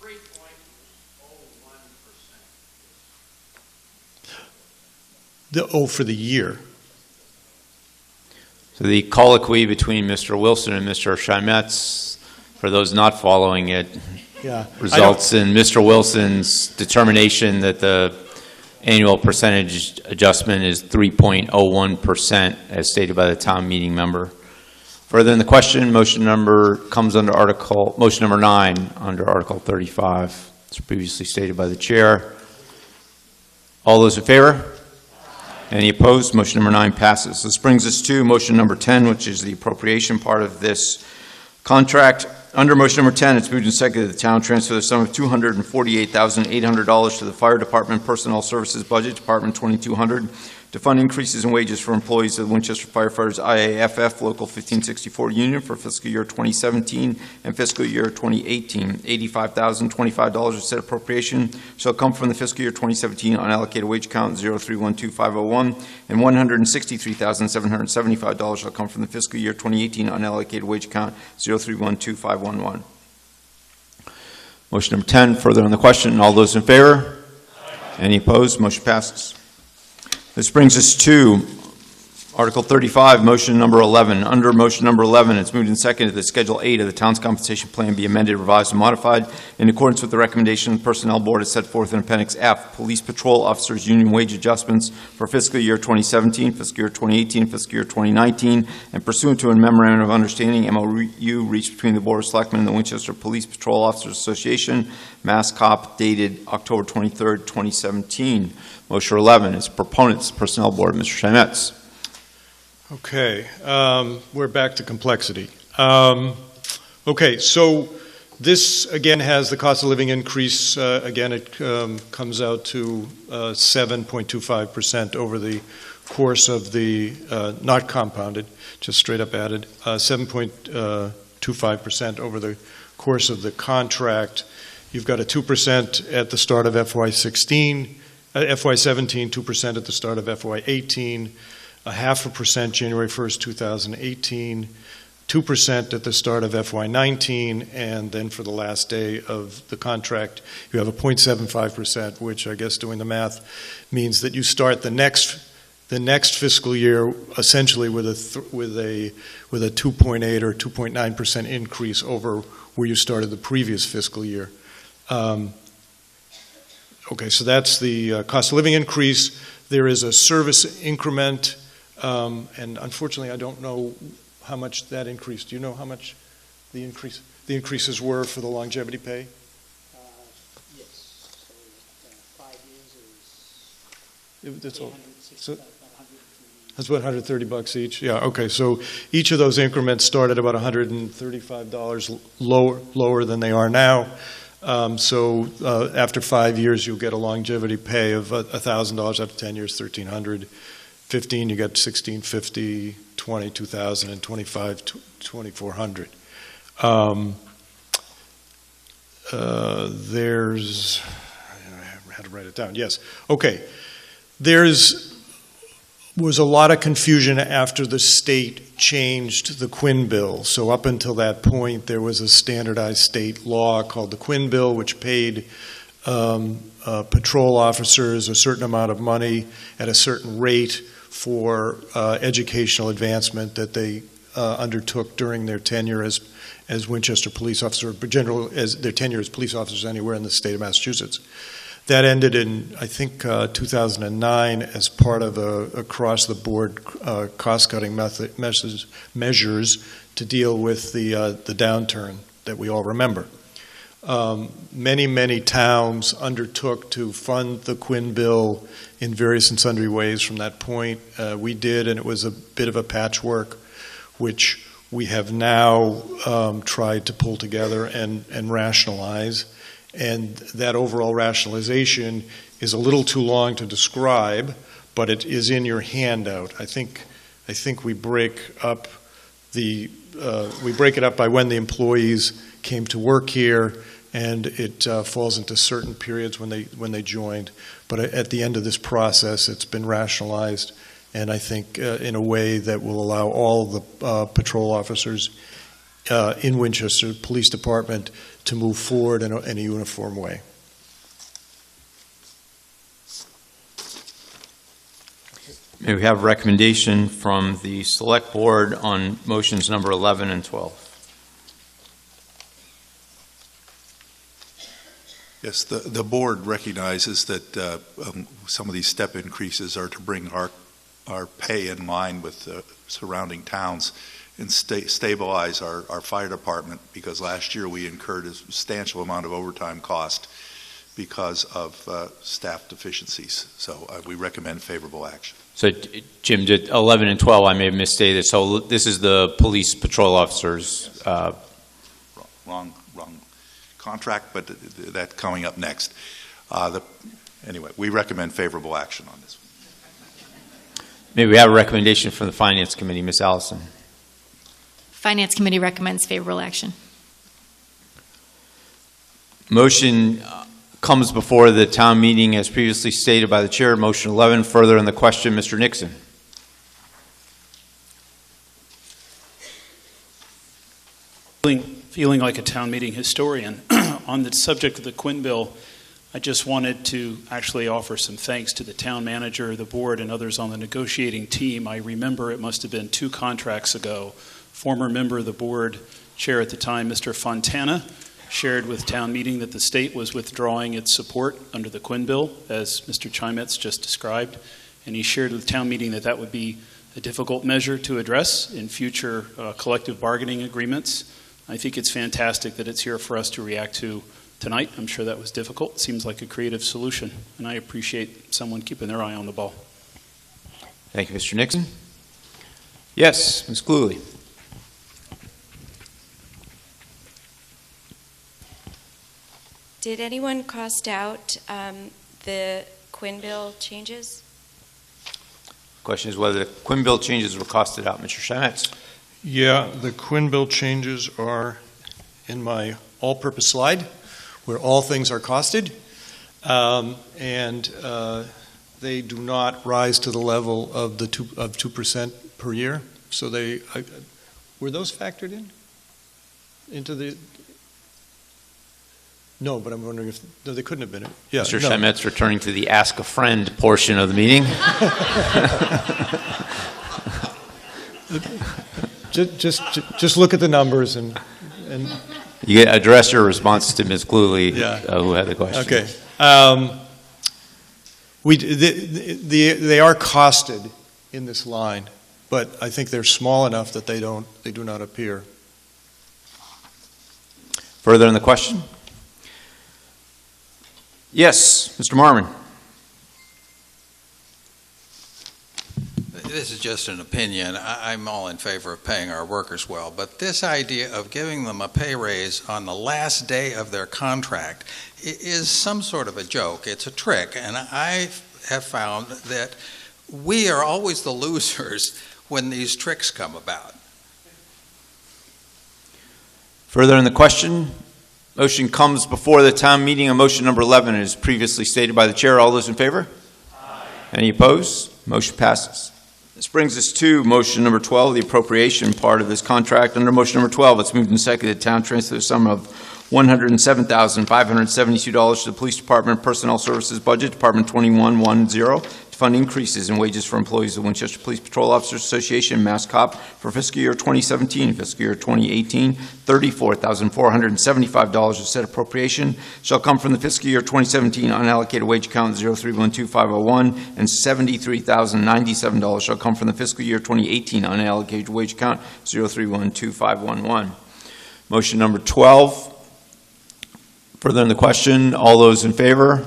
3.01%. For the year. So the colloquy between Mr. Wilson and Mr. Chimetz, for those not following it, results in Mr. Wilson's determination that the annual percentage adjustment is 3.01%, as stated by the town meeting member. Further in the question, motion number 9 under Article 35, as previously stated by the chair. All those in favor? Any opposed? Motion number 9 passes. This brings us to motion number 10, which is the appropriation part of this contract. Under motion number 10, it's moved and seconded that the town transfer the sum of $248,800 to the Fire Department Personnel Services budget, Department 2200, to fund increases in wages for employees of the Winchester Firefighters IAFF Local 1564 Union for fiscal year 2017 and fiscal year 2018. $85,025 of said appropriation shall come from the fiscal year 2017 unallocated wage account 0312501, and $163,775 shall come from the fiscal year 2018 unallocated wage account 0312511. Motion number 10, further on the question. All those in favor? Any opposed? Motion passes. This brings us to Article 35, motion number 11. Under motion number 11, it's moved and seconded that Schedule 8 of the town's compensation plan be amended, revised, and modified in accordance with the recommendation of the Personnel Board as set forth in Appendix F. Police Patrol Officers Union wage adjustments for fiscal year 2017, fiscal year 2018, fiscal year 2019, and pursuant to a memorandum of understanding, MOU, reached between the Board of Selectmen and the Winchester Police Patrol Officers Association, Mass Cop, dated October 23rd, 2017. Motion 11 is proponents, Personnel Board, Mr. Shimetz. Okay, we're back to complexity. Okay, so this again has the cost of living increase. Again, it comes out to 7.25% over the course of the, not compounded, just straight up added, 7.25% over the course of the contract. You've got a 2% at the start of FY17, 2% at the start of FY18, 0.5% January 1st, 2018, 2% at the start of FY19, and then for the last day of the contract, you have a 0.75%, which I guess doing the math means that you start the next fiscal year essentially with a 2.8 or 2.9% increase over where you started the previous fiscal year. Okay, so that's the cost of living increase. There is a service increment. And unfortunately, I don't know how much that increased. Do you know how much the increases were for the longevity pay? Yes. So 5 years is that's about $130 each. Yeah. Okay. So each of those increments start at about $135 lower than they are now. So after 5 years, you'll get a longevity pay of $1,000. After 10 years, $1,300. 15, you get $1,650, 20, $2,000, and 25, $2,400. There's, I had to write it down. Yes. Okay. Was a lot of confusion after the state changed the Quinn Bill. So up until that point, there was a standardized state law called the Quinn Bill, which paid patrol officers a certain amount of money at a certain rate for educational advancement that they undertook during their tenure as Winchester police officers, but as their tenure as police officers anywhere in the state of Massachusetts. That ended in, I think, 2009 as part of across-the-board cost-cutting measures to deal with the downturn that we all remember. Many towns undertook to fund the Quinn Bill in various and sundry ways from that point. We did, and it was a bit of a patchwork, which we have now tried to pull together and rationalize. And that overall rationalization is a little too long to describe, but it is in your handout. I think we break it up by when the employees came to work here, and it falls into certain periods when they joined. But at the end of this process, it's been rationalized, and I think in a way that will allow all the patrol officers in Winchester Police Department to move forward in a uniform way. May we have a recommendation from the Select Board on motions number 11 and 12? Yes, the board recognizes that some of these step increases are to bring our pay in line with the surrounding towns and stabilize our fire department, because last year we incurred a substantial amount of overtime cost because of staff deficiencies. So we recommend favorable action. So, Jim, did 11 and 12, I may have misstated. So this is the police patrol officers. Yes. Wrong contract, but that's coming up next. Anyway, we recommend favorable action on this. May we have a recommendation from the Finance Committee, Ms. Allison? Finance Committee recommends favorable action. Motion comes before the town meeting as previously stated by the chair. Motion 11. Further on the question, Mr. Nixon. Feeling like a town meeting historian, on the subject of the Quinn bill, I just wanted to actually offer some thanks to the town manager, the board, and others on the negotiating team. I remember it must have been 2 contracts ago, former member of the board, chair at the time, Mr. Fontana, shared with town meeting that the state was withdrawing its support under the Quinn bill, as Mr. Chimetz just described, and he shared with town meeting that that would be a difficult measure to address in future collective bargaining agreements. I think it's fantastic that it's here for us to react to tonight. I'm sure that was difficult. It seems like a creative solution, and I appreciate someone keeping their eye on the ball. Thank you, Mr. Nixon. Yes, Ms. Cluley. Did anyone cost out the Quinn bill changes? The question is whether the Quinn bill changes were costed out. Mr. Chimetz. Yeah, the Quinn bill changes are in my all-purpose slide, where all things are costed, and they do not rise to the level of the 2% per year. So they were those factored into the. No, but I'm wondering if no, they couldn't have been. Yeah, Mr. Chimetz returning to the Ask a Friend portion of the meeting. Just look at the numbers and you address your response to Ms. Cluley, who had the question. Okay. They are costed in this line, but I think they're small enough that they do not appear. Further in the question? Yes, Mr. Marmon. This is just an opinion. I'm all in favor of paying our workers well, but this idea of giving them a pay raise on the last day of their contract is some sort of a joke. It's a trick, and I have found that we are always the losers when these tricks come about. Further in the question? Motion comes before the town meeting on motion number 11 as previously stated by the chair. All those in favor? Aye. Any opposed? Motion passes. This brings us to motion number 12, the appropriation part of this contract. Under motion number 12, it's moved and seconded. Town transfer the sum of $107,572 to the Police Department Personnel Services Budget, Department 2110, to fund increases in wages for employees of the Winchester Police Patrol Officers Association, Mass Cop, for fiscal year 2017 and fiscal year 2018. $34,475 of said appropriation shall come from the fiscal year 2017 unallocated wage account 0312501, and $73,097 shall come from the fiscal year 2018 unallocated wage account 0312511. Motion number 12. Further in the question, all those in favor?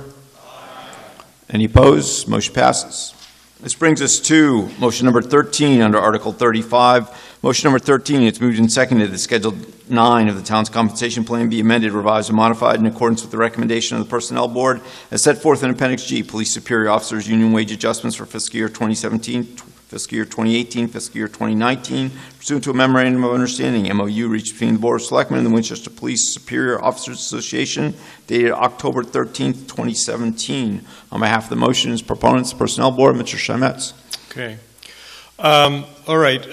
Any opposed? Motion passes. This brings us to motion number 13 under Article 35. Motion number 13, it's moved and seconded that Schedule 9 of the town's compensation plan be amended, revised, and modified in accordance with the recommendation of the Personnel Board as set forth in Appendix G, Police Superior Officers Union Wage Adjustments for fiscal year 2017, fiscal year 2018, fiscal year 2019, pursuant to a memorandum of understanding, MOU, reached between the Board of Selectmen and the Winchester Police Superior Officers Association, dated October 13th, 2017. On behalf of the motion, as proponents, the Personnel Board, Mr. Chimetz. Okay. All right.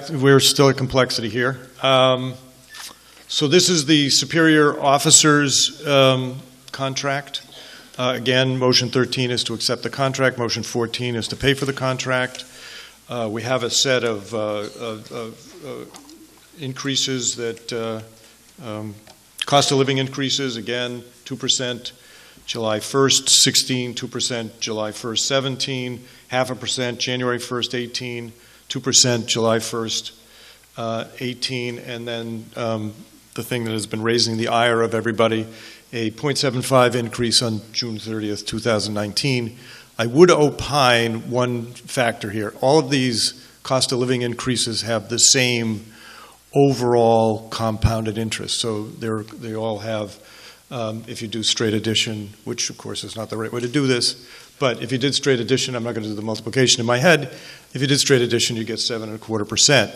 We're still at complexity here. So this is the Superior Officers contract. Again, motion 13 is to accept the contract. Motion 14 is to pay for the contract. We have a set of increases that cost of living increases, again, 2% July 1st, 16, 2% July 1st, 17, 0.5% January 1st, 18, 2% July 1st, 18, and then the thing that has been raising the ire of everybody, a 0.75 increase on June 30th, 2019. I would opine one factor here. All of these cost of living increases have the same overall compounded interest. So they all have If you do straight addition, which of course is not the right way to do this, but if you did straight addition, I'm not going to do the multiplication in my head, if you did straight addition, you get 7.25%.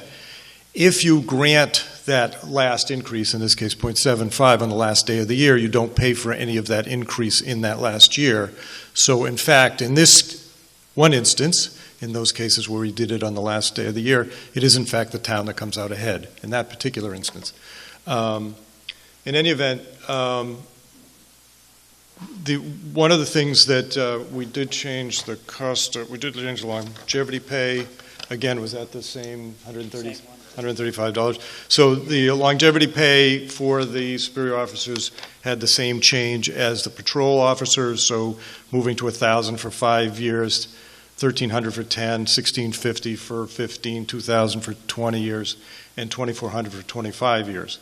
If you grant that last increase, in this case 0.75 on the last day of the year, you don't pay for any of that increase in that last year. So in fact, in this one instance, in those cases where we did it on the last day of the year, it is in fact the town that comes out ahead in that particular instance. In any event, one of the things that we did change the cost, we did change the longevity pay, again, was that the same $135? So the longevity pay for the superior officers had the same change as the patrol officers, so moving to $1,000 for 5 years, $1,300 for 10, $1,650 for 15, $2,000 for 20 years, and $2,400 for 25 years.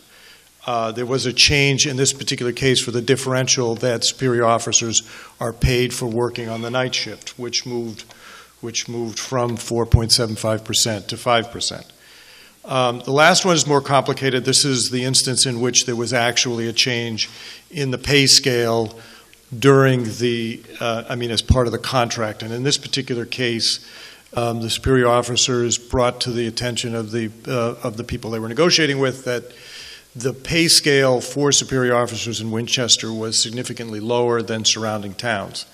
There was a change in this particular case for the differential that superior officers are paid for working on the night shift, which moved from 4.75% to 5%. The last one is more complicated. This is the instance in which there was actually a change in the pay scale during the, as part of the contract. And in this particular case, the superior officers brought to the attention of the people they were negotiating with that the pay scale for superior officers in Winchester was significantly lower than surrounding towns.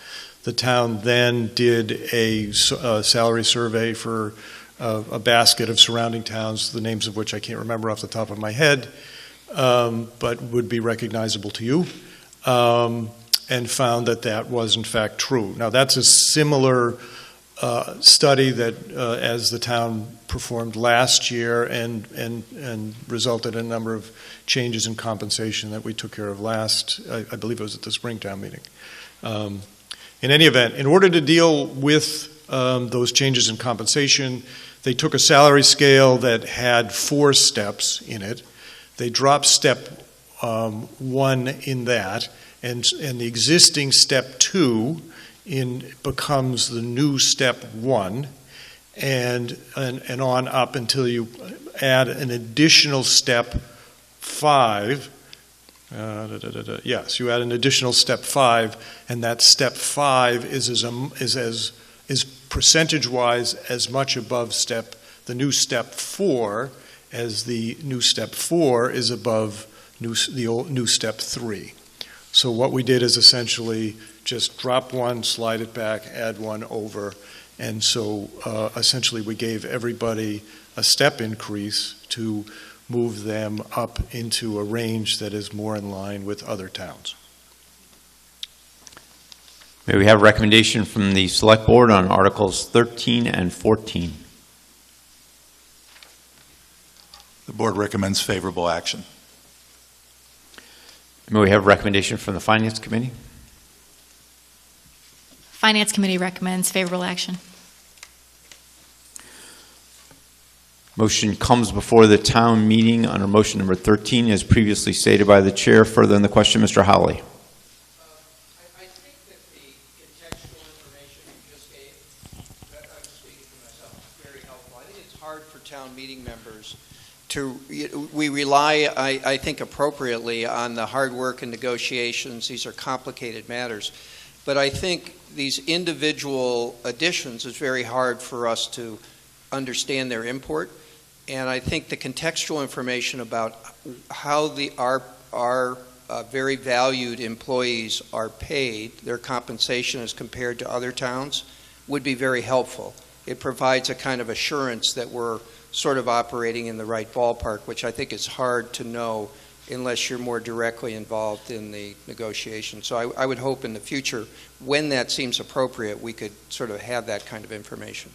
The town then did a salary survey for a basket of surrounding towns, the names of which I can't remember off the top of my head, but would be recognizable to you, and found that that was in fact true. Now that's a similar study that as the town performed last year and resulted in a number of changes in compensation that we took care of I believe it was at the Springtown meeting. In any event, in order to deal with those changes in compensation, they took a salary scale that had 4 steps in it. They dropped step 1 in that, and the existing step 2 becomes the new step 1, and on up until you add an additional step 5. Yes, you add an additional step 5, and that step 5 is percentage-wise as much above the new step 4 as the new step 4 is above the old new step 3. So what we did is essentially just drop 1, slide it back, add 1 over, and so essentially we gave everybody a step increase to move them up into a range that is more in line with other towns. May we have a recommendation from the Select Board on Articles 13 and 14? The Board recommends favorable action. May we have a recommendation from the Finance Committee? Finance Committee recommends favorable action. Motion comes before the town meeting under motion number 13 as previously stated by the chair. Further in the question, Mr. Howley. I think that the contextual information you just gave, I'm speaking for myself, is very helpful. I think it's hard for town meeting members we rely, I think appropriately, on the hard work and negotiations. These are complicated matters. But I think these individual additions is very hard for us to understand their import. And I think the contextual information about how our very valued employees are paid, their compensation as compared to other towns, would be very helpful. It provides a kind of assurance that we're sort of operating in the right ballpark, which I think is hard to know unless you're more directly involved in the negotiation. So I would hope in the future, when that seems appropriate, we could sort of have that kind of information.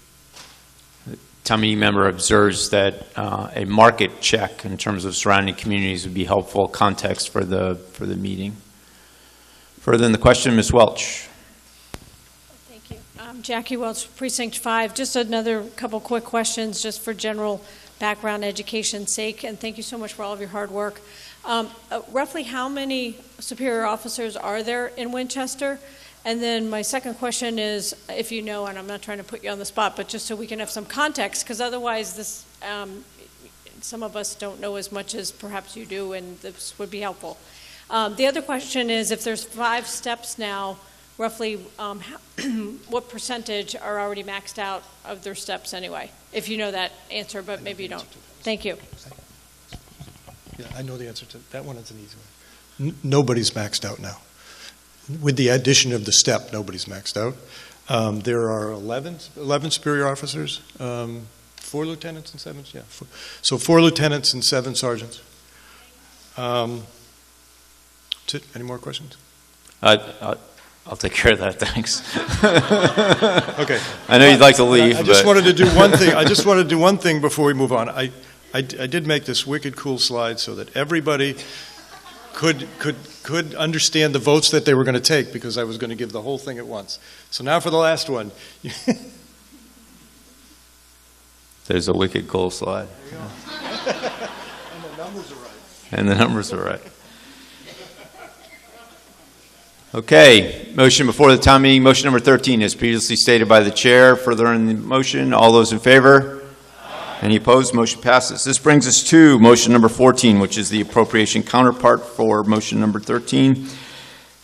Town meeting member observes that a market check in terms of surrounding communities would be helpful context for the meeting. Further in the question, Ms. Welch. Thank you. Jackie Welch, Precinct 5. Just another couple quick questions just for general background education's sake, and thank you so much for all of your hard work. Roughly how many superior officers are there in Winchester? And then my second question is, if you know, and I'm not trying to put you on the spot, but just so we can have some context, because otherwise this, some of us don't know as much as perhaps you do, and this would be helpful. The other question is, if there's 5 steps now, roughly what percentage are already maxed out of their steps anyway? If you know that answer, but maybe you don't. Thank you. Yeah, I know the answer to that one. Is an easy one. Nobody's maxed out now. With the addition of the step, nobody's maxed out. There are 11 superior officers, 4 lieutenants and 7, yeah. So 4 lieutenants and 7 sergeants. Any more questions? I'll take care of that, thanks. Okay. I know you'd like to leave, I just wanted to do one thing. I just wanted to do one thing before we move on. I did make this wicked cool slide so that everybody could understand the votes that they were going to take, because I was going to give the whole thing at once. So now for the last one. There's a wicked goal slide. And the numbers are right. And the numbers are right. Okay, motion before the town meeting, motion number 13, as previously stated by the chair. Further in the motion, all those in favor? Any opposed? Motion passes. This brings us to motion number 14, which is the appropriation counterpart for motion number 13.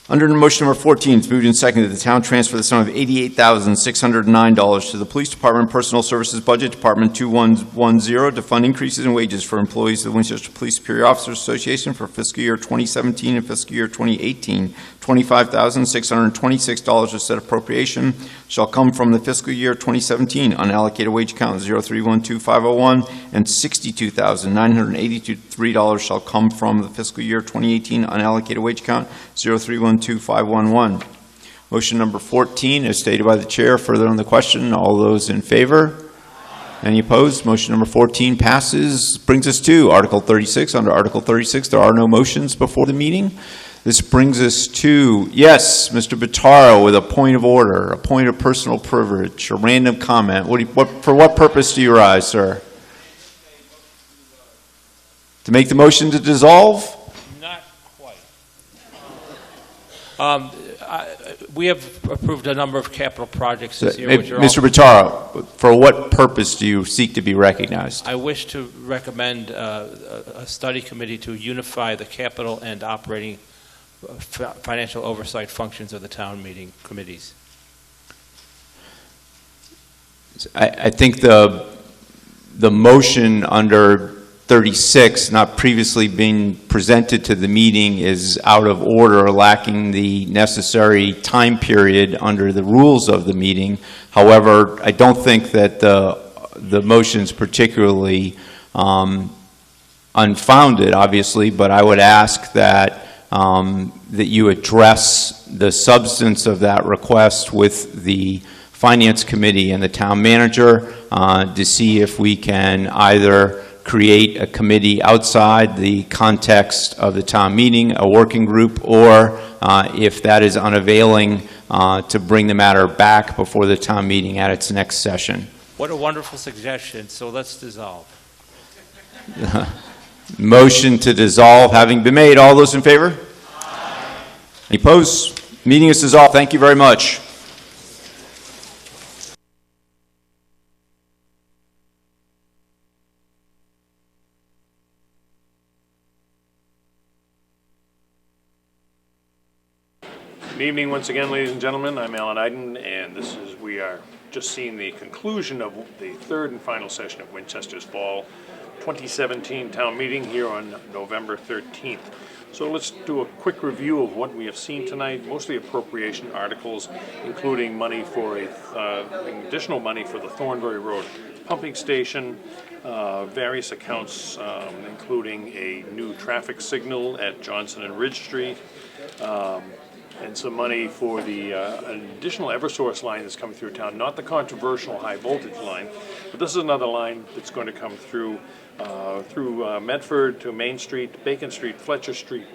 Under motion number 14, it's moved and seconded that the town transfer the sum of $88,609 to the Police Department Personal Services Budget, Department 2110, to fund increases in wages for employees of the Winchester Police Superior Officers Association for fiscal year 2017 and fiscal year 2018. $25,626 of said appropriation shall come from the fiscal year 2017 unallocated wage account 0312501, and $62,983 shall come from the fiscal year 2018 unallocated wage account 0312511. Motion number 14 is stated by the chair. Further on the question, all those in favor? Any opposed? Motion number 14 passes. Brings us to Article 36. Under Article 36, there are no motions before the meeting. This brings us to, yes, Mr. Bottaro with a point of order, a point of personal privilege, a random comment. For what purpose do you rise, sir? To make the motion to dissolve? Not quite. We have approved a number of capital projects this year. Mr. Bottaro, for what purpose do you seek to be recognized? I wish to recommend a study committee to unify the capital and operating financial oversight functions of the town meeting committees. I think the motion under 36, not previously being presented to the meeting, is out of order, lacking the necessary time period under the rules of the meeting. However, I don't think that the motion's particularly unfounded, obviously, but I would ask that that you address the substance of that request with the Finance Committee and the Town Manager to see if we can either create a committee outside the context of the town meeting, a working group, or if that is unavailing, to bring the matter back before the town meeting at its next session. What a wonderful suggestion. So let's dissolve. Motion to dissolve having been made. All those in favor? Aye. Any opposed? Meeting is dissolved. Thank you very much. Good evening once again, ladies and gentlemen. I'm Alan Iden, and we are just seeing the conclusion of the third and final session of Winchester's Fall 2017 town meeting here on November 13th. So let's do a quick review of what we have seen tonight, mostly appropriation articles, including money for additional money for the Thornbury Road pumping station, various accounts, including a new traffic signal at Johnson and Ridge Street, and some money for the an additional Eversource line that's coming through town, not the controversial high voltage line, but this is another line that's going to come through Medford to Main Street, Bacon Street, Fletcher Street,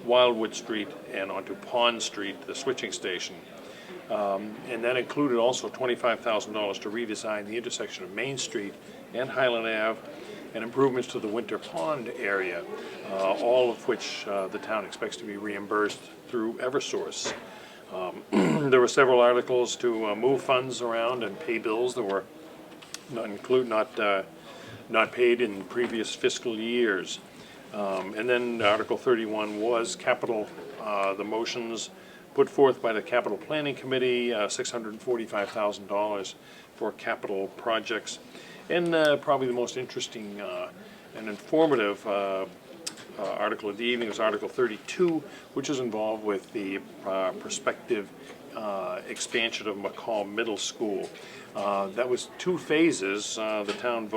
Wildwood Street, and onto Pond Street, the switching station. And that included also $25,000 to redesign the intersection of Main Street and Highland Ave, and improvements to the Winter Pond area, all of which the town expects to be reimbursed through Eversource. There were several articles to move funds around and pay bills that were not paid in previous fiscal years. And then Article 31 was capital, the motions put forth by the Capital Planning Committee, $645,000 for capital projects. And probably the most interesting and informative article of the evening was Article 32, which is involved with the prospective expansion of McCall Middle School. That was 2 phases. The town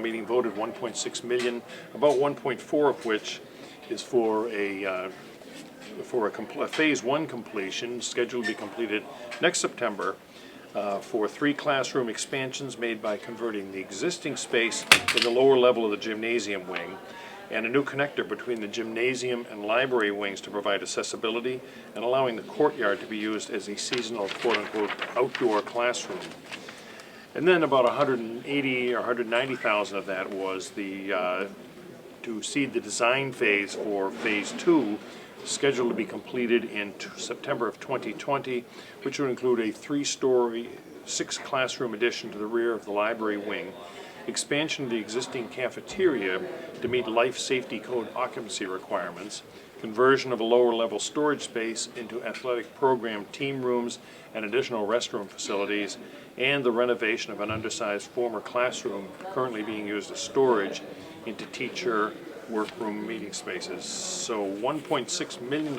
meeting voted 1.6 million, about 1.4 of which is for a phase 1 completion, scheduled to be completed next September, for 3 classroom expansions made by converting the existing space in the lower level of the gymnasium wing, and a new connector between the gymnasium and library wings to provide accessibility, and allowing the courtyard to be used as a seasonal quote-unquote outdoor classroom. And then about 180 or 190,000 of that was to seed the design phase for phase 2, scheduled to be completed in September of 2020, which would include a 3-story, 6-classroom addition to the rear of the library wing, expansion of the existing cafeteria to meet life safety code occupancy requirements, conversion of a lower level storage space into athletic program team rooms and additional restroom facilities, and the renovation of an undersized former classroom currently being used as storage into teacher workroom meeting spaces. So $1.6 million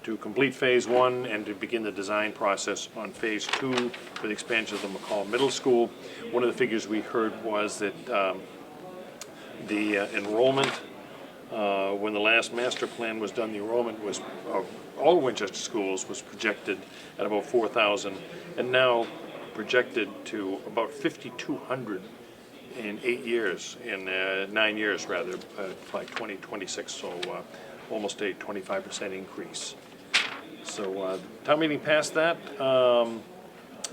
to complete phase 1 and to begin the design process on phase 2 for the expansion of the McCall Middle School. One of the figures we heard was that the enrollment, when the last master plan was done, the enrollment was all Winchester schools was projected at about 4,000, and now projected to about 5,200 in 9 years rather, by 2026, so almost a 25% increase. So town meeting passed that, and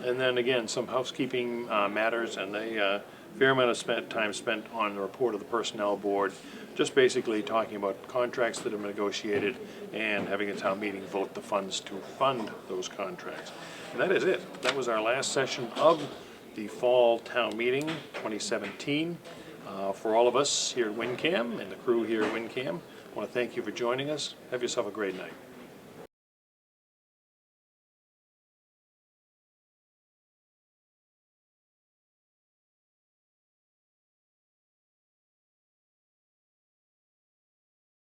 then again, some housekeeping matters, and a fair amount of time spent on the report of the Personnel Board, just basically talking about contracts that have been negotiated and having a town meeting vote the funds to fund those contracts. And that is it. That was our last session of the Fall Town Meeting 2017. For all of us here at WinCam and the crew here at WinCam, I want to thank you for joining us. Have yourself a great night.